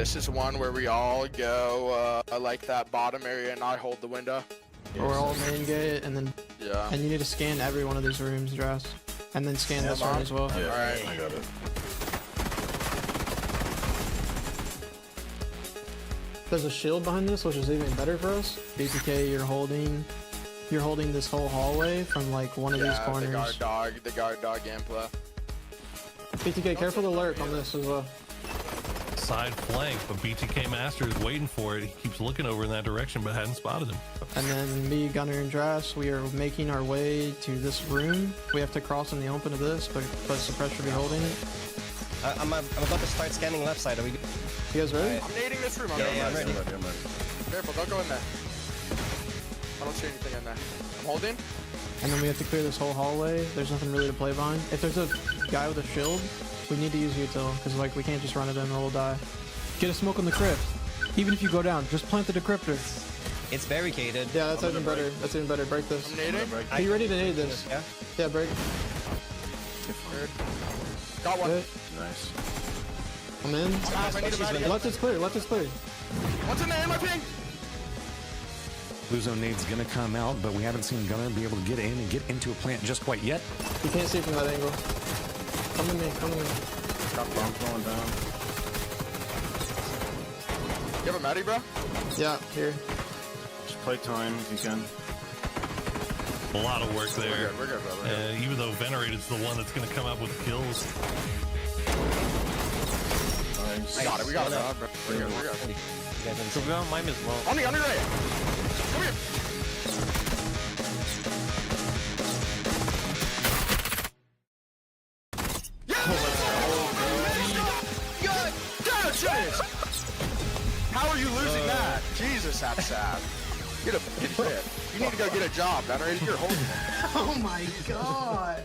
This is one where we all go like that bottom area, and I hold the window. Or all main gate, and then Yeah. and you need to scan every one of these rooms, Dress, and then scan this one as well. All right. I got it. There's a shield behind this, which is even better for us. BTK, you're holding this whole hallway from like one of these The corners. guard dog gameplay. BTK, careful the lurk on this as well. Side flank, but BTK Master is waiting for it. He keeps looking over in that direction, but hadn't spotted him. And then me, Gunner, and Drass, we are making our way to this room. We have to cross in the open of this, but Suppress should be holding it. I'm about to start scanning left side. Are we good? You guys ready? I'm nading this room. Yeah, I'm ready. Careful, don't go in there. I don't see anything in there. I'm holding. And then we have to clear this whole hallway. There's nothing really to play behind. If there's a guy with a shield, we need to use util, because like we can't just run it in or we'll die. Get a smoke on the crypt. Even if you go down, just plant the decryptor. It's barricaded. Yeah, that's even better. That's even better. Break this. I'm nading. Are you ready to nade this? Yeah. Yeah, break. Got one. Good. Nice. I'm in. I need a baddie. Left is clear. Left is clear. What's in there in my ping? Blue zone nade's gonna come out, but we haven't seen Gunner be able to get in and get into a plant just quite yet. You can't see from that angle. Come to me. Come to me. Got bomb going down. You have a Maddie, bro? Yeah, here. Just play time if you can. A lot of work there. We're good, bro. We're good. Even though Venerated's the one that's going to come up with the kills. Nice. We got it. We got it, bro. We're good. We're good. So we on mine as well. On the right. Come here. How are you losing that? Jesus, that's sad. Get a grip. You need to go get a job, man. You're holding it. Oh my god.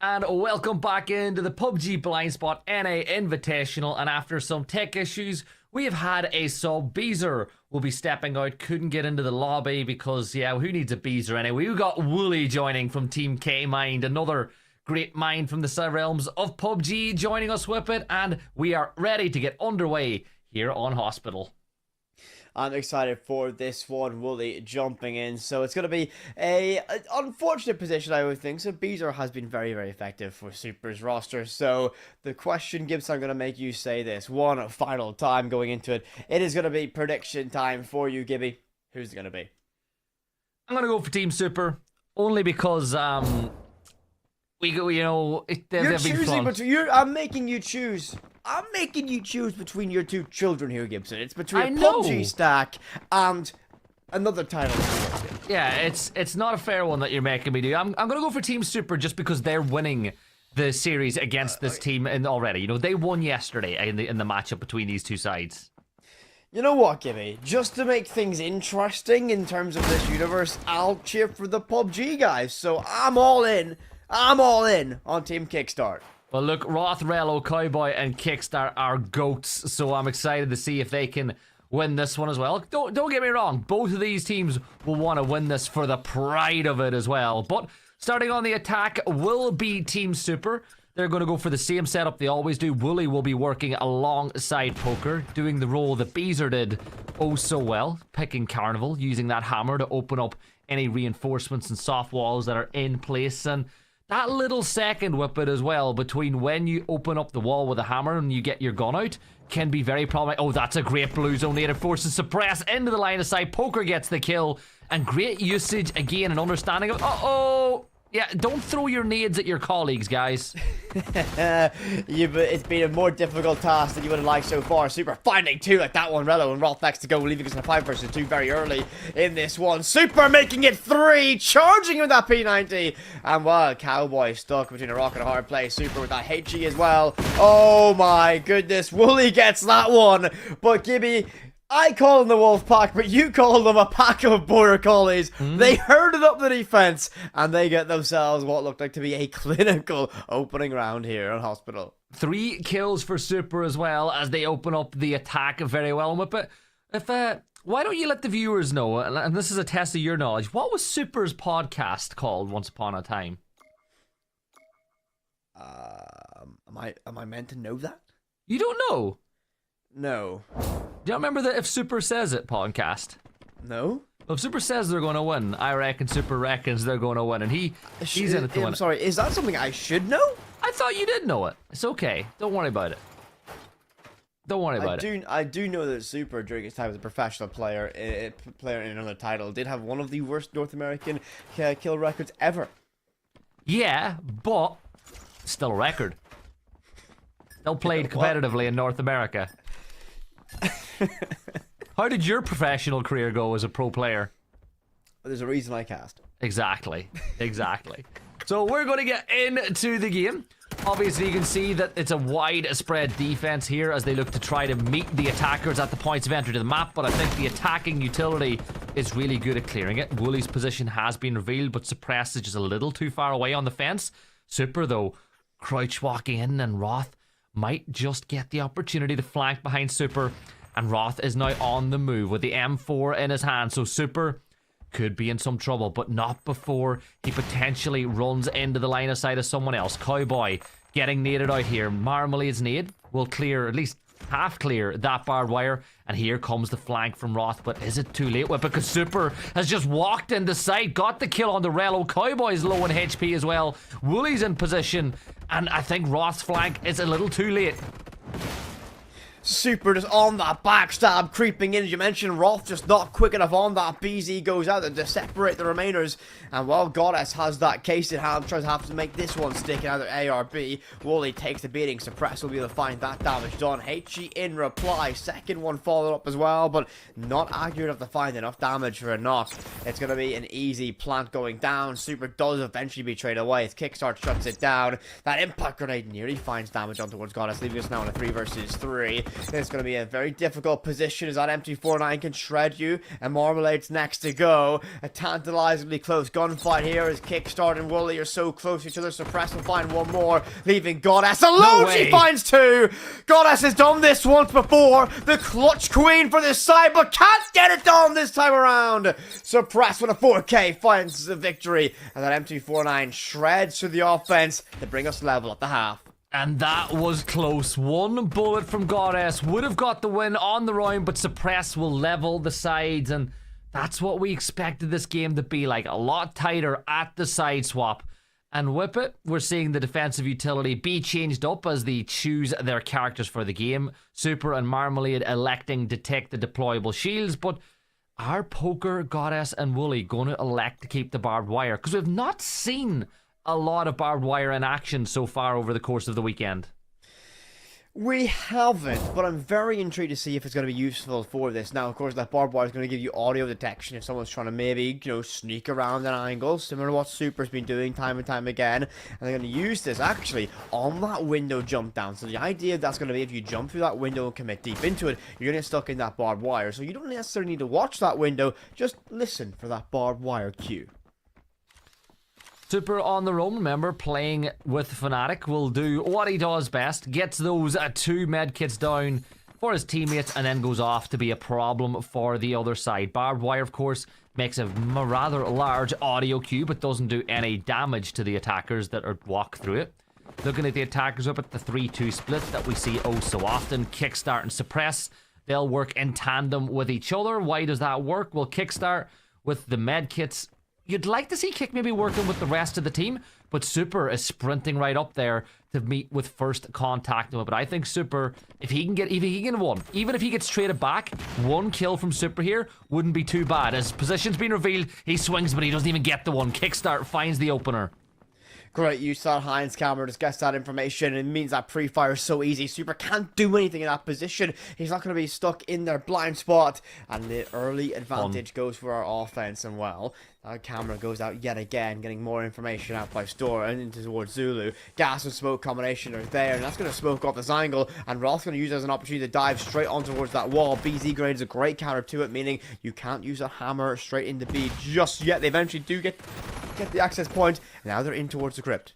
And welcome back into the PUBG BLINDSPOT NA Invitational. And after some tech issues, we have had a sub. Beezer will be stepping out. Couldn't get into the lobby because, yeah, who needs a Beezer anyway? We got Wooly joining from Team Kaymind, another great mind from the realms of PUBG joining us with it. And we are ready to get underway here on Hospital. I'm excited for this one, Wooly jumping in. So it's going to be an unfortunate position, I would think. So Beezer has been very, very effective for Super's roster. So the question, Gibbs, I'm going to make you say this one final time going into it. It is going to be prediction time for you, Gibby. Who's it going to be? I'm going to go for Team Super. Only because, we go, you know, You're choosing between, I'm making you choose. I'm making you choose between your two children here, Gibson. It's between a PUBG stack and another title. Yeah, it's not a fair one that you're making me do. I'm gonna go for Team Super just because they're winning the series against this team already. You know, they won yesterday in the matchup between these two sides. You know what, Gibby? Just to make things interesting in terms of this universe, I'll cheer for the PUBG guys. So I'm all in. I'm all in on Team Kickstart. Well, look, Roth, Rello, Cowboy, and Kickstart are goats, so I'm excited to see if they can win this one as well. Don't get me wrong, both of these teams will want to win this for the pride of it as well. But starting on the attack will be Team Super. They're going to go for the same setup they always do. Wooly will be working alongside Poker, doing the role that Beezer did oh so well, picking Carnival, using that hammer to open up any reinforcements and soft walls that are in place. And that little second whippet as well between when you open up the wall with a hammer and you get your gun out can be very problematic. Oh, that's a great blue zone. Native forces suppress into the line of sight. Poker gets the kill. And great usage again and understanding of... Uh-oh! Yeah, don't throw your nades at your colleagues, guys. It's been a more difficult task than you would have liked so far. Super finding two like that one. Rello and Roth next to go, leaving us in a 5 versus 2 very early in this one. Super making it 3, charging with that P90. And well, Cowboy stuck between a rock and a hard place. Super with that HE as well. Oh my goodness, Wooly gets that one. But Gibby, I call them the Wolf Pack, but you call them a pack of border collies. They herded up the defense, and they get themselves what looked like to be a clinical opening round here on Hospital. 3 kills for Super as well as they open up the attack very well. But why don't you let the viewers know, and this is a test of your knowledge, what was Super's podcast called once upon a time? Am I meant to know that? You don't know? No. Do you remember the If Super Says It podcast? No. Well, if Super says they're going to win, I reckon Super reckons they're going to win, and he's in it to win. I'm sorry, is that something I should know? I thought you did know it. It's okay. Don't worry about it. Don't worry about it. I do know that Super, during his time as a professional player in another title, did have one of the worst North American kill records ever. Yeah, but still a record. Still played competitively in North America. How did your professional career go as a pro player? There's a reason I cast. Exactly. So we're going to get into the game. Obviously, you can see that it's a widespread defense here as they look to try to meet the attackers at the points of entry to the map, but I think the attacking utility is really good at clearing it. Wooly's position has been revealed, but Suppress is just a little too far away on the fence. Super, though, crouch walking in, and Roth might just get the opportunity to flank behind Super, and Roth is now on the move with the M4 in his hand, so Super could be in some trouble, but not before he potentially runs into the line of sight of someone else. Cowboy getting naded out here. Marmalade's nade will clear, at least half clear, that barbed wire, and here comes the flank from Roth, but is it too late? Well, because Super has just walked into sight, got the kill on the Rello. Cowboy's low in HP as well. Wooly's in position, and I think Roth's flank is a little too late. Super just on that backstab, creeping in, as you mentioned. Roth just not quick enough on that. BZ goes out to separate the remainers. And while Goddess has that case in hand, tries to have to make this one stick in either A or B. Wooly takes the beating. Suppress will be able to find that damage done. HE in reply. Second one followed up as well, but not accurate enough to find enough damage for a knock. It's going to be an easy plant going down. Super does eventually be traded away as Kickstart shuts it down. That impact grenade nearly finds damage on towards Goddess, leaving us now in a 3 versus 3. It's going to be a very difficult position as that MT49 can shred you, and Marmalade's next to go. A tantalizingly close gunfight here as Kickstart and Wooly are so close to each other. Suppress will find one more, leaving Goddess alone. She finds two. Goddess has done this once before. The clutch queen for this side, but can't get it done this time around. Suppress with a 4K finds the victory, and that MT49 shreds through the offense to bring us level at the half. And that was close. One bullet from Goddess would have got the win on the round, but Suppress will level the sides, and that's what we expected this game to be like. A lot tighter at the side swap. And Whip It, we're seeing the defensive utility be changed up as they choose their characters for the game. Super and Marmalade electing to take the deployable shields, but are Poker, Goddess, and Wooly going to elect to keep the barbed wire? Because we've not seen a lot of barbed wire in action so far over the course of the weekend. We haven't, but I'm very intrigued to see if it's going to be useful for this. Now, of course, that barbed wire is going to give you audio detection if someone's trying to maybe, sneak around an angle, similar to what Super's been doing time and time again. And they're going to use this, actually, on that window jump down. So the idea that's going to be if you jump through that window and commit deep into it, you're going to get stuck in that barbed wire. So you don't necessarily need to watch that window, just listen for that barbed wire cue. Super on the roam, remember, playing with Fnatic, will do what he does best, gets those 2 medkits down for his teammates, and then goes off to be a problem for the other side. Barbed wire, of course, makes a rather large audio cue, but doesn't do any damage to the attackers that walk through it. Looking at the attackers up at the 3-2 split that we see oh so often, Kickstart and Suppress, they'll work in tandem with each other. Why does that work? Well, Kickstart with the medkits, you'd like to see Kick maybe working with the rest of the team, but Super is sprinting right up there to meet with first contact. But I think Super, if he can get one, even if he gets traded back, 1 kill from Super here wouldn't be too bad. As position's been revealed, he swings, but he doesn't even get the one. Kickstart finds the opener. Great use that Heinz camera, just gets that information. It means that pre-fire is so easy. Super can't do anything in that position. He's not going to be stuck in their blind spot. And the early advantage goes for our offense. And well, that camera goes out yet again, getting more information out by Store and into towards Zulu. Gas and smoke combination are there, and that's going to smoke off this angle. And Roth's going to use it as an opportunity to dive straight on towards that wall. BZ Grade is a great counter to it, meaning you can't use a hammer straight into B just yet. They eventually do get the access point, and now they're in towards the crypt.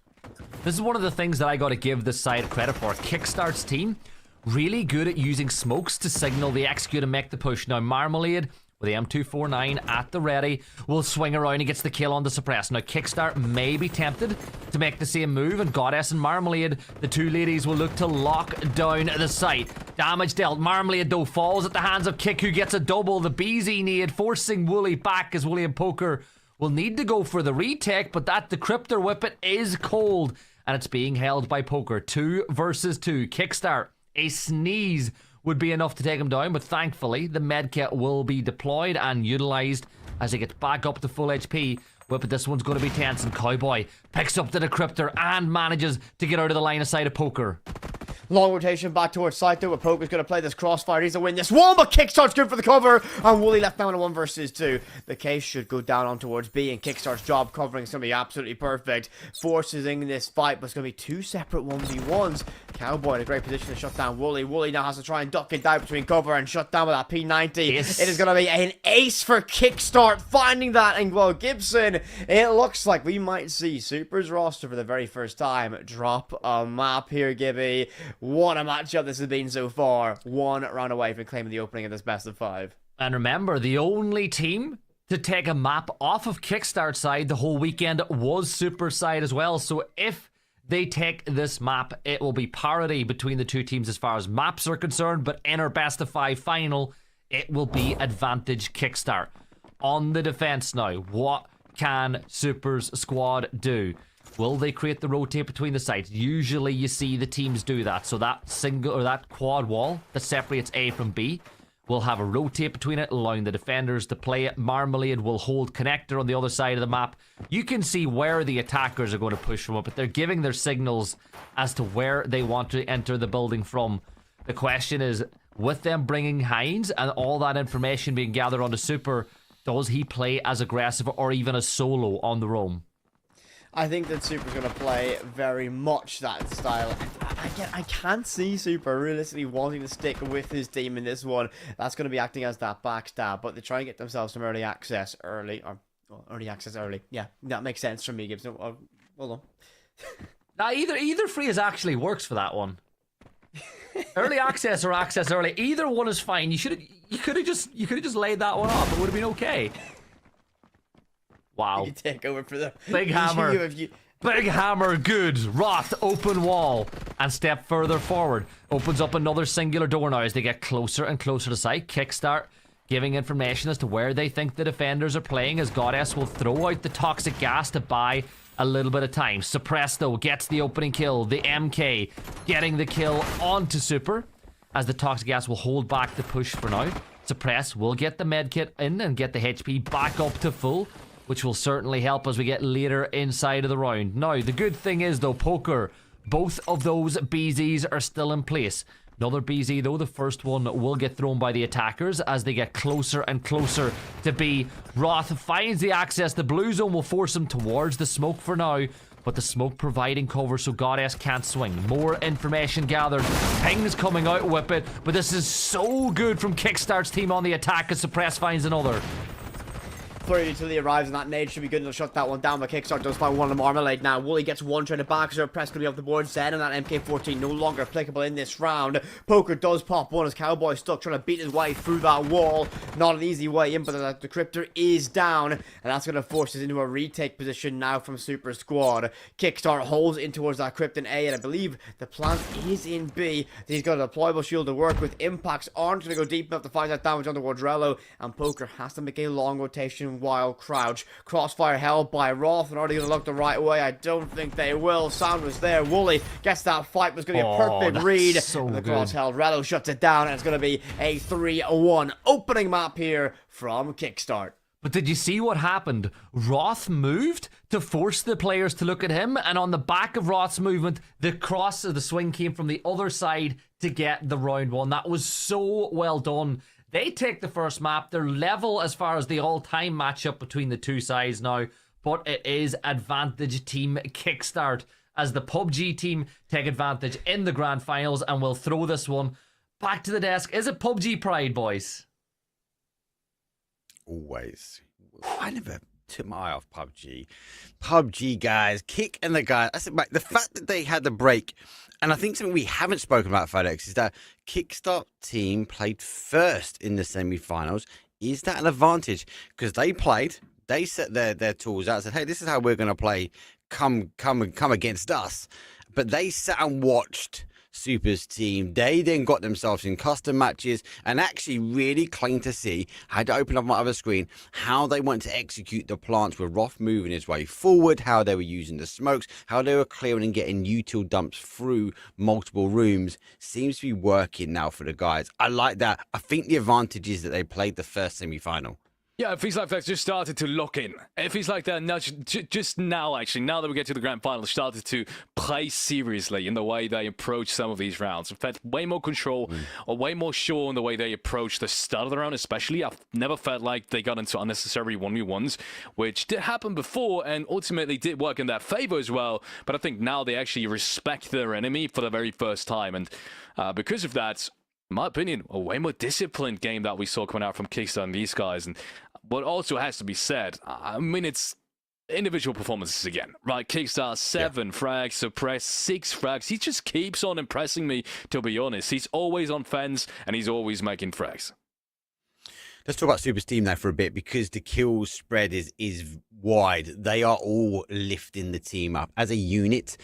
This is one of the things that I got to give this side credit for. Kickstart's team, really good at using smokes to signal the execute and make the push. Now, Marmalade, with the M249 at the ready, will swing around and gets the kill on the Suppress. Now, Kickstart may be tempted to make the same move, and Goddess and Marmalade, the 2 ladies, will look to lock down the site. Damage dealt. Marmalade, though, falls at the hands of Kick, who gets a double. The BZ need, forcing Wooly back as Wooly and Poker will need to go for the retake, but that decryptor Whip It is cold, and it's being held by Poker. 2 versus 2. Kickstart, a sneeze would be enough to take him down, but thankfully the medkit will be deployed and utilized as he gets back up to full HP. Whip It, this one's going to be tense, and Cowboy picks up the decryptor and manages to get out of the line of sight of Poker. Long rotation back towards side though, but Poker's going to play this crossfire. He's to win this one, but Kickstart's good for the cover, and Wooly left down in a 1 versus 2. The case should go down on towards B, and Kickstart's job covering is going to be absolutely perfect. Forces in this fight, but it's going to be 2 separate 1v1s. Cowboy in a great position to shut down Wooly. Wooly now has to try and duck and dive between cover and shut down with that P90. Yes. It is going to be an ace for Kickstart, finding that, and well, Gibson, it looks like we might see Super's roster for the very first time drop a map here, Gibby. What a matchup this has been so far. 1 round away from claiming the opening of this best of 5. And remember, the only team to take a map off of Kickstart side the whole weekend was Super side as well. So if they take this map, it will be parity between the 2 teams as far as maps are concerned, but in our best of 5 final, it will be advantage Kickstart. On the defense now, what can Super's squad do? Will they create the rotate between the sides? Usually you see the teams do that. So that single or that quad wall that separates A from B will have a rotate between it, allowing the defenders to play it. Marmalade will hold connector on the other side of the map. You can see where the attackers are going to push from it, but they're giving their signals as to where they want to enter the building from. The question is, with them bringing Heinz and all that information being gathered onto Super, does he play as aggressive or even as solo on the roam? I think that Super's going to play very much that style. Again, I can't see Super realistically wanting to stick with his team in this one. That's going to be acting as that backstab, but they try and get themselves some early access early. Yeah, that makes sense for me, Gibbs. No, hold on. Now, either phrase actually works for that one. Early access or access early, either one is fine. You could have just laid that one off. It would have been okay. Wow. You take over for the Big hammer. Big hammer, good. Roth, open wall. And step further forward. Opens up another singular door now as they get closer and closer to sight. Kickstart giving information as to where they think the defenders are playing, as Goddess will throw out the toxic gas to buy a little bit of time. Suppress, though, gets the opening kill. The MK getting the kill onto Super, as the toxic gas will hold back the push for now. Suppress will get the medkit in and get the HP back up to full, which will certainly help as we get later inside of the round. Now, the good thing is, though, Poker, both of those BZs are still in place. Another BZ, though, the first one will get thrown by the attackers as they get closer and closer to B. Roth finds the access. The blue zone will force him towards the smoke for now, but the smoke providing cover so Goddess can't swing. More information gathered. Ping's coming out with it, but this is so good from Kickstart's team on the attack as Suppress finds another. Flurry utility arrives and that nade should be good enough to shut that one down, but Kickstart does find one of Marmalade now. Wooly gets one traded back, so Press going to be off the board. Zen and that MK14 no longer applicable in this round. Poker does pop one as Cowboy stuck trying to beat his way through that wall. Not an easy way in, but the Decryptor is down, and that's going to force us into a retake position now from Super Squad. Kickstart holds in towards that Crypt in A, and I believe the plant is in B. He's got a deployable shield to work with. Impacts aren't going to go deep enough to find that damage on the Wardrello, and Poker has to make a long rotation while crouch. Crossfire held by Roth, and are they going to look the right way? I don't think they will. Sound was there. Wooly gets that fight, was going to be a perfect read. So the cross held. Rello shuts it down, and it's going to be a 3-1 opening map here from Kickstart. But did you see what happened? Roth moved to force the players to look at him, and on the back of Roth's movement, the cross of the swing came from the other side to get the round one. That was so well done. They take the first map. They're level as far as the all-time matchup between the two sides now, but it is advantage team Kickstart as the PUBG team take advantage in the grand finals, and will throw this one back to the desk. Is it PUBG pride, boys? Always. I never took my eye off PUBG. PUBG guys, Kick and the guys. I said, the fact that they had the break, and I think something we haven't spoken about, FedEx, is that Kickstart team played first in the semi-finals. Is that an advantage? Because they set their tools out and said, hey, this is how we're going to play. Come against us. But they sat and watched Super's team. They then got themselves in custom matches, and actually really clean to see. I had to open up my other screen how they want to execute the plants with Roth moving his way forward, how they were using the smokes, how they were clearing and getting util dumps through multiple rooms. Seems to be working now for the guys. I like that. I think the advantage is that they played the first semi-final. Yeah, it feels like they've just started to lock in. It feels like they're now, just now, actually, now that we get to the grand final, started to play seriously in the way they approach some of these rounds. They've had way more control, or way more sure in the way they approach the start of the round, especially. I've never felt like they got into unnecessary 1v1s, which did happen before and ultimately did work in their favor as well. But I think now they actually respect their enemy for the very first time. And because of that, in my opinion, a way more disciplined game that we saw coming out from Kickstart and these guys. And what also has to be said, I mean, it's individual performances again, right? Kickstart 7 frags, Suppress 6 frags. He just keeps on impressing me, to be honest. He's always on fence and he's always making frags. Let's talk about Super's team now for a bit, because the kill spread is wide. They are all lifting the team up as a unit.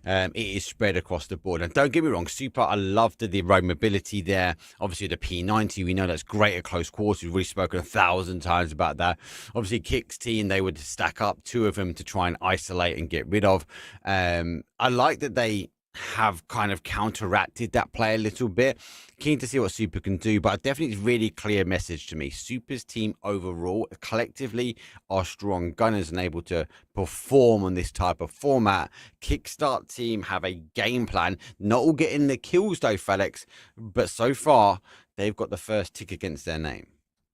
It is spread across the board. And don't get me wrong, Super, I love the road mobility there. Obviously, the P90, we know that's great at close quarters. We've really spoken 1,000 times about that. Obviously, Kick's team, they would stack up 2 of them to try and isolate and get rid of. I like that they have kind of counteracted that play a little bit. Keen to see what Super can do, but definitely it's really clear message to me. Super's team overall, collectively, are strong gunners and able to perform on this type of format. Kickstart team have a game plan. Not all getting the kills though, Felix, but so far, they've got the first tick against their name.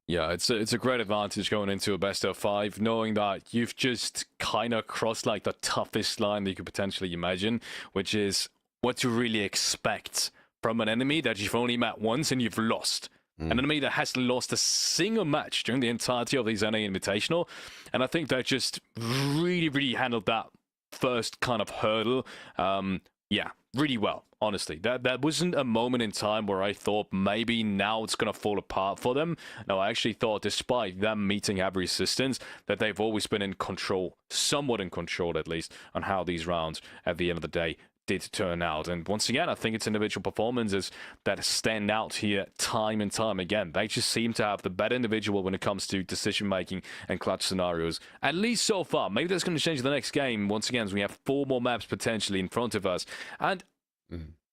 Yeah, it's a great advantage going into a best of 5, knowing that you've just kind of crossed like the toughest line that you could potentially imagine, which is what to really expect from an enemy that you've only met once and you've lost. An enemy that hasn't lost a single match during the entirety of these NA Invitational. And I think they just really, really handled that first kind of hurdle, really well, honestly. That wasn't a moment in time where I thought maybe now it's going to fall apart for them. No, I actually thought despite them meeting every resistance, that they've always been in control, somewhat in control at least, on how these rounds at the end of the day did turn out. And once again, I think it's individual performances that stand out here time and time again. They just seem to have the better individual when it comes to decision making and clutch scenarios, at least so far. Maybe that's going to change the next game once again, as we have 4 more maps potentially in front of us. And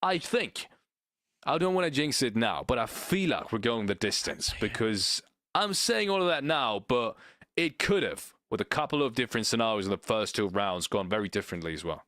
I think, I don't want to jinx it now, but I feel like we're going the distance, because I'm saying all of that now, but it could have, with a couple of different scenarios in the first 2 rounds, gone very differently as well.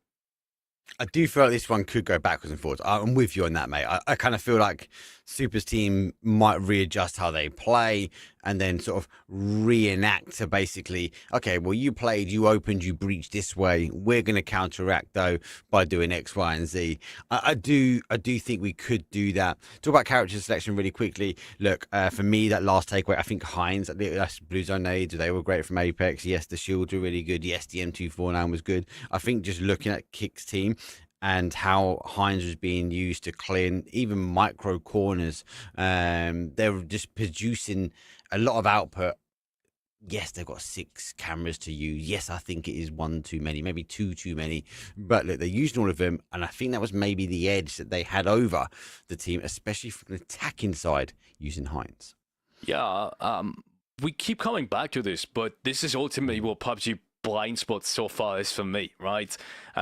I do feel like this one could go backwards and forwards. I'm with you on that, mate. I kind of feel like Super's team might readjust how they play and then sort of reenact to basically, okay, well, you played, you opened, you breached this way. We're going to counteract, though, by doing X, Y, and Z. I do think we could do that. Talk about character selection really quickly. Look, for me, that last takeaway, I think Heinz, that's Blue Zone nades, they were great from Apex. Yes, the shields were really good. Yes, the M249 was good. I think just looking at Kick's team, and how Heinz was being used to clear even micro corners. They were just producing a lot of output. Yes, they've got 6 cameras to use. Yes, I think it is 1 too many, maybe 2 too many. But look, they're using all of them, and I think that was maybe the edge that they had over the team, especially from the attacking side, using Heinz. Yeah, we keep coming back to this, but this is ultimately what PUBG blind spot so far is for me, right?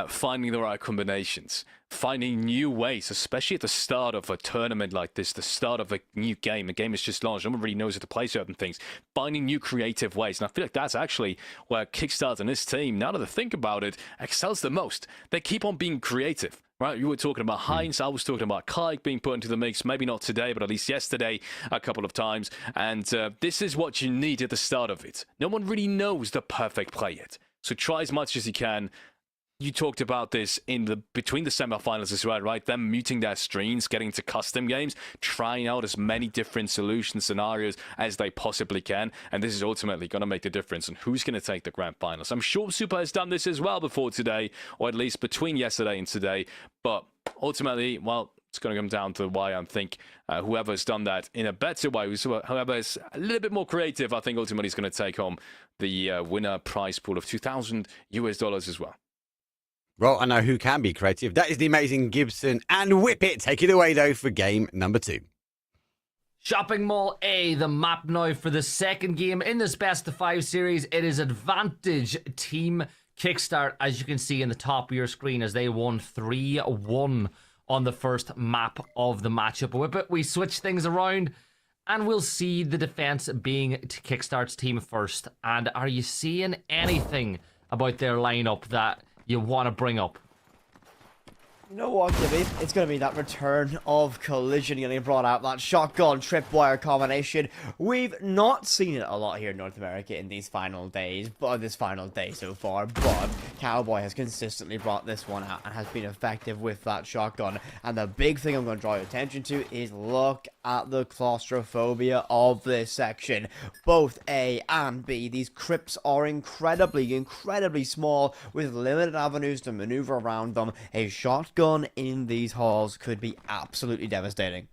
Finding the right combinations, finding new ways, especially at the start of a tournament like this, the start of a new game. A game is just launched, no one really knows how to play certain things. Finding new creative ways, and I feel like that's actually where Kickstart and this team, now that I think about it, excels the most. They keep on being creative. Right, you were talking about Heinz, I was talking about Kayk being put into the mix, maybe not today, but at least yesterday a couple of times. And this is what you need at the start of it. No one really knows the perfect play yet. So try as much as you can. You talked about this in between the semifinals as well, right? Them muting their streams, getting to custom games, trying out as many different solution scenarios as they possibly can. And this is ultimately going to make the difference in who's going to take the grand finals. I'm sure Super has done this as well before today, or at least between yesterday and today. But ultimately, well, it's going to come down to why I think whoever's done that in a better way, whoever is a little bit more creative, I think ultimately is going to take home the winner prize pool of $2,000 as well. Well, I know who can be creative. That is the amazing Gibson and Whip It. Take it away, though, for game number 2. Shopping Mall A, the map now for the second game in this best of 5 series. It is Advantage Team Kickstart, as you can see in the top of your screen, as they won 3-1 on the first map of the matchup. Whip It, we switch things around, and we'll see the defense being to Kickstart's team first. And are you seeing anything about their lineup that you want to bring up? You know what, Gibby? It's going to be that return of Collision getting brought out, that shotgun tripwire combination. We've not seen it a lot here in North America in these final days, but this final day so far, but Cowboy has consistently brought this one out and has been effective with that shotgun. And the big thing I'm going to draw your attention to is look at the claustrophobia of this section. Both A and B, these crypts are incredibly small with limited avenues to maneuver around them. A shotgun in these halls could be absolutely devastating.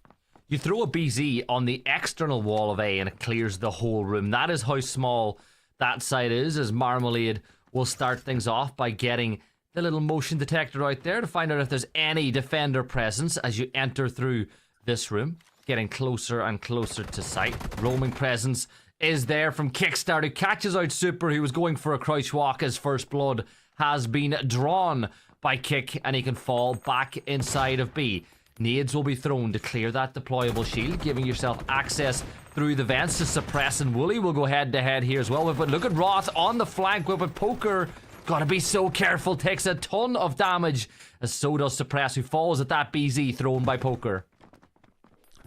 You throw a BZ on the external wall of A and it clears the whole room. That is how small that side is, as Marmalade will start things off by getting the little motion detector out there to find out if there's any defender presence as you enter through this room. Getting closer and closer to sight. Roaming presence is there from Kickstart, who catches out Super, who was going for a crouch walk as first blood has been drawn by Kick, and he can fall back inside of B. Nades will be thrown to clear that deployable shield, giving yourself access through the vents to suppress, and Wooly will go head to head here as well. But look at Roth on the flank with Poker. Gotta be so careful, takes a ton of damage, as so does Suppress, who falls at that BZ thrown by Poker.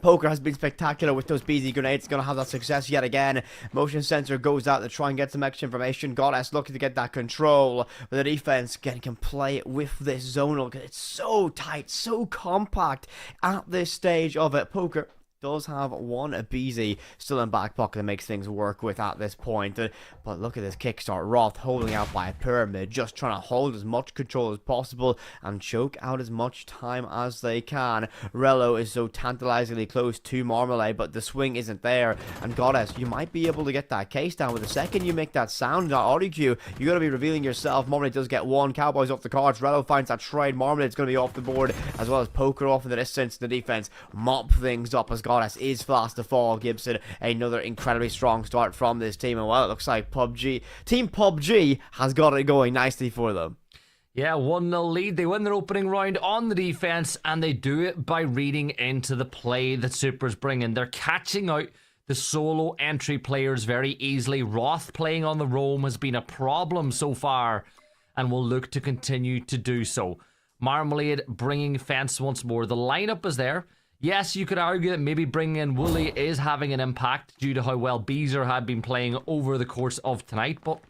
Poker has been spectacular with those BZ grenades. Going to have that success yet again. Motion sensor goes out to try and get some extra information. Goddess looking to get that control. But the defense can play with this zonal because it's so tight, so compact at this stage of it. Poker does have one BZ still in back pocket that makes things work with at this point. But look at this Kickstart. Roth holding out by a pyramid, just trying to hold as much control as possible and choke out as much time as they can. Rello is so tantalizingly close to Marmalade, but the swing isn't there. And Goddess, you might be able to get that case down, but the second you make that sound, that audio cue, you're going to be revealing yourself. Marmalade does get one. Cowboys off the cards. Rello finds that trade. Marmalade's going to be off the board, as well as Poker off in the distance. The defense mop things up as Goddess is fast to fall. Gibson, another incredibly strong start from this team, and well, it looks like Team PUBG has got it going nicely for them. Yeah, 1-0 lead. They win their opening round on the defense, and they do it by reading into the play that Super's bringing. They're catching out the solo entry players very easily. Roth playing on the roam has been a problem so far, and will look to continue to do so. Marmalade bringing fence once more. The lineup is there. Yes, you could argue that maybe bringing in Wooly is having an impact due to how well Beezer had been playing over the course of tonight, but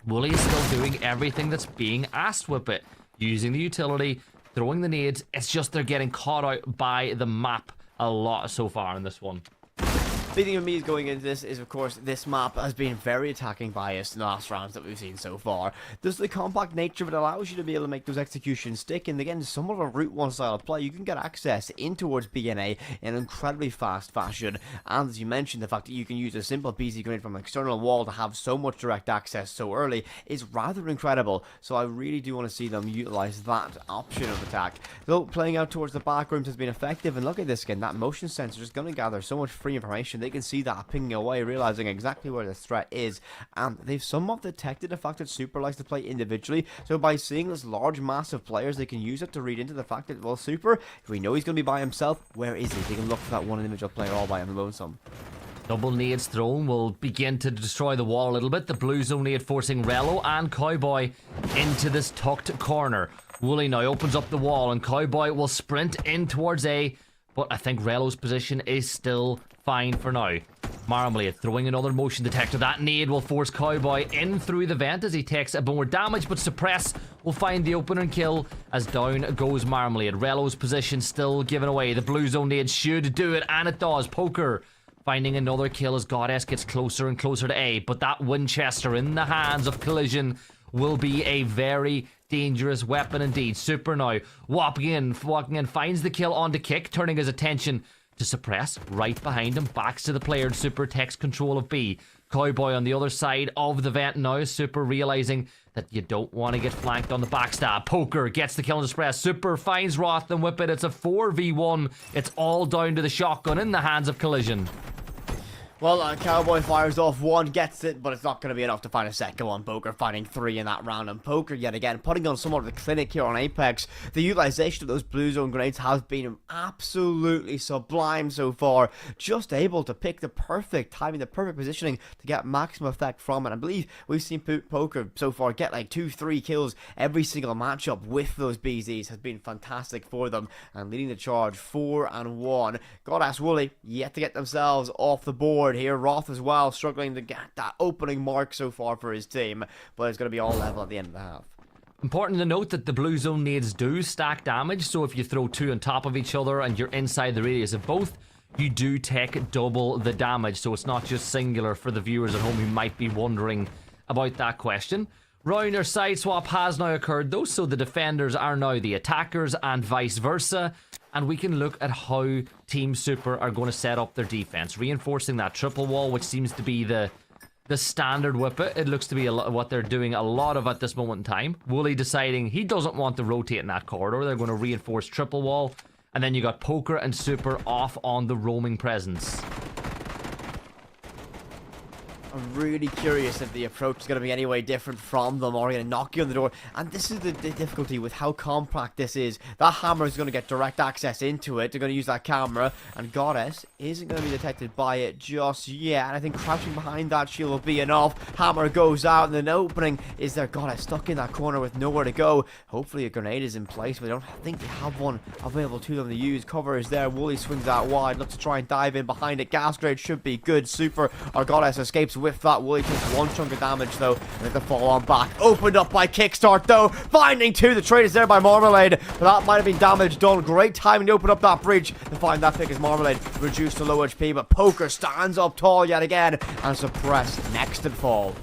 Wooly is still doing everything that's being asked with it. Using the utility, throwing the nades, it's just they're getting caught out by the map a lot so far in this one. The thing with me is going into this is, of course, this map has been very attacking biased in the last rounds that we've seen so far. There's the compact nature of it allows you to be able to make those executions stick, and again, somewhat of a Route 1 style of play. You can get access in towards BNA in an incredibly fast fashion, and as you mentioned, the fact that you can use a simple BZ grenade from an external wall to have so much direct access so early is rather incredible, so I really do want to see them utilize that option of attack. Though playing out towards the back rooms has been effective, and look at this again, that motion sensor is going to gather so much free information. They can see that pinging away, realizing exactly where the threat is, and they've somewhat detected the fact that Super likes to play individually, so by seeing this large mass of players, they can use it to read into the fact that, well, Super, if we know he's going to be by himself, where is he? They can look for that one individual player all by him lonesome. Double nades thrown will begin to destroy the wall a little bit. The blue zone nade forcing Rello and Cowboy into this tucked corner. Wooly now opens up the wall, and Cowboy will sprint in towards A, but I think Rello's position is still fine for now. Marmalade throwing another motion detector. That nade will force Cowboy in through the vent as he takes a bit more damage, but Suppress will find the opener and kill as down goes Marmalade. Rello's position still given away. The blue zone nade should do it, and it does. Poker finding another kill as Goddess gets closer and closer to A, but that Winchester in the hands of Collision will be a very dangerous weapon indeed. Super now walking in, finds the kill onto Kick, turning his attention to Suppress right behind him, backs to the player, and Super takes control of B. Cowboy on the other side of the vent now, Super realizing that you don't want to get flanked on the backstab. Poker gets the kill on Suppress. Super finds Roth and Whip It. It's a 4v1. It's all down to the shotgun in the hands of Collision. Well, Cowboy fires off one, gets it, but it's not going to be enough to find a second one. Poker finding 3 in that round, and Poker yet again putting on somewhat of a clinic here on Apex. The utilization of those blue zone grenades has been absolutely sublime so far. Just able to pick the perfect timing, the perfect positioning to get maximum effect from it. I believe we've seen Poker so far get like 2-3 kills every single matchup with those BZs. Has been fantastic for them, and leading the charge 4-1. Godass Wooly yet to get themselves off the board here. Roth as well struggling to get that opening mark so far for his team, but it's going to be all level at the end of the half. Important to note that the blue zone nades do stack damage, so if you throw 2 on top of each other and you're inside the radius of both, you do take double the damage, so it's not just singular for the viewers at home who might be wondering about that question. Round or side swap has now occurred though, so the defenders are now the attackers and vice versa. And we can look at how Team Super are going to set up their defense, reinforcing that triple wall, which seems to be the standard whippet. It looks to be what they're doing a lot of at this moment in time. Wooly deciding he doesn't want to rotate in that corridor. They're going to reinforce triple wall. And then you got Poker and Super off on the roaming presence. I'm really curious if the approach is going to be any way different from them or going to knock you on the door. And this is the difficulty with how compact this is. That hammer is going to get direct access into it. They're going to use that camera. And Goddess isn't going to be detected by it just yet. And I think crouching behind that shield will be enough. Hammer goes out and an opening is there. Goddess stuck in that corner with nowhere to go. Hopefully a grenade is in place, but I don't think they have one available to them to use. Cover is there. Wooly swings out wide. Looks to try and dive in behind it. Gas grade should be good. Super. Our Goddess escapes with that. Wooly takes one chunk of damage though, and then the fall on back. Opened up by Kickstart though. Finding two. The trade is there by Marmalade, but that might have been damage done. Great timing to open up that bridge to find that pick as Marmalade reduced to low HP, but Poker stands up tall yet again and suppressed next to fall.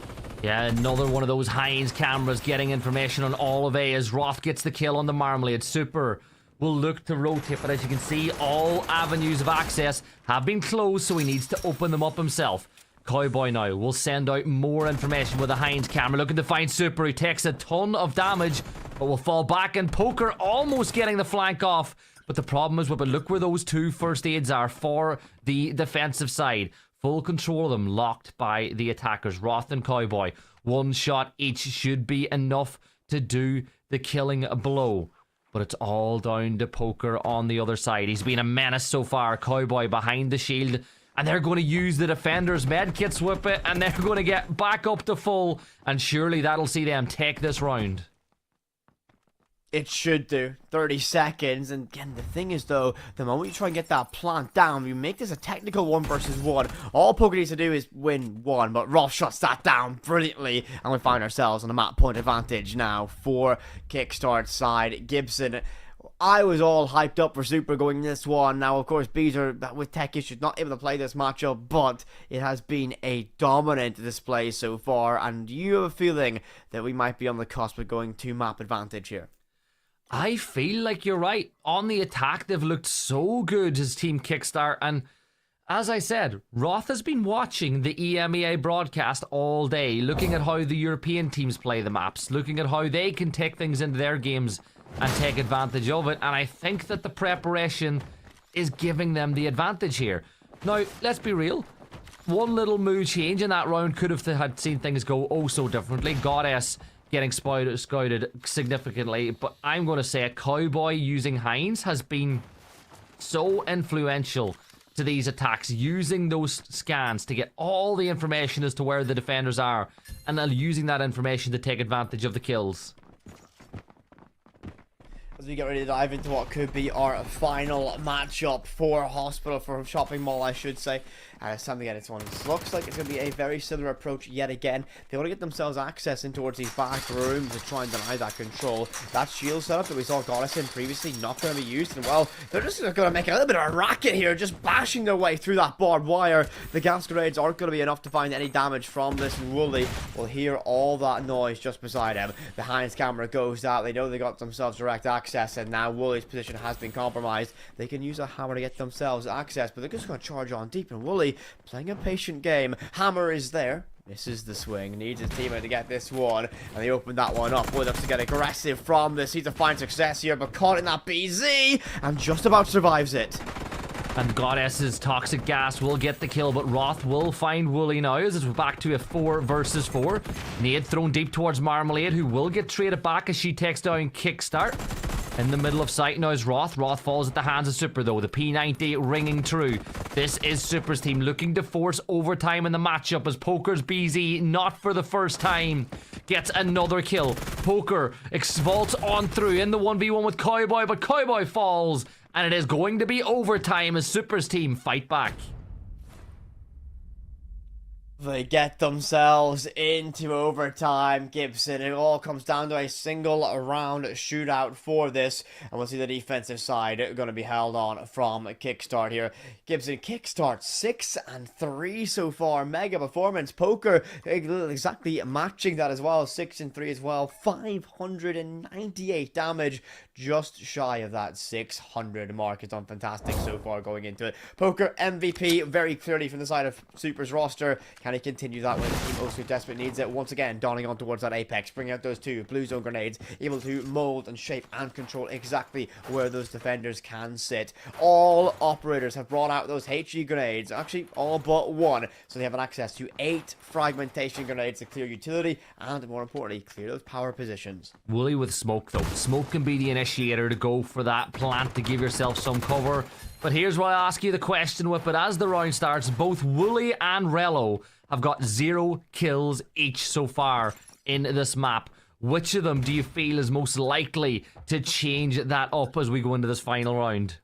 Yeah, another one of those Heinz cameras getting information on all of A as Roth gets the kill on the Marmalade. Super will look to rotate, but as you can see, all avenues of access have been closed, so he needs to open them up himself. Cowboy now will send out more information with a Heinz camera, looking to find Super. He takes a ton of damage, but will fall back, and Poker almost getting the flank off. But the problem is, but look where those two first aids are for the defensive side. Full control of them, locked by the attackers, Roth and Cowboy. One shot each should be enough to do the killing blow. But it's all down to Poker on the other side. He's been a menace so far. Cowboy behind the shield. And they're going to use the defender's medkits with it. And they're going to get back up to full. And surely that'll see them take this round. It should do. 30 seconds. And again, the thing is, though, the moment you try and get that plant down, you make this a technical 1 versus 1. All Poker needs to do is win 1. But Roth shuts that down brilliantly. And we find ourselves on a map point advantage now for Kickstart side. Gibson, I was all hyped up for Super going this one. Now, of course, Bees are, with tech issues, not able to play this matchup, but it has been a dominant display so far. And you have a feeling that we might be on the cusp of going to map advantage here. I feel like you're right. On the attack, they've looked so good as Team Kickstart. And as I said, Roth has been watching the EMEA broadcast all day, looking at how the European teams play the maps, looking at how they can take things into their games and take advantage of it. And I think that the preparation is giving them the advantage here. Now, let's be real. One little mood change in that round could have had seen things go oh so differently. Goddess getting scouted significantly, but I'm going to say a Cowboy using Heinz has been so influential to these attacks, using those scans to get all the information as to where the defenders are, and then using that information to take advantage of the kills. As we get ready to dive into what could be our final matchup for Hospital, for Shopping Mall, I should say. It's time to get this one. It looks like it's going to be a very similar approach yet again. They want to get themselves access in towards these back rooms to try and deny that control. That shield setup that we saw Goddess in previously, not going to be used. And well, they're just going to make a little bit of a racket here, just bashing their way through that barbed wire. The gas grenades aren't going to be enough to find any damage from this. Wooly will hear all that noise just beside him. The Heinz camera goes out. They know they got themselves direct access, and now Wooly's position has been compromised. They can use a hammer to get themselves access, but they're just going to charge on deep, and Wooly playing a patient game. Hammer is there. Misses the swing. Needs his teammate to get this one. And they open that one up. Wooly looks to get aggressive from this. He's to find success here, but caught in that BZ and just about survives it. And Goddess's toxic gas will get the kill, but Roth will find Wooly now as it's back to a 4 versus 4. Nade thrown deep towards Marmalade, who will get traded back as she takes down Kickstart. In the middle of sight now is Roth. Roth falls at the hands of Super though. The P90 ringing true. This is Super's team looking to force overtime in the matchup as Poker's BZ, not for the first time, gets another kill. Poker vaults on through in the 1v1 with Cowboy, but Cowboy falls. And it is going to be overtime as Super's team fight back. They get themselves into overtime. Gibson, it all comes down to a single round shootout for this, and we'll see the defensive side going to be held on from Kickstart here. Gibson, Kickstart 6-3 so far. Mega performance. Poker exactly matching that as well. 6-3 as well. 598 damage, just shy of that 600 mark. It's done fantastic so far going into it. Poker MVP very clearly from the side of Super's roster. Can Can he continue that when Team Osu desperate needs it? Once again, donning on towards that apex, bringing out those two blue zone grenades, able to mold and shape and control exactly where those defenders can sit. All operators have brought out those HE grenades, actually all but one, so they have an access to 8 fragmentation grenades to clear utility and, more importantly, clear those power positions. Wooly with smoke though. Smoke can be the initiator to go for that plant to give yourself some cover. But here's why I ask you the question, Whip it. As the round starts, both Wooly and Rello have got 0 kills each so far in this map. Which of them do you feel is most likely to change that up as we go into this final round?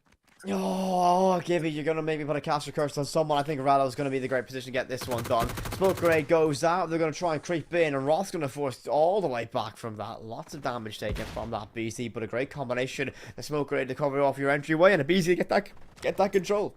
Oh, Gibby, you're going to make me put a caster curse on someone. I think Rallo's going to be in the great position to get this one done. Smoke grenade goes out. They're going to try and creep in, and Roth's going to force all the way back from that. Lots of damage taken from that BC, but a great combination. The smoke grenade to cover off your entryway, and a BC get that control.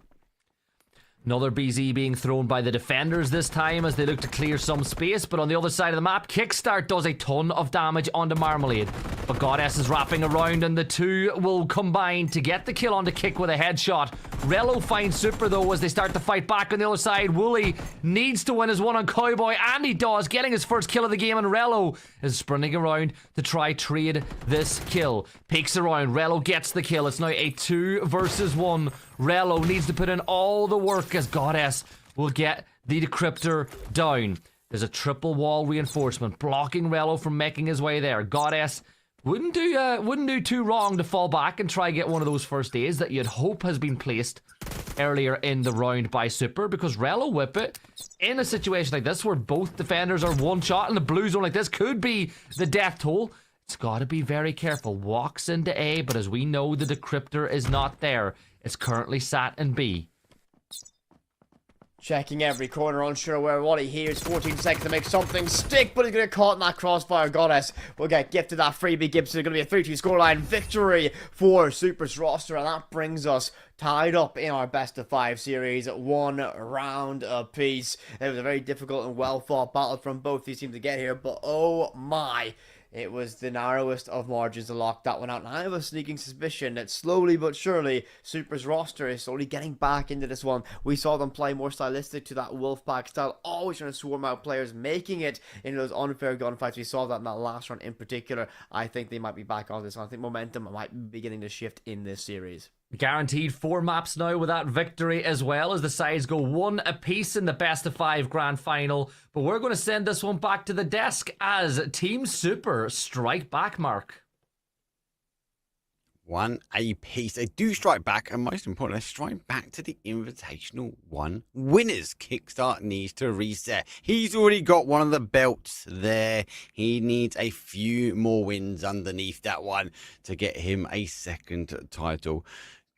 Another BZ being thrown by the defenders this time as they look to clear some space, but on the other side of the map, Kickstart does a ton of damage onto Marmalade. But Goddess is wrapping around and the two will combine to get the kill onto Kick with a headshot. Rello finds Super though as they start to fight back on the other side. Wooly needs to win his one on Cowboy, and he does, getting his first kill of the game, and Rello is sprinting around to try trade this kill. Peeks around, Rello gets the kill. It's now a 2 versus 1. Rello needs to put in all the work as Goddess will get the decryptor down. There's a triple wall reinforcement blocking Rello from making his way there. Goddess wouldn't do too wrong to fall back and try get one of those first aids that you'd hope has been placed earlier in the round by Super, because Rello Whip it in a situation like this where both defenders are one shot and the blue zone like this could be the death toll. It's got to be very careful. Walks into A, but as we know, the decryptor is not there. It's currently sat in B. Checking every corner, unsure where what he hears. 14 seconds to make something stick, but he's going to get caught in that crossfire. Goddess will get gifted that freebie. Gibson going to be a 3-2 scoreline victory for Super's roster, and that brings us tied up in our best of 5 series, 1 round apiece. It was a very difficult and well fought battle from both these teams to get here, but oh my, it was the narrowest of margins to lock that one out. And I have a sneaking suspicion that slowly but surely, Super's roster is slowly getting back into this one. We saw them play more stylistic to that Wolfpack style, always trying to swarm out players, making it into those unfair gunfights. We saw that in that last round in particular. I think they might be back on this one. I think momentum might be beginning to shift in this series. Guaranteed 4 maps now with that victory as well, as the sides go 1 apiece in the best of 5 grand final. But we're going to send this one back to the desk as Team Super strike back, Mark. 1 apiece. They do strike back, and most importantly, they strike back to the Invitational 1 winners. Kickstart needs to reset. He's already got one of the belts there. He needs a few more wins underneath that one to get him a second title.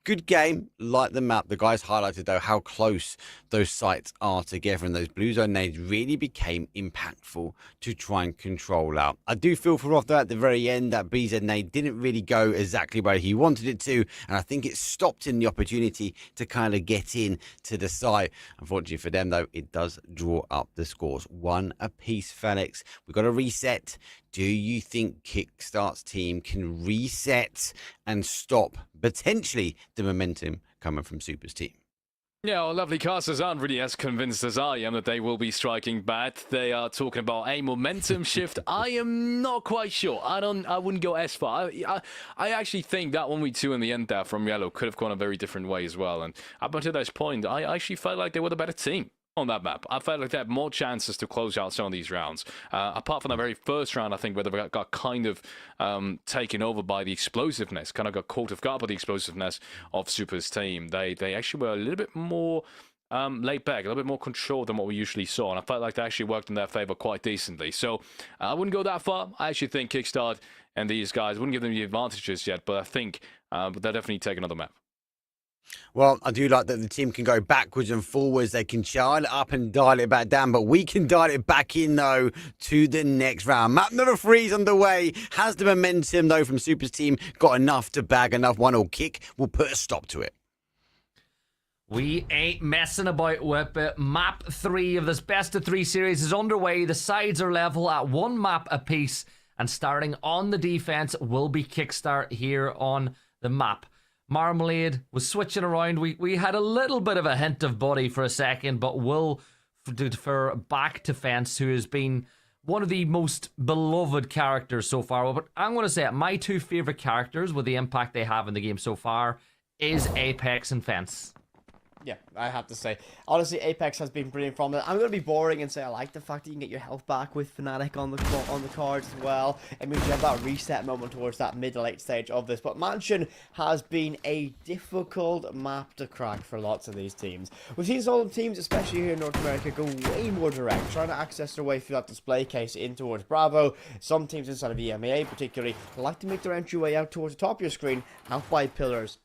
Good game, like the map. The guys highlighted, though, how close those sites are together, and those blue zone nades really became impactful to try and control out. I do feel for Roth, though, at the very end, that BZ nade didn't really go exactly where he wanted it to, and I think it stopped in the opportunity to kind of get in to the site. Unfortunately for them, though, it does draw up the scores. 1 apiece, Felix. We've got to reset. Do you think Kickstart's team can reset and stop potentially the momentum coming from Super's team? Yeah, our lovely casters aren't really as convinced as I am that they will be striking back. They are talking about a momentum shift. I am not quite sure. I wouldn't go as far. I actually think that 1v2 in the end there from Yellow could have gone a very different way as well. And up until this point, I actually felt like they were the better team on that map. I felt like they had more chances to close out some of these rounds. Apart from the very first round, I think, where they got kind of taken over by the explosiveness, kind of got caught off guard by the explosiveness of Super's team. They actually were a little bit more laid back, a little bit more controlled than what we usually saw, and I felt like they actually worked in their favor quite decently. So I wouldn't go that far. I actually think Kickstart and these guys wouldn't give them the advantages yet, but I think they'll definitely take another map. Well, I do like that the team can go backwards and forwards. They can dial it up and dial it back down, but we can dial it back in, though, to the next round. Map number 3 is underway. Has the momentum, though, from Super's team got enough to bag enough 1-0 kick? Will put a stop to it. We ain't messing about with it. Map 3 of this best of 3 series is underway. The sides are level at 1 map apiece, and starting on the defense will be Kickstart here on the map. Marmalade was switching around. We had a little bit of a hint of body for a second, but will defer back to Fence, who has been one of the most beloved characters so far. But I'm going to say it, my two favorite characters with the impact they have in the game so far is Apex and Fence. Yeah, I have to say. Honestly, Apex has been brilliant from it. I'm going to be boring and say I like the fact that you can get your health back with Fnatic on the cards as well. It means you have that reset moment towards that mid to late stage of this. But Mansion has been a difficult map to crack for lots of these teams. We've seen some teams, especially here in North America, go way more direct, trying to access their way through that display case in towards Bravo. Some teams inside of EMEA particularly like to make their entryway out towards the top of your screen, out by pillars,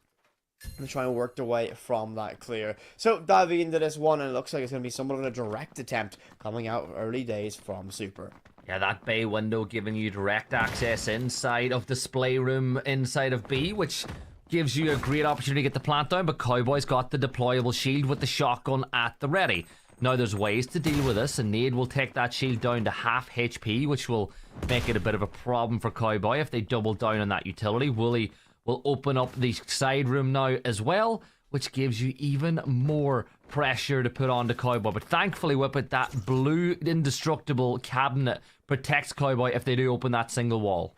and try and work their way from that clear. So diving into this one, and it looks like it's going to be somewhat of a direct attempt coming out early days from Super. Yeah, that bay window giving you direct access inside of display room inside of B, which gives you a great opportunity to get the plant down, but Cowboy's got the deployable shield with the shotgun at the ready. Now there's ways to deal with this, and Nade will take that shield down to half HP, which will make it a bit of a problem for Cowboy if they double down on that utility. Wooly will open up the side room now as well, which gives you even more pressure to put on the Cowboy. But thankfully, Whippet, that blue indestructible cabinet protects Cowboy if they do open that single wall.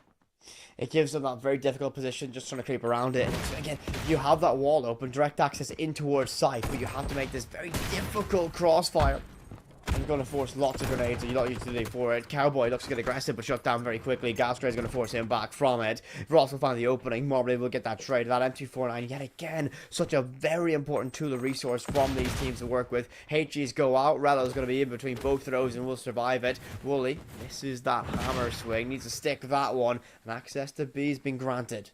It gives them that very difficult position, just trying to creep around it. And again, you have that wall open, direct access in towards site, but you have to make this very difficult crossfire. I'm going to force lots of grenades, and you're not used to do for it. Cowboy looks to get aggressive, but shut down very quickly. Gastra is going to force him back from it. Ross will find the opening. Marbley will get that trade. That M249, yet again, such a very important tool of resource from these teams to work with. HGs go out. Rello's going to be in between both of those and will survive it. Wooly misses that hammer swing. Needs to stick that one, and access to B has been granted.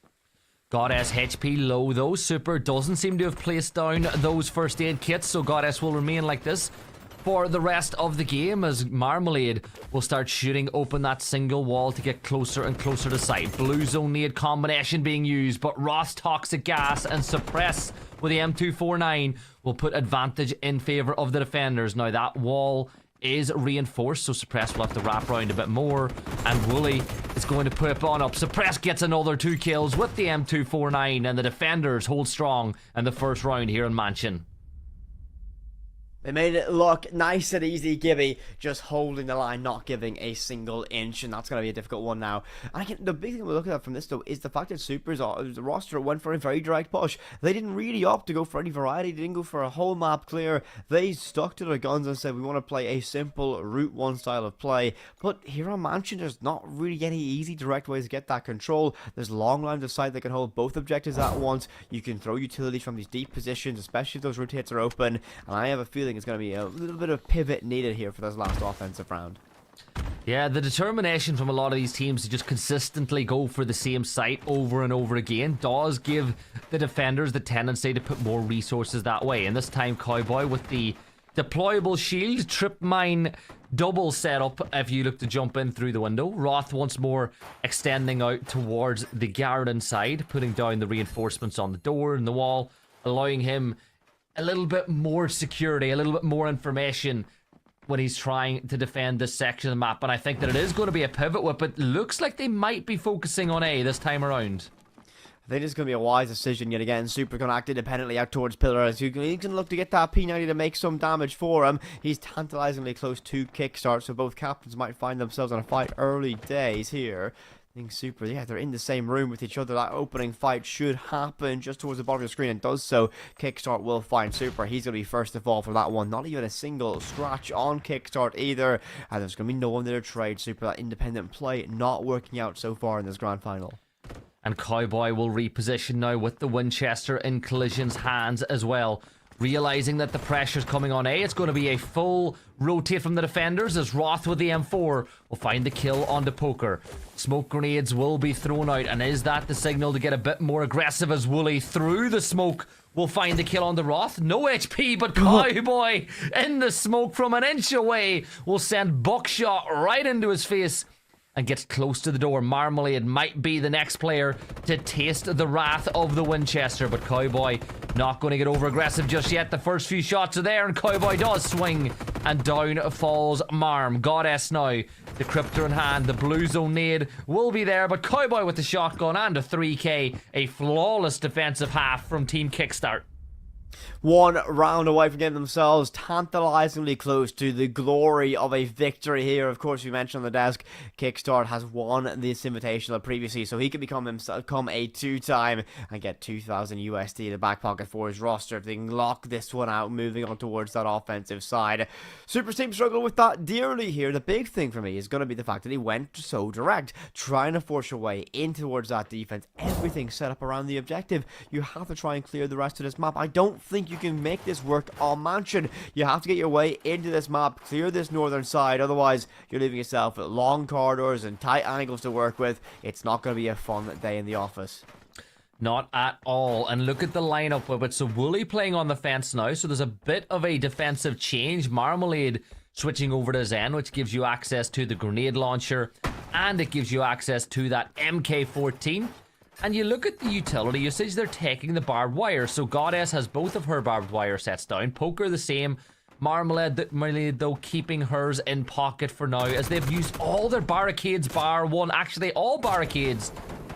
Goddess HP low though. Super doesn't seem to have placed down those first aid kits, so Goddess will remain like this for the rest of the game as Marmalade will start shooting open that single wall to get closer and closer to sight. Blue zone nade combination being used, but Ross toxic gas and suppress with the M249 will put advantage in favor of the defenders. Now that wall is reinforced, so Suppress will have to wrap around a bit more, and Wooly is going to put on up. Suppress gets another 2 kills with the M249, and the defenders hold strong in the first round here in Mansion. They made it look nice and easy, Gibby just holding the line, not giving a single inch, and that's going to be a difficult one now. And again, the big thing we're looking at from this, though, is the fact that Super's the roster went for a very direct push. They didn't really opt to go for any variety. They didn't go for a whole map clear. They stuck to their guns and said, we want to play a simple Route 1 style of play. But here on Mansion, there's not really any easy direct ways to get that control. There's long lines of sight that can hold both objectives at once. You can throw utilities from these deep positions, especially if those rotates are open. And I have a feeling it's going to be a little bit of pivot needed here for this last offensive round. Yeah, the determination from a lot of these teams to just consistently go for the same site over and over again does give the defenders the tendency to put more resources that way. And this time Cowboy with the deployable shield, trip mine double setup if you look to jump in through the window. Roth once more extending out towards the garden side, putting down the reinforcements on the door and the wall, allowing him a little bit more security, a little bit more information when he's trying to defend this section of the map. And I think that it is going to be a pivot whip. It looks like they might be focusing on A this time around. I think it's going to be a wise decision yet again. Super going to act independently out towards Pillar as he's going to look to get that P90 to make some damage for him. He's tantalizingly close to Kickstart, so both captains might find themselves on a fight early days here. Super, yeah, they're in the same room with each other. That opening fight should happen just towards the bottom of the screen, and does so. Kickstart will find Super. He's going to be first of all for that one. Not even a single scratch on Kickstart either. And there's going to be no one there to trade. Super, that independent play not working out so far in this grand final. And Cowboy will reposition now with the Winchester in Collision's hands as well. Realizing that the pressure's coming on A, it's going to be a full rotate from the defenders as Roth with the M4 will find the kill on the poker. Smoke grenades will be thrown out, and is that the signal to get a bit more aggressive as Wooly through the smoke will find the kill on the Roth? No HP, but Cowboy in the smoke from an inch away will send buckshot right into his face and gets close to the door. Marmalade might be the next player to taste the wrath of the Winchester, but Cowboy not going to get over aggressive just yet. The first few shots are there, and Cowboy does swing, and down falls Marm. Goddess now, the Cryptor in hand, the blue zone nade will be there, but Cowboy with the shotgun and a 3k, a flawless defensive half from Team Kickstart. 1 round away from getting themselves tantalizingly close to the glory of a victory here. Of course, we mentioned on the desk, Kickstart has won this Invitational previously, so he can become a 2-time and get 2,000 USD in the back pocket for his roster if they can lock this one out, moving on towards that offensive side. Super's team struggle with that dearly here. The big thing for me is going to be the fact that he went so direct, trying to force your way in towards that defense. Everything set up around the objective. You have to try and clear the rest of this map. I don't think you can make this work on Mansion. You have to get your way into this map, clear this northern side, otherwise you're leaving yourself with long corridors and tight angles to work with. It's not going to be a fun day in the office. Not at all. And look at the lineup with it. So Wooly playing on the fence now, so there's a bit of a defensive change. Marmalade switching over to Zen, which gives you access to the grenade launcher, and it gives you access to that MK14. And you look at the utility usage, they're taking the barbed wire. So Goddess has both of her barbed wire sets down. Poker the same. Marmalade, though, keeping hers in pocket for now, as they've used all their barricades bar one. Actually, all barricades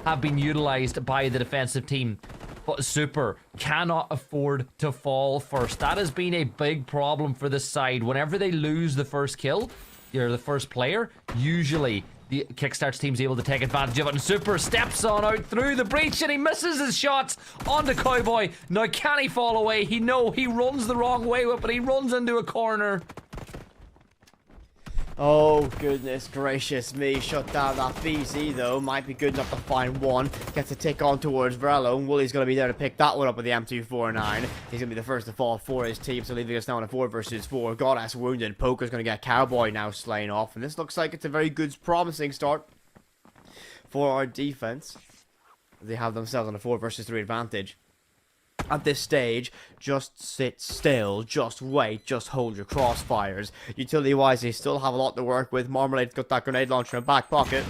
have been utilized by the defensive team. But Super cannot afford to fall first. That has been a big problem for this side. Whenever they lose the first kill, you're the first player, usually the Kickstart's team's able to take advantage of it, and Super steps on out through the breach and he misses his shots onto Cowboy. Now can he fall away? He runs the wrong way with it. He runs into a corner. Oh, goodness gracious me. Shut down that BZ, though. Might be good enough to find one. Gets a tick on towards Vrello, and Wooly's going to be there to pick that one up with the M249. He's going to be the first to fall for his team, so leaving us now on a 4 versus 4. Goddess wounded. Poker's going to get Cowboy now slain off, and this looks like it's a very good, promising start for our defense. They have themselves on a 4 versus 3 advantage. At this stage, just sit still, just wait, just hold your crossfires. Utility-wise, they still have a lot to work with. Marmalade's got that grenade launcher in back pocket.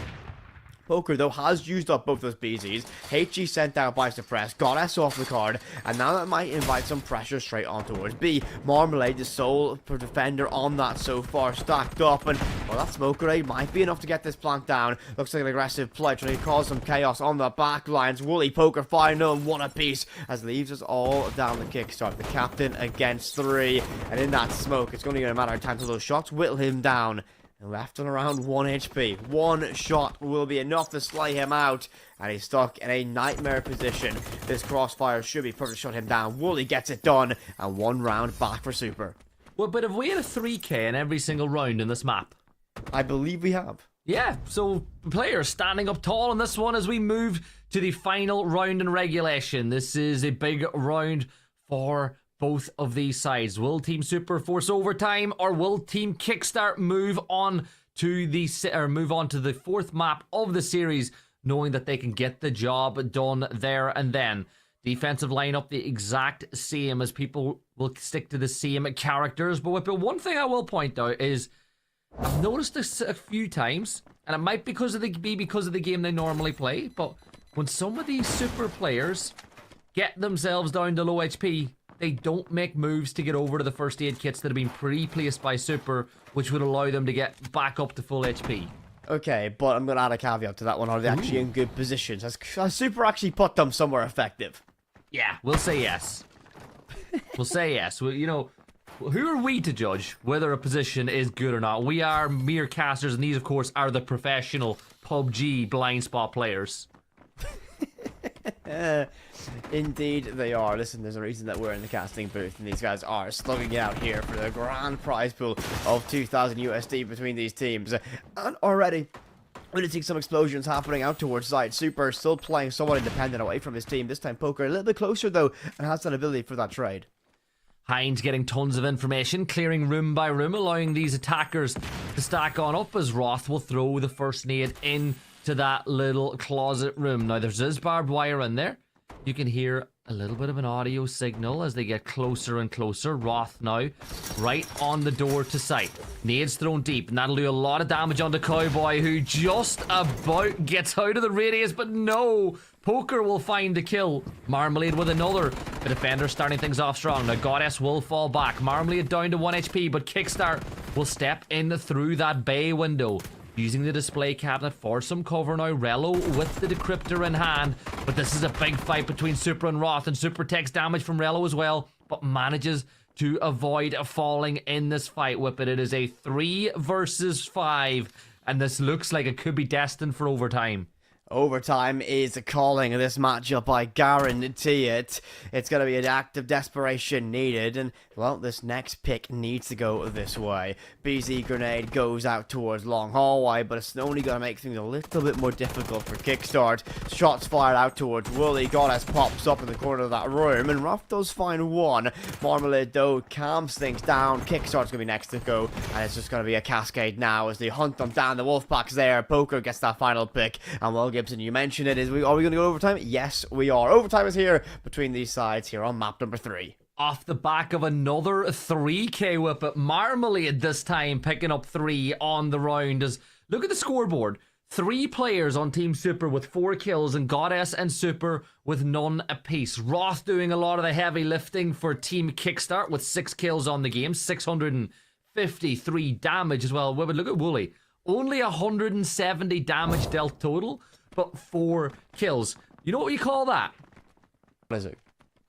Poker, though, has used up both those BZs. HG sent out by Suppress, got S off the card, and now that might invite some pressure straight on towards B. Marmalade, the sole defender on that so far, stacked up, and, well, that smoke grenade might be enough to get this plant down. Looks like an aggressive play, trying to cause some chaos on the back lines. Wooly, Poker, final, and 1 apiece, as leaves us all down the Kickstart. The captain against 3, and in that smoke, it's only going to matter of time till those shots whittle him down. And left on around 1 HP. One shot will be enough to slay him out. And he's stuck in a nightmare position. This crossfire should be perfect to shut him down. Wooly gets it done. And 1 round back for Super. Well, but have we had a 3K in every single round in this map? I believe we have. Yeah, so players standing up tall in this one as we move to the final round in regulation. This is a big round for both of these sides. Will Team Super force overtime, or will Team Kickstart move on to the 4th map of the series, knowing that they can get the job done there and then? Defensive lineup the exact same, as people will stick to the same characters. But one thing I will point out is I've noticed this a few times, and it might be because of the game they normally play, but when some of these Super players get themselves down to low HP, they don't make moves to get over to the first aid kits that have been pre-placed by Super, which would allow them to get back up to full HP. Okay, but I'm going to add a caveat to that one. Are they actually in good positions? Has Super actually put them somewhere effective? Yeah, we'll say yes. We'll say yes. Well, you know, who are we to judge whether a position is good or not? We are mere casters, and these, of course, are the professional PUBG blind spot players. Indeed they are. Listen, there's a reason that we're in the casting booth, and these guys are slugging it out here for the grand prize pool of 2,000 USD between these teams. And already, we're seeing some explosions happening out towards side. Super still playing somewhat independent away from his team. This time Poker a little bit closer, though, and has that ability for that trade. Hines getting tons of information, clearing room by room, allowing these attackers to stack on up, as Roth will throw the first nade into that little closet room. Now, there's barbed wire in there. You can hear a little bit of an audio signal as they get closer and closer. Roth now right on the door to sight. Nades thrown deep, and that'll do a lot of damage onto Cowboy, who just about gets out of the radius, but no! Poker will find the kill. Marmalade with another. The defender starting things off strong. Now Goddess will fall back. Marmalade down to 1 HP, but Kickstart will step in through that bay window, using the display cabinet for some cover now. Rello with the decryptor in hand, but this is a big fight between Super and Roth, and Super takes damage from Rello as well, but manages to avoid falling in this fight with it. It is a 3 versus 5, and this looks like it could be destined for overtime. Overtime is calling this matchup, I guarantee it. It's going to be an act of desperation needed, and, well, this next pick needs to go this way. BZ Grenade goes out towards long hallway, but it's only going to make things a little bit more difficult for Kickstart. Shots fired out towards Wooly. Goddess pops up in the corner of that room, and Ruff does find one. Marmalade, though, calms things down. Kickstart's going to be next to go, and it's just going to be a cascade now as they hunt them down. The Wolfpack's there. Poker gets that final pick, and well, Gibson, you mentioned it. Are we going to go overtime? Yes, we are. Overtime is here between these sides here on map number 3. Off the back of another 3k whip at Marmalade this time, picking up 3 on the round. As look at the scoreboard. 3 players on Team Super with 4 kills, and Goddess and Super with none apiece. Roth doing a lot of the heavy lifting for Team Kickstart with 6 kills on the game, 653 damage as well. Look at Wooly. Only 170 damage dealt total, but 4 kills. You know what you call that? What is it?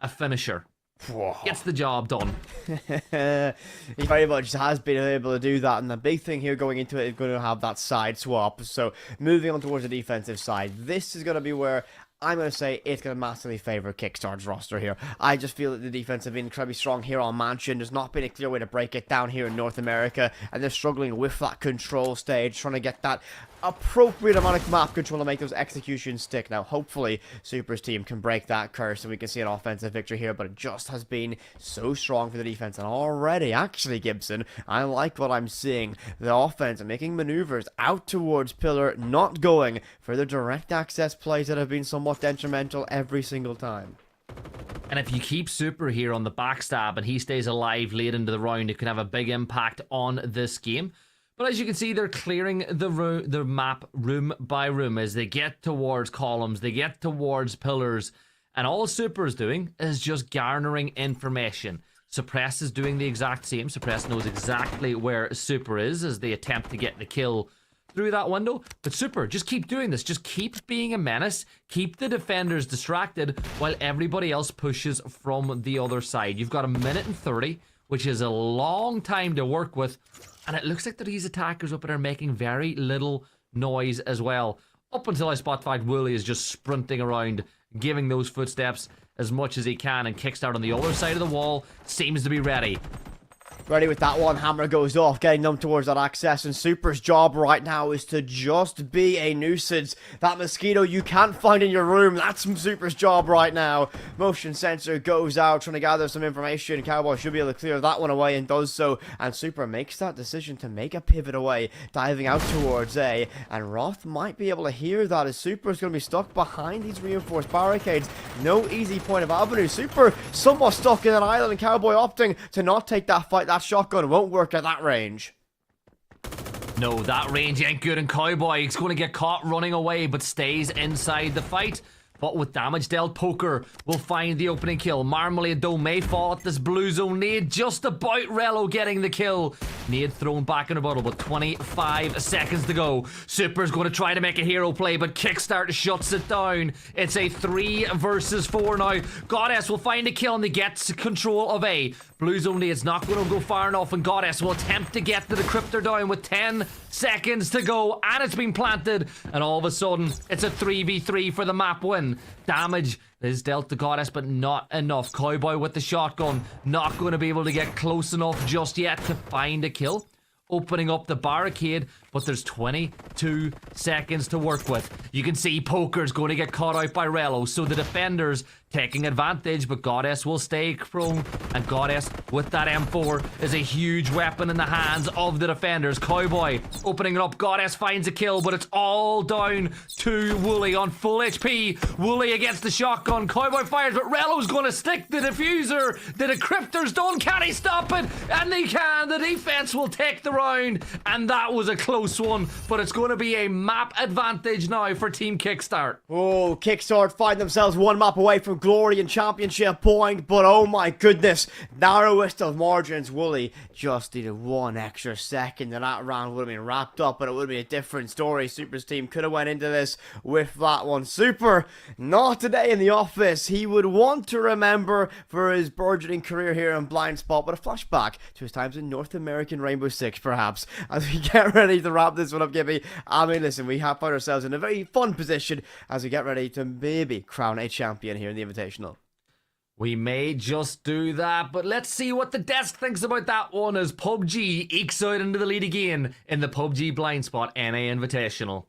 A finisher. Whoa. Gets the job done. He very much has been able to do that, and the big thing here going into it is going to have that side swap. So moving on towards the defensive side, this is going to be where I'm going to say it's going to massively favour Kickstart's roster here. I just feel that the defense have been incredibly strong here on Mansion. There's not been a clear way to break it down here in North America, and they're struggling with that control stage, trying to get that appropriate amount of map control to make those executions stick. Now, hopefully, Super's team can break that curse and we can see an offensive victory here, but it just has been so strong for the defense. And already, actually, Gibson, I like what I'm seeing. The offense making maneuvers out towards Pillar, not going for the direct access plays that have been somewhat detrimental every single time. And if you keep Super here on the backstab and he stays alive late into the round, it can have a big impact on this game. But as you can see, they're clearing the map room by room as they get towards columns, they get towards pillars, and all Super is doing is just garnering information. Suppress is doing the exact same. Suppress knows exactly where Super is as they attempt to get the kill through that window. But Super, just keep doing this. Just keep being a menace. Keep the defenders distracted while everybody else pushes from the other side. You've got 1:30, which is a long time to work with. And it looks like that these attackers up there are making very little noise as well. Up until I spot fact, Wooly is just sprinting around, giving those footsteps as much as he can. And Kickstart on the other side of the wall seems to be ready. Ready with that one. Hammer goes off, getting them towards that access, and Super's job right now is to just be a nuisance. That mosquito you can't find in your room, that's Super's job right now. Motion sensor goes out, trying to gather some information. Cowboy should be able to clear that one away and does so, and Super makes that decision to make a pivot away, diving out towards A, and Roth might be able to hear that as Super's going to be stuck behind these reinforced barricades. No easy point of avenue. Super somewhat stuck in an island, and Cowboy opting to not take that fight. That shotgun won't work at that range. No, that range ain't good, and Cowboy is going to get caught running away, but stays inside the fight. But with damage dealt, Poker will find the opening kill. Marmalade, though, may fall at this blue zone nade. Just about Rello getting the kill. Nade thrown back in a bottle, but 25 seconds to go. Super's going to try to make a hero play, but Kickstart shuts it down. It's a 3 versus 4 now. Goddess will find a kill, and they get control of A. Blue zone nade's not going to go far enough, and Goddess will attempt to get the decryptor down with 10 seconds to go, and it's been planted, and all of a sudden, it's a 3v3 for the map win. Damage is dealt to Goddess, but not enough. Cowboy with the shotgun, not going to be able to get close enough just yet to find a kill. Opening up the barricade, but there's 22 seconds to work with. You can see Poker's going to get caught out by Rello, so the defenders taking advantage, but Goddess will stay prone, and Goddess with that M4 is a huge weapon in the hands of the defenders. Cowboy opening it up, Goddess finds a kill, but it's all down to Wooly on full HP. Wooly against the shotgun, Cowboy fires, but Rello's going to stick the diffuser. The decryptor's done, can he stop it? And they can. The defense will take the round, and that was a close close one, but it's going to be a map advantage now for Team Kickstart. Oh, Kickstart find themselves one map away from glory and championship point, but oh my goodness, narrowest of margins. Wooly just needed one extra second and that round would have been wrapped up, but it would be a different story. Super's team could have went into this with that one. Super, not today in the office. He would want to remember for his burgeoning career here in BLINDSPOT, but a flashback to his times in North American Rainbow Six, perhaps, as we get ready to wrap this one up, Gibby. I mean, listen, we have found ourselves in a very fun position as we get ready to maybe crown a champion here in the Invitational. We may just do that, but let's see what the desk thinks about that one as PUBG ekes out into the lead again in the PUBG BLINDSPOT NA Invitational.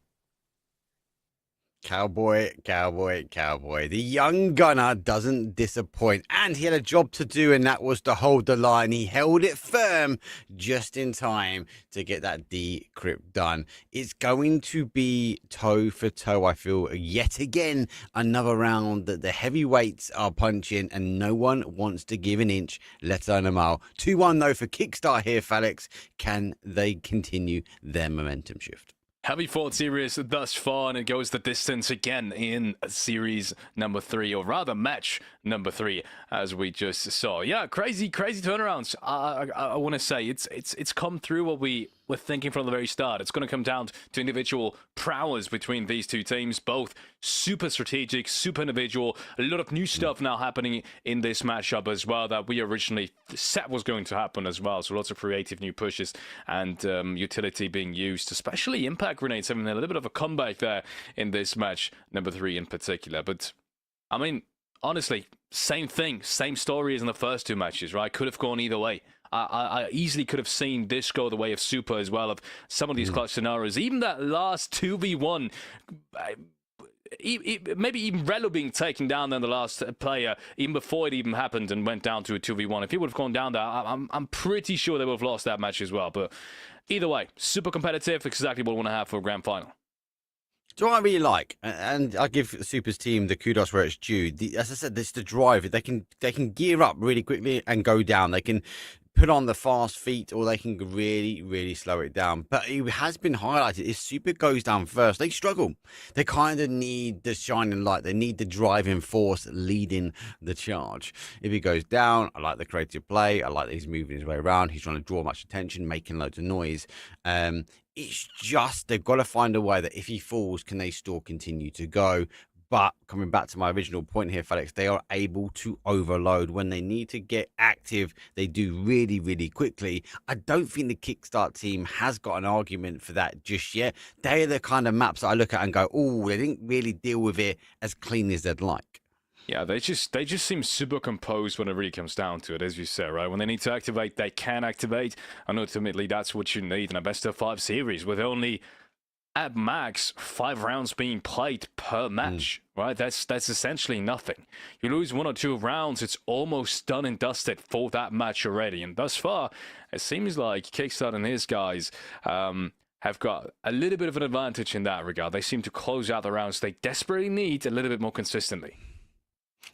Cowboy, cowboy, cowboy. The young gunner doesn't disappoint. And he had a job to do, and that was to hold the line. He held it firm just in time to get that decrypt done. It's going to be toe for toe, I feel, yet again. Another round that the heavyweights are punching, and no one wants to give an inch, let alone a mile. 2-1 though for Kickstart here, Felix. Can they continue their momentum shift? Heavy fought series thus far, and it goes the distance again in series number 3, or rather match number 3, as we just saw. Yeah, crazy turnarounds. I want to say it's come through what we were thinking from the very start. It's going to come down to individual prowess between these two teams, both super strategic, super individual. A lot of new stuff now happening in this matchup as well that we originally said was going to happen as well. So lots of creative new pushes and utility being used, especially impact grenades having a little bit of a comeback there in this match, number 3 in particular. But I mean, honestly, same thing, same story as in the first 2 matches, right? Could have gone either way. I easily could have seen this go the way of Super as well, of some of these clutch scenarios. Even that last 2v1, maybe even Relo being taken down than the last player, even before it even happened and went down to a 2v1. If he would have gone down there, I'm pretty sure they would have lost that match as well. But either way, super competitive, exactly what we want to have for a grand final. Do I really like, and I give Super's team the kudos where it's due. As I said, this the drive. They can gear up really quickly and go down. They can put on the fast feet, or they can really slow it down. But it has been highlighted, if Super goes down first, they struggle. They kind of need the shining light. They need the driving force leading the charge. If he goes down, I like the creative play. I like that he's moving his way around. He's trying to draw much attention, making loads of noise. It's just they've got to find a way that if he falls, can they still continue to go? But coming back to my original point here, Felix, they are able to overload. When they need to get active, they do really quickly. I don't think the Kickstart team has got an argument for that just yet. They're the kind of maps that I look at and go, oh, they didn't really deal with it as clean as they'd like. Yeah, they just seem super composed when it really comes down to it, as you said, right? When they need to activate, they can activate, and ultimately that's what you need in a best-of-5 series with only, at max, 5 rounds being played per match, right? That's essentially nothing. You lose 1 or 2 rounds, it's almost done and dusted for that match already, and thus far, it seems like Kickstart and his guys have got a little bit of an advantage in that regard. They seem to close out the rounds they desperately need a little bit more consistently.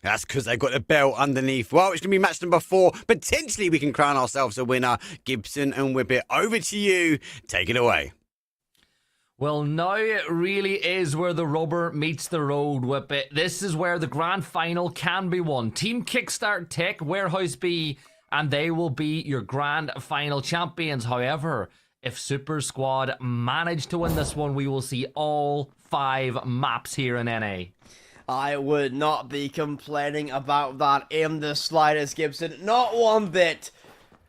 That's because they've got a belt underneath. Well, it's going to be match number 4. Potentially, we can crown ourselves a winner. Gibson and Whippet, over to you. Take it away. Well, now it really is where the rubber meets the road, Whippet. This is where the grand final can be won. Team Kickstart take Warehouse B, and they will be your grand final champions. However, if Super Squad manage to win this one, we will see all 5 maps here in NA. I would not be complaining about that in the slightest, Gibson. Not one bit.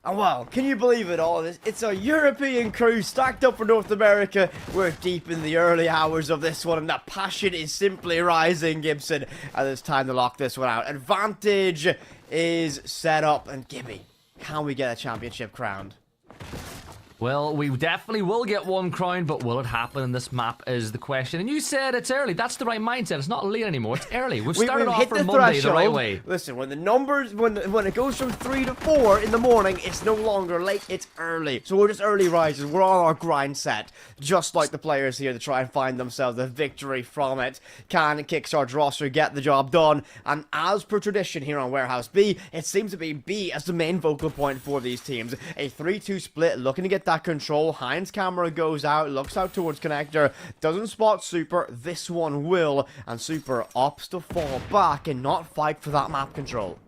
And well, can you believe it all? It's a European crew stacked up for North America. We're deep in the early hours of this one, and the passion is simply rising, Gibson. And it's time to lock this one out. Advantage is set up. And Gibby, can we get a championship crowned? Well, we definitely will get one crown, but will it happen in this map is the question. And you said it's early. That's the right mindset. It's not late anymore. It's early. We've started off for Monday the right way. Listen, when the numbers, when it goes from 3 to 4 in the morning, it's no longer late. It's early. So we're just early risers. We're on our grind set, just like the players here to try and find themselves a victory from it. Can Kickstart's roster get the job done? And as per tradition here on Warehouse B, it seems to be B as the main focal point for these teams. A 3-2 split, looking to get that control. Heinz camera goes out, looks out towards connector, doesn't spot Super. This one will, and Super opts to fall back and not fight for that map control.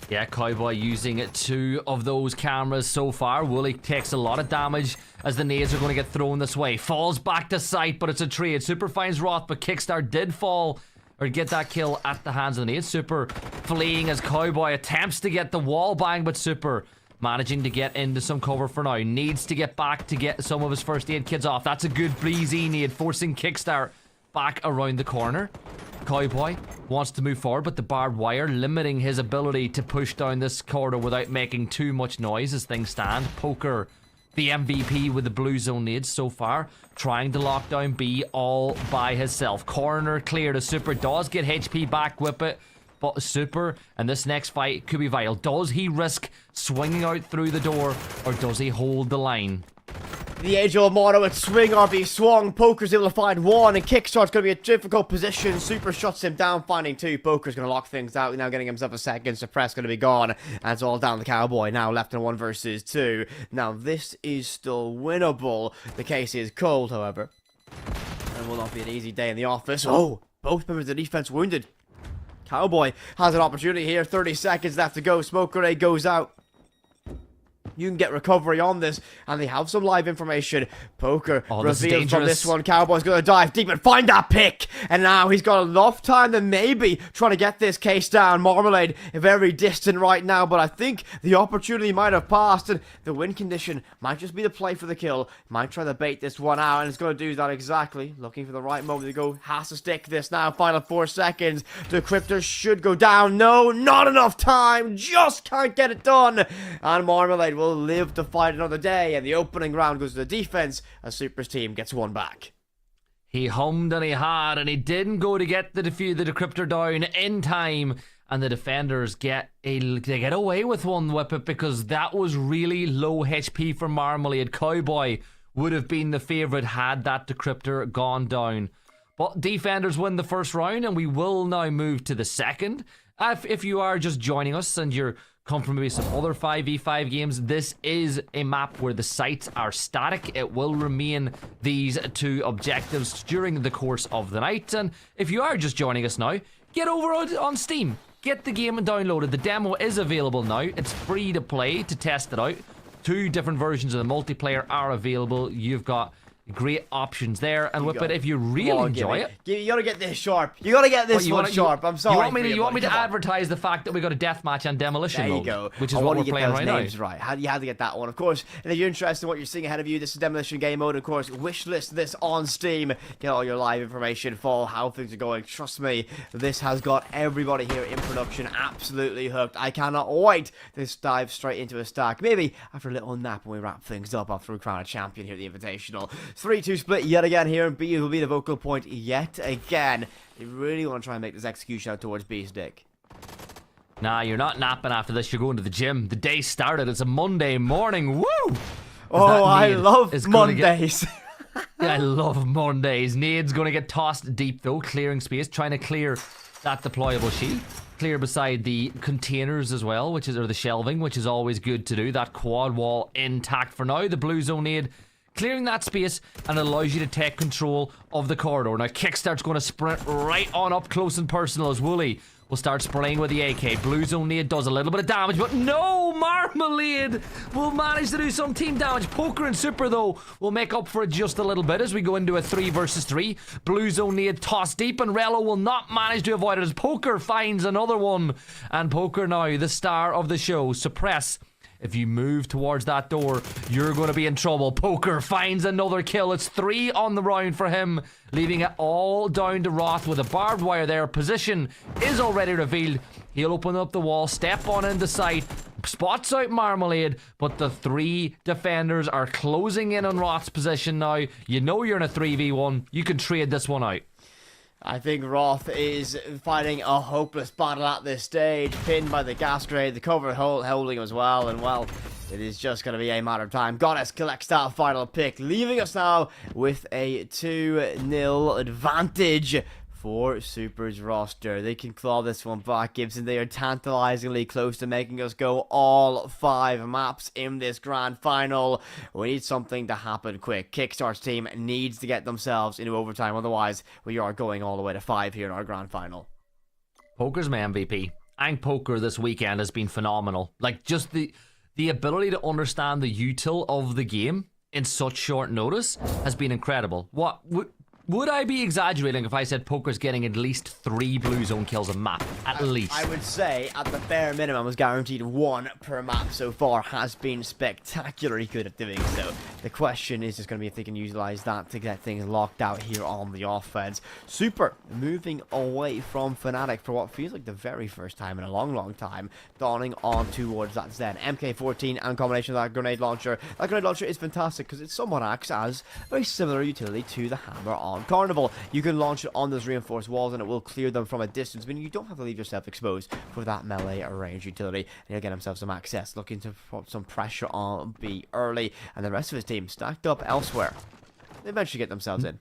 Yeah, Cowboy using 2 of those cameras so far. Wooly takes a lot of damage as the nades are going to get thrown this way. Falls back to sight, but it's a trade. Super finds Roth, but Kickstart did fall or get that kill at the hands of the nades. Super fleeing as Cowboy attempts to get the wall bang, but Super managing to get into some cover for now. Needs to get back to get some of his first aid kits off. That's a good breezy nade, forcing Kickstart back around the corner. Cowboy wants to move forward, but the barbed wire limiting his ability to push down this corridor without making too much noise as things stand. Poker, the MVP with the blue zone nades so far, trying to lock down B all by himself. Corner cleared as Super does get HP back, whip it, but Super and this next fight could be vital. Does he risk swinging out through the door, or does he hold the line? The age-old motto, it's swing or be swung. Poker's able to find 1, and Kickstart's going to be a difficult position. Super shuts him down, finding 2. Poker's going to lock things out, now getting himself a second. Suppress going to be gone, and it's all down the Cowboy. Now left in 1 versus 2. Now this is still winnable. The case is cold, however. And will not be an easy day in the office. Oh, both members of the defense wounded. Cowboy has an opportunity here. 30 seconds left to go. Smoke grenade goes out. You can get recovery on this, and they have some live information. Poker revealed from this one. Cowboy's going to dive deep and find that pick. And now he's got enough time to maybe trying to get this case down. Marmalade very distant right now, but I think the opportunity might have passed, and the win condition might just be the play for the kill. Might try to bait this one out, and it's going to do that exactly. Looking for the right moment to go. Has to stick this now. Final 4 seconds. The Cryptor should go down. No, not enough time. Just can't get it done. And Marmalade will live to fight another day, and the opening round goes to the defense as Super's team gets 1 back. He hummed and he had, and he didn't go to get the decryptor down in time, and the defenders get away with 1 whippet because that was really low HP for Marmalade. Cowboy would have been the favourite had that decryptor gone down. But defenders win the first round, and we will now move to the second. If you are just joining us and you're come from maybe some other 5v5 games, this is a map where the sites are static. It will remain these 2 objectives during the course of the night. And if you are just joining us now, get over on Steam. Get the game and download it. The demo is available now. It's free to play to test it out. 2 different versions of the multiplayer are available. You've got great options there, and Whip It, if you really enjoy it. You gotta get this sharp. You gotta get this one sharp. I'm sorry. You want me to advertise the fact that we got a deathmatch and demolition mode? There you go. Which is what we're playing right now. Right. You had to get that one, of course. And if you're interested in what you're seeing ahead of you, this is demolition game mode. Of course, wishlist this on Steam. Get all your live information, follow how things are going. Trust me, this has got everybody here in production absolutely hooked. I cannot wait to dive straight into a stack. Maybe after a little nap when we wrap things up after we crown a champion here at the Invitational. 3-2 split yet again here, and B will be the vocal point yet again. They really want to try and make this execution out towards B's dick. Nah, you're not napping after this. You're going to the gym. The day started. It's a Monday morning. Woo! Oh, I love Mondays. Yeah, I love Mondays. Nade's going to get tossed deep, though, clearing space, trying to clear that deployable sheet. Clear beside the containers as well, or the shelving, which is always good to do. That quad wall intact for now. The blue zone nade clearing that space, and it allows you to take control of the corridor. Now, Kickstart's going to sprint right on up close and personal as Wooly will start spraying with the AK. Blue zone nade does a little bit of damage, but no! Marmalade will manage to do some team damage. Poker and Super, though, will make up for it just a little bit as we go into a 3 versus 3. Blue zone nade tossed deep, and Rello will not manage to avoid it as Poker finds another one. And Poker now, the star of the show. Suppress. If you move towards that door, you're going to be in trouble. Poker finds another kill. It's 3 on the round for him, leaving it all down to Roth with a barbed wire there. Position is already revealed. He'll open up the wall, step on into sight, spots out Marmalade, but the 3 defenders are closing in on Roth's position now. You know you're in a 3v1. You can trade this one out. I think Roth is fighting a hopeless battle at this stage, pinned by the gas grenade, the cover holding him as well, and well, it is just going to be a matter of time. Goddess collects that final pick, leaving us now with a 2-0 advantage for Super's roster. They can claw this one back, Gibson. They are tantalizingly close to making us go all 5 maps in this grand final. We need something to happen quick. Kickstart's team needs to get themselves into overtime, otherwise we are going all the way to 5 here in our grand final. Poker's my MVP. I think Poker this weekend has been phenomenal. Like, just the ability to understand the util of the game in such short notice has been incredible. What would I be exaggerating if I said Poker's getting at least 3 blue zone kills a map? At least. I would say, at the bare minimum, was guaranteed 1 per map so far. Has been spectacularly good at doing so. The question is just going to be if they can utilize that to get things locked out here on the offense. Super moving away from Fnatic for what feels like the very first time in a long time, dawning on towards that Zen. MK14 and combination of that grenade launcher. That grenade launcher is fantastic because it somewhat acts as a very similar utility to the hammer on Carnival. You can launch it on those reinforced walls and it will clear them from a distance, meaning you don't have to leave yourself exposed for that melee range utility. And he'll get himself some access, looking to put some pressure on B early, and the rest of his team stacked up elsewhere. They eventually get themselves in.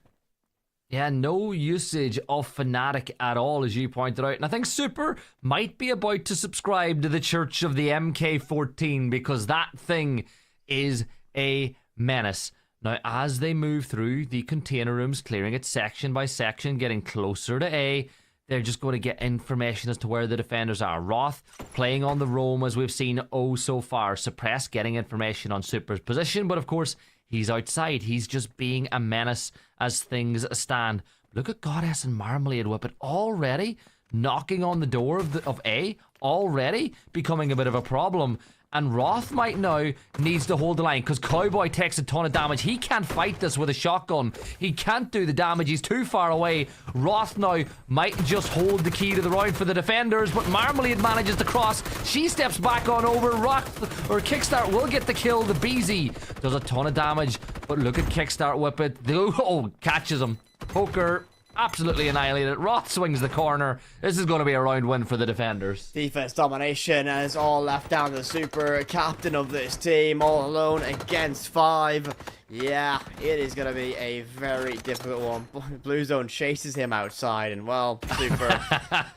Yeah, no usage of Fnatic at all, as you pointed out. And I think Super might be about to subscribe to the Church of the MK14 because that thing is a menace. Now, as they move through the container rooms, clearing it section by section, getting closer to A, they're just going to get information as to where the defenders are. Roth playing on the roam, as we've seen so far. Suppress getting information on Super's position, but of course, he's outside. He's just being a menace as things stand. Look at Goddess and Marmalade Whippet already knocking on the door of A, already becoming a bit of a problem. And Roth might now needs to hold the line because Cowboy takes a ton of damage. He can't fight this with a shotgun. He can't do the damage. He's too far away. Roth now might just hold the key to the round for the defenders, but Marmalade manages to cross. She steps back on over. Roth or Kickstart will get the kill. The BZ does a ton of damage, but look at Kickstart whip it. Oh, catches him. Poker absolutely annihilated. Roth swings the corner. This is going to be a round win for the defenders. Defense domination is all left down to the Super captain of this team, all alone against 5. Yeah, it is going to be a very difficult one. Blue Zone chases him outside, and well, Super.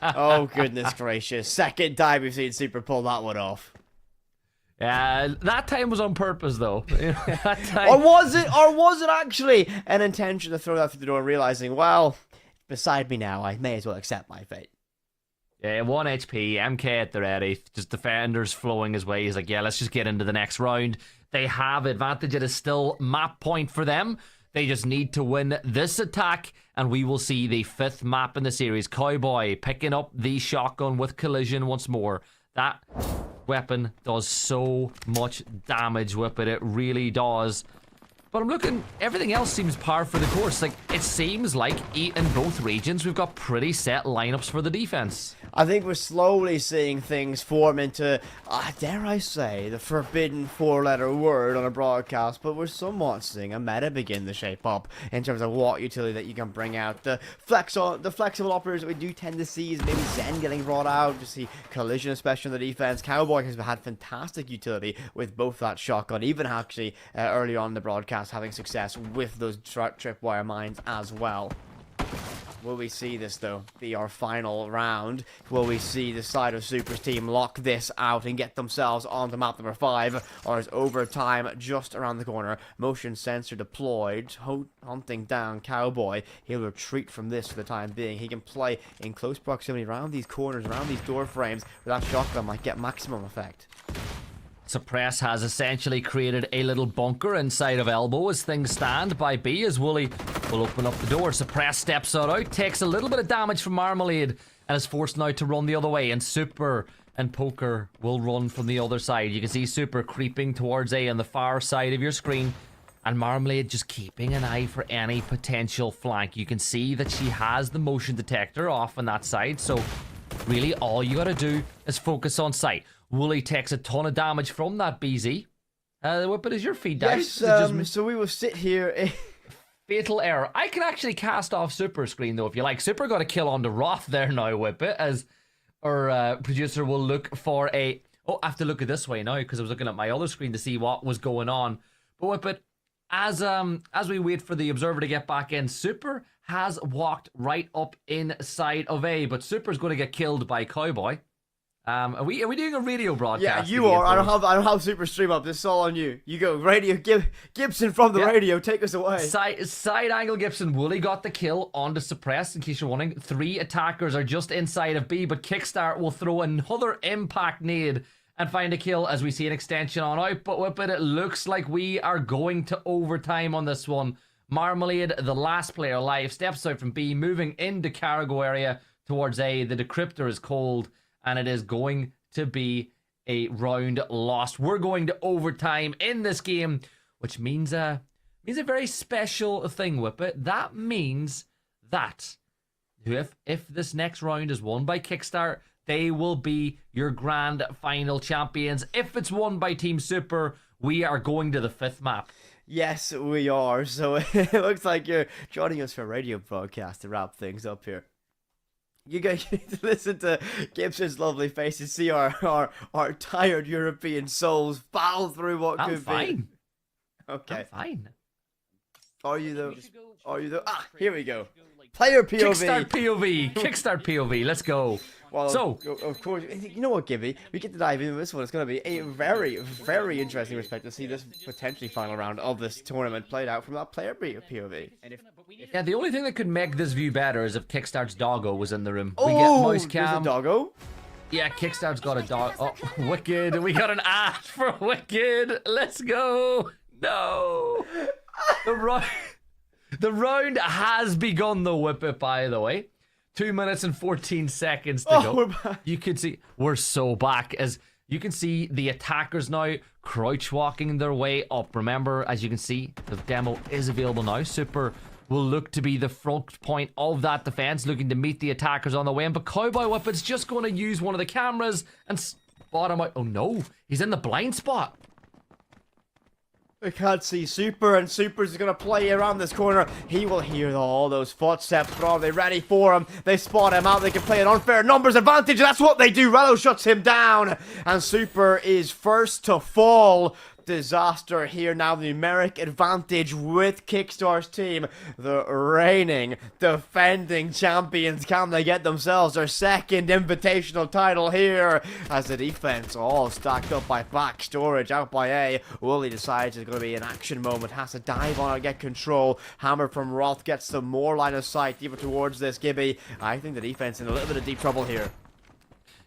Oh, goodness gracious. Second time we've seen Super pull that one off. That time was on purpose, though. That time... Or was it actually an intention to throw that through the door, realizing, well, beside me now, I may as well accept my fate. Yeah, 1 HP, MK at the ready, just defenders flowing his way. He's like, yeah, let's just get into the next round. They have advantage. It is still map point for them. They just need to win this attack, and we will see the 5th map in the series. Cowboy picking up the shotgun with collision once more. That weapon does so much damage with it. It really does. But I'm looking, everything else seems par for the course. Like, it seems like in both regions, we've got pretty set lineups for the defense. I think we're slowly seeing things form into, dare I say, the forbidden 4-letter word on a broadcast, but we're somewhat seeing a meta begin to shape up in terms of what utility that you can bring out. The flexible operators that we do tend to see is maybe Zen getting brought out, to see collision, especially on the defense. Cowboy has had fantastic utility with both that shotgun, even actually early on in the broadcast having success with those tripwire mines as well. Will we see this, though, be our final round? Will we see the side of Super's team lock this out and get themselves onto map number 5? Or is overtime just around the corner? Motion sensor deployed, hunting down Cowboy. He'll retreat from this for the time being. He can play in close proximity around these corners, around these door frames, where that shotgun might get maximum effect. Suppress has essentially created a little bunker inside of Elbow as things stand by B, as Wooly will open up the door. Suppress steps out, takes a little bit of damage from Marmalade, and is forced now to run the other way, and Super and Poker will run from the other side. You can see Super creeping towards A on the far side of your screen, and Marmalade just keeping an eye for any potential flank. You can see that she has the motion detector off on that side, so really all you gotta do is focus on sight. Wooly takes a ton of damage from that BZ. What is your feed down? Yes, so we will sit here. Fatal error. I can actually cast off Super screen, though, if you like. Super got a kill on the Roth there now, Whippet, as our producer will look for a... Oh, I have to look at this way now, because I was looking at my other screen to see what was going on. But Whippet, as we wait for the observer to get back in, Super has walked right up inside of A, but Super's going to get killed by Cowboy. Are we doing a radio broadcast? Yeah, you are. I don't have Super stream up. This is all on you. You go. Radio Gibson from the radio. Take us away. Side angle Gibson. Wooly got the kill on the suppress. In case you're wondering, 3 attackers are just inside of B, but Kickstart will throw another impact nade and find a kill as we see an extension on out. But with it looks like we are going to overtime on this one. Marmalade, the last player alive, steps out from B, moving into cargo area towards A. The decryptor is cold, and it is going to be a round lost. We're going to overtime in this game, which means a very special thing, Whippet. That means that if this next round is won by Kickstart, they will be your grand final champions. If it's won by Team Super, we are going to the 5th map. Yes, we are. So it looks like you're joining us for a radio broadcast to wrap things up here. You guys need to listen to Gibson's lovely face and see our tired European souls battle through what I'm could fine. be. Okay. I'm fine. Are you though? Are you though? Ah, here we go. Player POV. Kickstart POV. Kickstart POV. Let's go. Well, so, of course, you know what, Gibby? We get to dive into this one. It's going to be a very, very interesting respect to see this potentially final round of this tournament played out from that player POV. Yeah, the only thing that could make this view better is if Kickstart's doggo was in the room. Oh, we get mouse there's cam. a doggo? Yeah, Kickstart's got a dog. Oh, Wicked. We got an ad for Wicked. Let's go. No. The round has begun, though, Whippet, by the way. 2 minutes and 14 seconds to go. We're back. You can see we're so back, as you can see the attackers now crouch walking their way up. Remember, as you can see, the demo is available now. Super will look to be the front point of that defense, looking to meet the attackers on the way in. But Cowboy Whippet's just going to use one of the cameras and spot him out. Oh no, he's in the blind spot. I can't see Super, and Super's going to play around this corner. He will hear all those footsteps, but are they ready for him? They spot him out. They can play an unfair numbers advantage. That's what they do. Rello shuts him down, and Super is first to fall. Disaster here now. The numeric advantage with Kickstar's team. The reigning, defending champions. Can they get themselves their second invitational title here? As the defense all stacked up by back storage out by A. Wooly decides it's going to be an action moment. Has to dive on and get control. Hammer from Roth gets some more line of sight even towards this Gibby. I think the defense in a little bit of deep trouble here.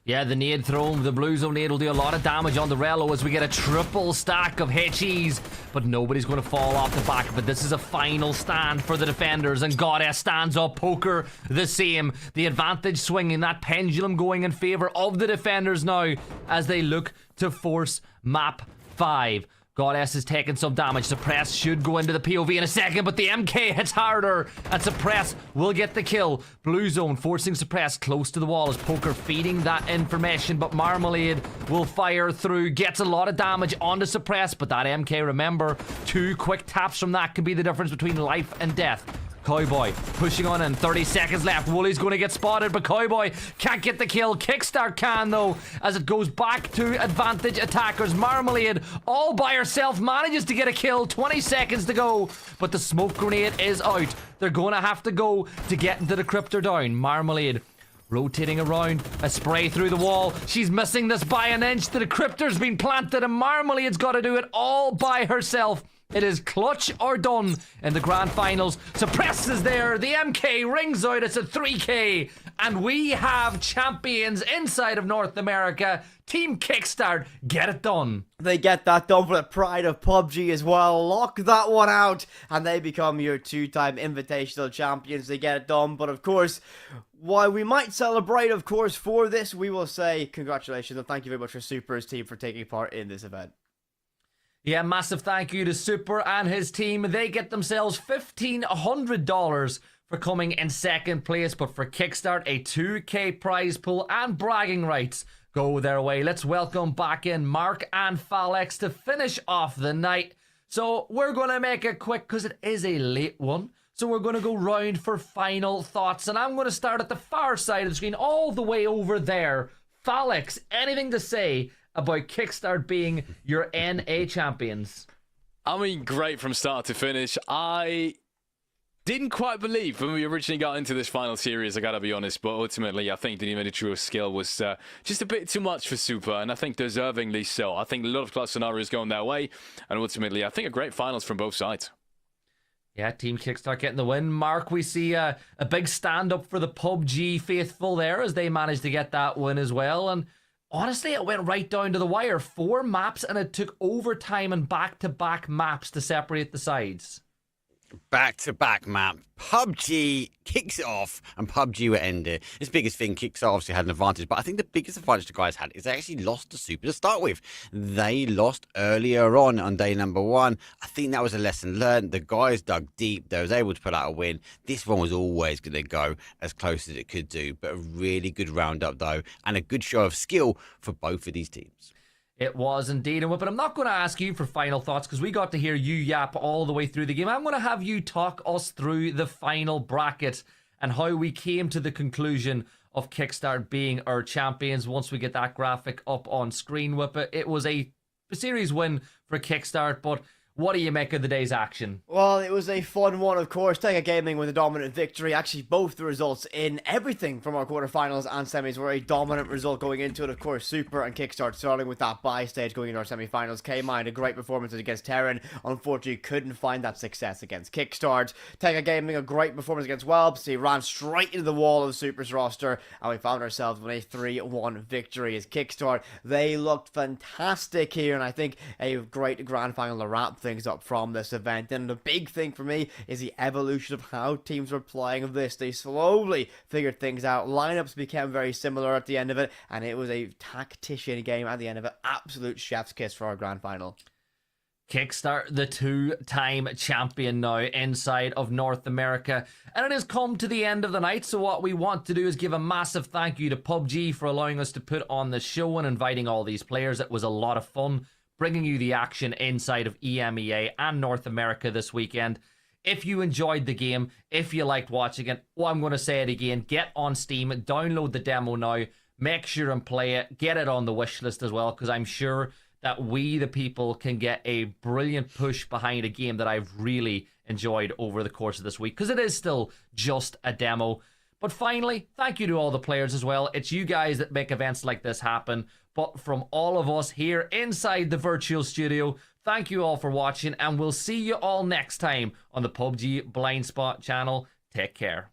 Yeah, the nade thrown, the Blue Zone nade will do a lot of damage on the Rello as we get a triple stack of HEs, but nobody's going to fall off the back of it. This is a final stand for the defenders, and Goddess stands up. Poker the same. The advantage swinging, that pendulum going in favor of the defenders now as they look to force map 5. Goddess is taking some damage. Suppress should go into the POV in a second, but the MK hits harder, and Suppress will get the kill. Blue Zone forcing Suppress close to the wall as Poker feeding that information, but Marmalade will fire through, gets a lot of damage onto Suppress, but that MK, remember, 2 quick taps from that can be the difference between life and death. Cowboy pushing on in, 30 seconds left. Wooly's going to get spotted, but Cowboy can't get the kill. Kickstart can, though, as it goes back to advantage attackers. Marmalade, all by herself, manages to get a kill. 20 seconds to go, but the smoke grenade is out. They're going to have to go to get the decryptor down. Marmalade rotating around, a spray through the wall. She's missing this by an inch. The decryptor's been planted, and Marmalade's got to do it all by herself. It is clutch or done in the grand finals. Suppress is there. The MK rings out. It's a 3K. And we have champions inside of North America. Team Kickstart, get it done. They get that done for the pride of PUBG as well. Lock that one out. And they become your 2-time invitational champions. They get it done. But of course, while we might celebrate, of course, for this, we will say congratulations and thank you very much for Super's team for taking part in this event. Yeah, massive thank you to Super and his team. They get themselves $1,500 for coming in second place, but for Kickstart, a 2K prize pool and bragging rights go their way. Let's welcome back in Mark and Falex to finish off the night. So we're going to make it quick because it is a late one. So we're going to go round for final thoughts, and I'm going to start at the far side of the screen, all the way over there. Falex, anything to say about Kickstart being your NA champions? I mean, great from start to finish. I didn't quite believe when we originally got into this final series, I gotta be honest, but ultimately I think the individual skill was just a bit too much for Super, and I think deservingly so. I think a lot of clutch scenarios going their way, and ultimately I think a great finals from both sides. Yeah, Team Kickstart getting the win. Mark, we see a big stand-up for the PUBG faithful there as they managed to get that win as well, and honestly, it went right down to the wire. 4 maps, and it took overtime and back-to-back maps to separate the sides. Back-to-back map. PUBG kicks it off, and PUBG will end it. This biggest thing, Kickstart obviously had an advantage, but I think the biggest advantage the guys had is they actually lost to Super to start with. They lost earlier on day number 1. I think that was a lesson learned. The guys dug deep. They was able to put out a win. This one was always going to go as close as it could do, but a really good roundup, though, and a good show of skill for both of these teams. It was indeed. But I'm not going to ask you for final thoughts because we got to hear you yap all the way through the game. I'm going to have you talk us through the final bracket and how we came to the conclusion of Kickstart being our champions once we get that graphic up on screen. It was a series win for Kickstart, but what do you make of the day's action? Well, it was a fun one, of course. Tiger Gaming with a dominant victory. Actually, both the results in everything from our quarterfinals and semis were a dominant result going into it. Of course, Super and Kickstart starting with that bye stage going into our semifinals. Kaymind, a great performance against Taryn. Unfortunately, couldn't find that success against Kickstart. Tiger Gaming, a great performance against Welps. He ran straight into the wall of Super's roster, and we found ourselves with a 3-1 victory as Kickstart. They looked fantastic here, and I think a great grand final to wrap things up from this event. And the big thing for me is the evolution of how teams were playing this. They slowly figured things out. Lineups became very similar at the end of it, and it was a tactician game at the end of it. Absolute chef's kiss for our grand final. Kickstart, the 2-time champion now inside of North America. And it has come to the end of the night, so what we want to do is give a massive thank you to PUBG for allowing us to put on the show and inviting all these players. It was a lot of fun bringing you the action inside of EMEA and North America this weekend. If you enjoyed the game, if you liked watching it, well, I'm going to say it again, get on Steam, download the demo now, make sure and play it, get it on the wish list as well, because I'm sure that we, the people, can get a brilliant push behind a game that I've really enjoyed over the course of this week, because it is still just a demo. But finally, thank you to all the players as well. It's you guys that make events like this happen. But from all of us here inside the virtual studio, thank you all for watching, and we'll see you all next time on the PUBG Blind Spot channel. Take care.